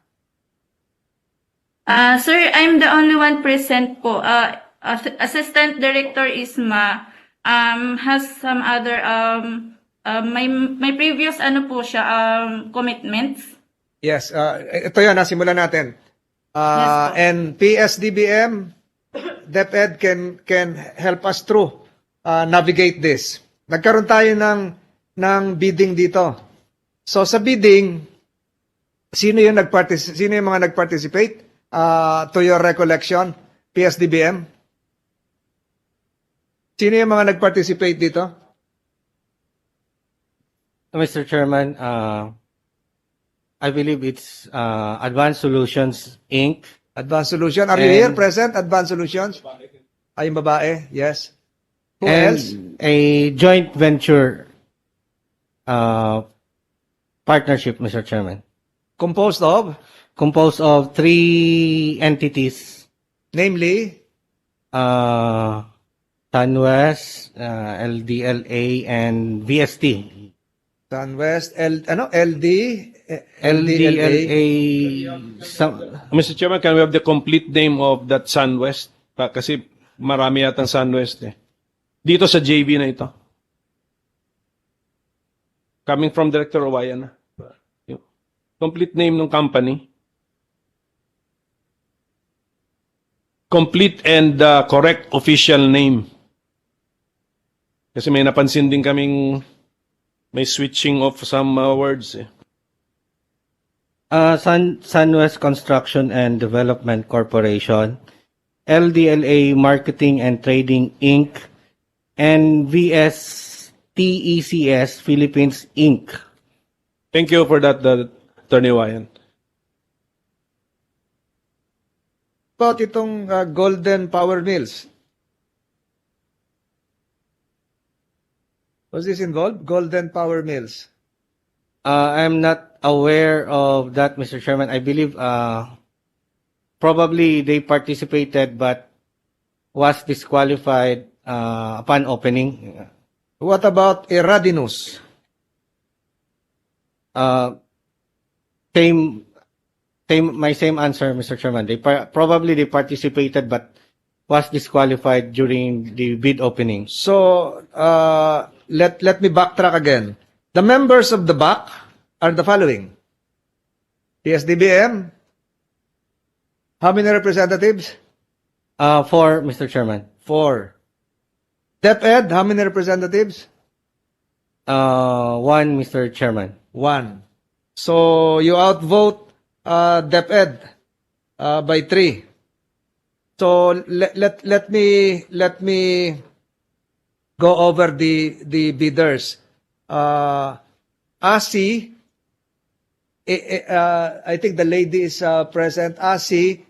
Sir, I'm the only one present po. Assistant Director Isma has some other my previous po siya commitments. Yes, ito yun, simulan natin. Yes, and PSDBM, DepEd can help us through navigate this. Nagkaroon tayo ng bidding dito. So sa bidding, sino yung mga nag-participate? To your recollection, PSDBM? Sino yung mga nag-participate dito? Mr. Chairman, I believe it's Advanced Solutions, Inc. Advanced Solution. Are you here present? Advanced Solutions? Ay, yung babae. Yes. Who else? A joint venture partnership, Mr. Chairman. Composed of? Composed of 3 entities. Namely? SunWest, LDLA, and VST. SunWest, LDLA. Mr. Chairman, can we have the complete name of that SunWest? Kasi marami yatang SunWest eh. Dito sa JV na ito. Coming from Director Owayan. Complete name ng company. Complete and correct official name. Kasi may napansin din kaming may switching of some words eh. SunWest Construction and Development Corporation, LDLA Marketing and Trading Inc., and VSTECS Philippines Inc. Thank you for that, Attorney Wayan. About itong Golden Power Mills. Was this involved? Golden Power Mills? I'm not aware of that, Mr. Chairman. I believe probably they participated but was disqualified upon opening. What about Eradinus? My same answer, Mr. Chairman. Probably they participated but was disqualified during the bid opening. So, let me backtrack again. The members of the BAC are the following. PSDBM, how many representatives? 4, Mr. Chairman. 4. DepEd, how many representatives? 1, Mr. Chairman. 1. So, you outvote DepEd by 3. So, let me go over the bidders. ASI, I think the lady is present. ASI,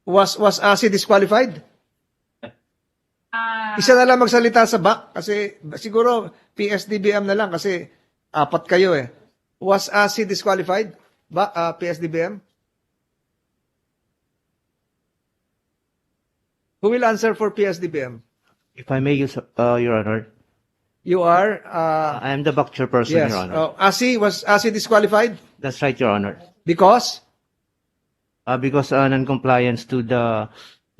was ASI disqualified? Isa na lang magsalita sa back kasi siguro PSDBM na lang kasi 4 kayo eh. Was ASI disqualified? PSDBM? Who will answer for PSDBM? If I may use, Your Honor. You are? I am the back chairperson, Yes. Your Honor. Was ASI disqualified? That's right, Your Honor. Because? Because non-compliance to the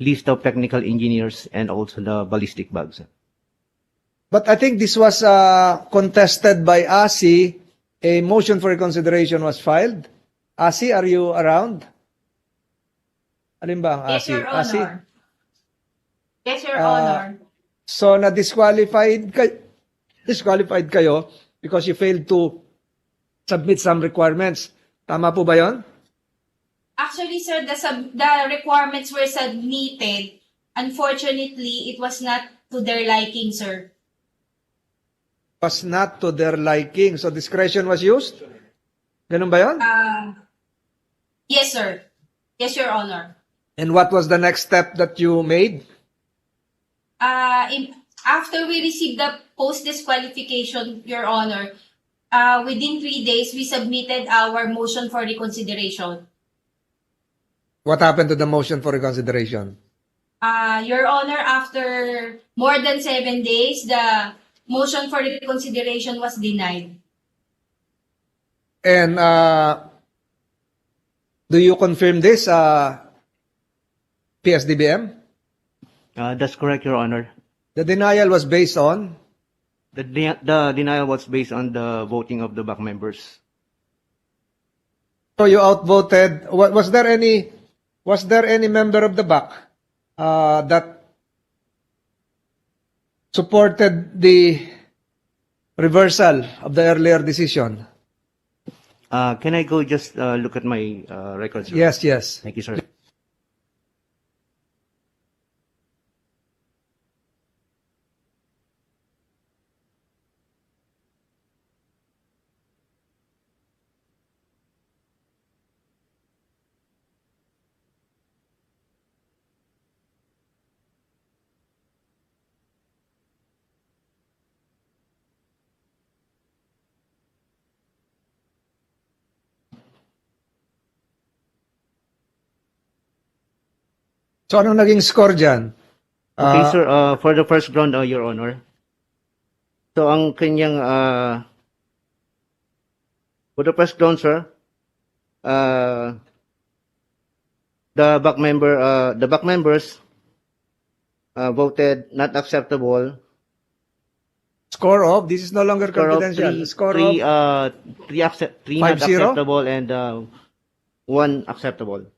list of technical engineers and also the ballistic bags. But I think this was contested by ASI. A motion for reconsideration was filed. ASI, are you around? Alin ba ang Yes, ASI? Your ASI? Honor. Yes, Your Honor. So, disqualified kayo because you failed to submit some requirements. Tama po ba yon? Actually, sir, the requirements were submitted. Unfortunately, it was not to their liking, sir. Was not to their liking. So, discretion was used? Ganun ba yon? Yes, sir. Yes, Your Honor. And what was the next step that you made? After we received the post-disqualification, Your Honor, within 3 days, we submitted our motion for reconsideration. What happened to the motion for reconsideration? Your Honor, after more than 7 days, the motion for reconsideration was denied. And do you confirm this, PSDBM? That's correct, Your Honor. The denial was based on? The denial was based on the voting of the back members. So you outvoted. Was there any member of the back that supported the reversal of the earlier decision? Can I go just look at my records? Sir? Yes. Thank you, sir. So anong naging score dyan? Okay, sir. For the first round, Your Honor. So ang kanyang for the first round, sir, the back members voted not acceptable. Score of? This is no longer confidential. Three not 5-0? acceptable and 1 acceptable.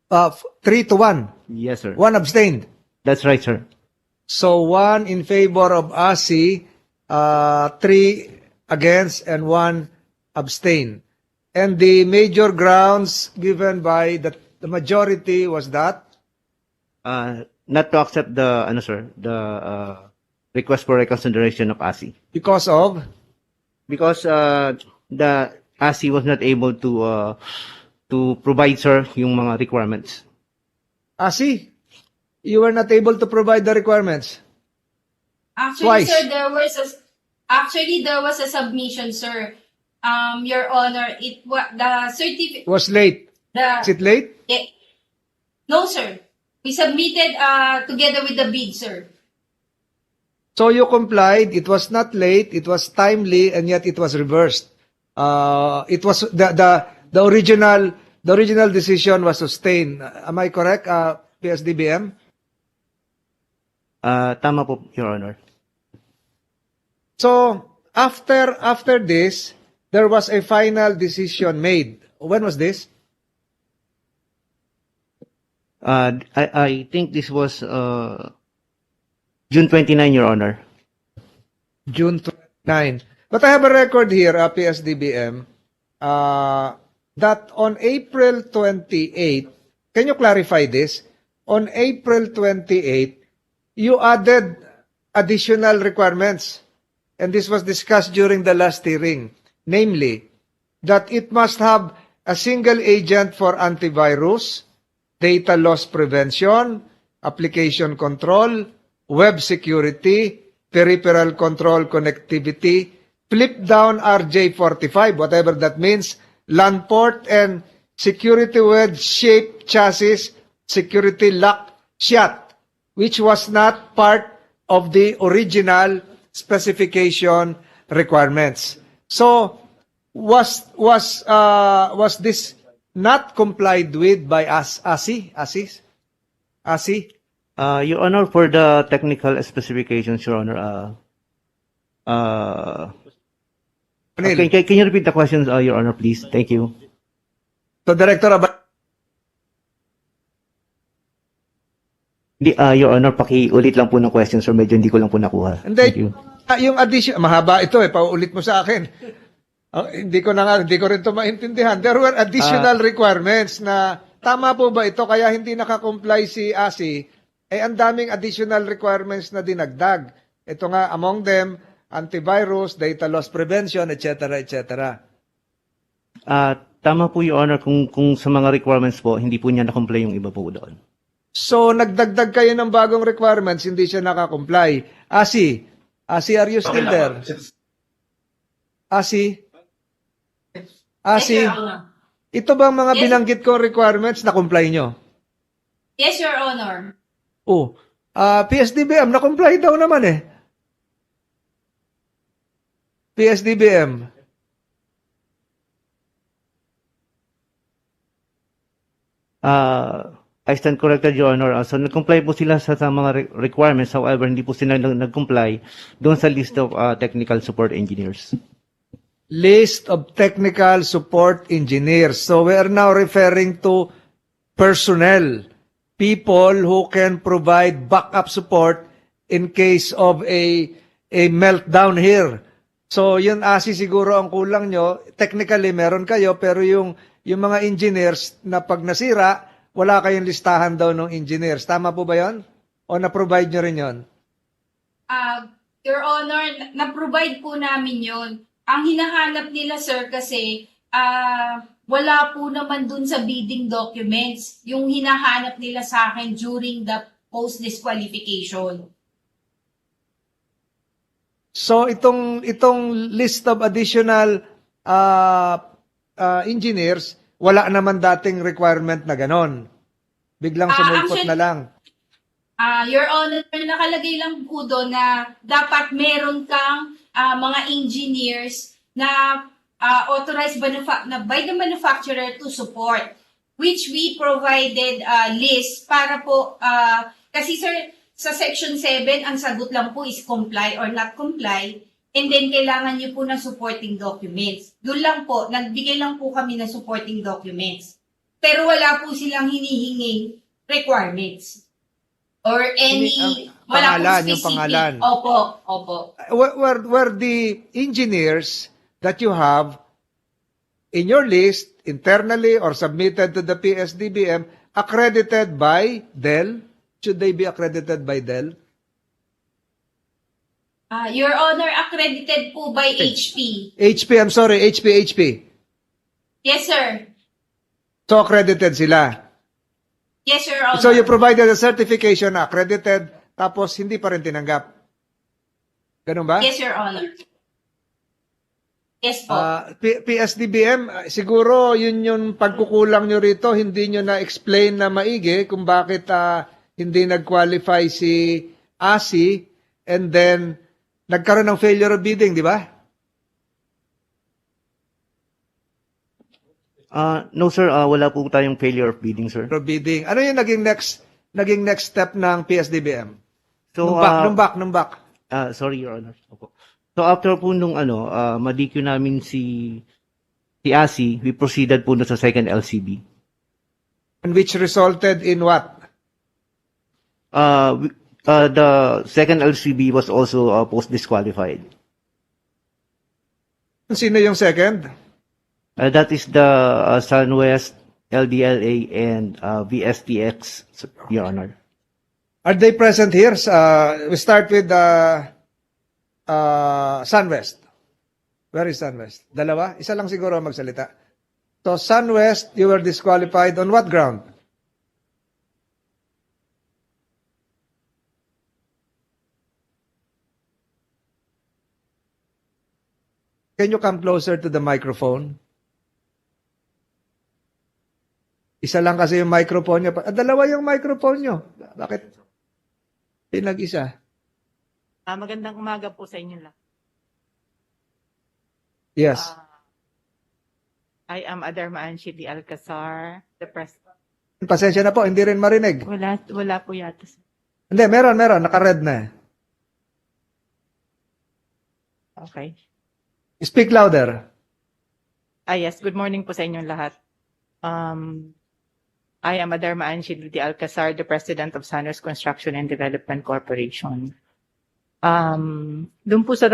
3-1. Yes, sir. 1 abstained. That's right, sir. So 1 in favor of ASI, 3 against, and 1 abstain. And the major grounds given by the majority was that? Not to accept the request for reconsideration of ASI. Because of? Because the ASI was not able to provide, sir, yung mga requirements. ASI, you were not able to provide the requirements? Actually, Twice. sir, there was a submission, sir. Your Honor, the certificate Was late. Is it late? No, sir. We submitted together with the bid, sir. So you complied. It was not late. It was timely, and yet it was reversed. It was the the original decision was sustained. Am I correct, PSDBM? Tama po, Your Honor. So, after this, there was a final decision made. When was this? I think this was June 29, Your Honor. June 29. But I have a record here, PSDBM, that on April 28, can you clarify this? On April 28, you added additional requirements, and this was discussed during the last hearing, namely, that it must have a single agent for antivirus, data loss prevention, application control, web security, peripheral control connectivity, flip down RJ45, whatever that means, LAN port, and security wedge shape chassis, security lock shut, which was not part of the original specification requirements. So, was this not complied with by ASI? Your Honor, for the technical specifications, Your Honor, can you repeat the questions, Your Honor, please? Thank you. So, Director Your Honor, paki-ulit lang po ng questions, sir. Medyo hindi ko lang po nakuha. Thank you. Yung addition, mahaba ito paulit mo sa akin. Hindi ko rin ito maintindihan. There were additional requirements na tama po ba ito kaya hindi nakakomply si ASI? Ang daming additional requirements na dinagdag. Ito nga, among them, antivirus, data loss prevention, etc., etc. Tama po, Your Honor, kung sa mga requirements po, hindi po niya na-comply yung iba po doon. So, nagdagdag kayo ng bagong requirements, hindi siya nakakomply. ASI, are you still there? ASI? Ito bang mga binanggit kong requirements na comply nyo? Yes, Your Honor. PSDBM, na-comply daw naman eh. PSDBM. I stand corrected, Your Honor. So, nag-comply po sila sa mga requirements. However, hindi po sila nag-comply doon sa list of technical support engineers. List of technical support engineers. So, we are now referring to personnel, people who can provide backup support in case of a meltdown here. So, yun ASI siguro ang kulang nyo. Technically, meron kayo, pero yung mga engineers na pag nasira, wala kayong listahan daw ng engineers. Tama po ba yun? O na-provide nyo rin yun? Your Honor, na-provide po namin yun. Ang hinahanap nila, sir, kasi wala po naman dun sa bidding documents yung hinahanap nila sa akin during the post-disqualification. So, itong list of additional engineers, wala naman dating requirement na ganon. Biglang sumulpot na lang. Your Honor, nakalagay lang po doon na dapat meron kang mga engineers na authorized by the manufacturer to support, which we provided list para po, kasi sir, sa Section 7, ang sagot lang po is comply or not comply, and then kailangan nyo po ng supporting documents. Doon lang po, nagbigay lang po kami ng supporting documents. Pero wala po silang hinihinging requirements. Or any, wala po specific. Yung pangalan. Opo. Were the engineers that you have in your list, internally or submitted to the PSDBM, accredited by Dell? Should they be accredited by Dell? Your Honor, accredited po by HP. I'm sorry, HP. Yes, sir. So, accredited sila. Yes, Your Honor. So, you provided a certification na accredited, tapos hindi pa rin tinanggap. Ganun ba? Yes, Your Honor. Yes po. PSDBM, siguro yun yung pagkukulang nyo rito, hindi nyo na-explain na maigi kung bakit hindi nag-qualify si ASI, and then nagkaroon ng failure of bidding, di ba? No sir, wala po tayong failure of bidding sir. Pro bidding. Ano yung naging next step ng PSDBM? So, Nung back. Sorry Your Honor. Opo. So after po nung ma-DQ namin si ASI, we proceeded po sa second LCB. And which resulted in what? The second LCB was also post-disqualified. Sino yung second? That is the SunWest, LDLA, and VSTX, Your Honor. Are they present here? We start with SunWest. Where is SunWest? Dalawa? Isa lang siguro magsalita. So SunWest, you were disqualified on what ground? Can you come closer to the microphone? Isa lang kasi yung microphone nyo. Dalawa yung microphone nyo. Bakit pinag-isa? Magandang umaga po sa inyo lahat. Yes. I am Adarma Anshi di Alcazar, the president. Pasensya na po, hindi rin marinig. Wala po yata. Hindi, meron. Naka-red na. Okay. Speak louder. Yes, good morning po sa inyong lahat. I am Adarma Anshi di Alcazar, the president of Santos Construction and Development Corporation. Doon po sa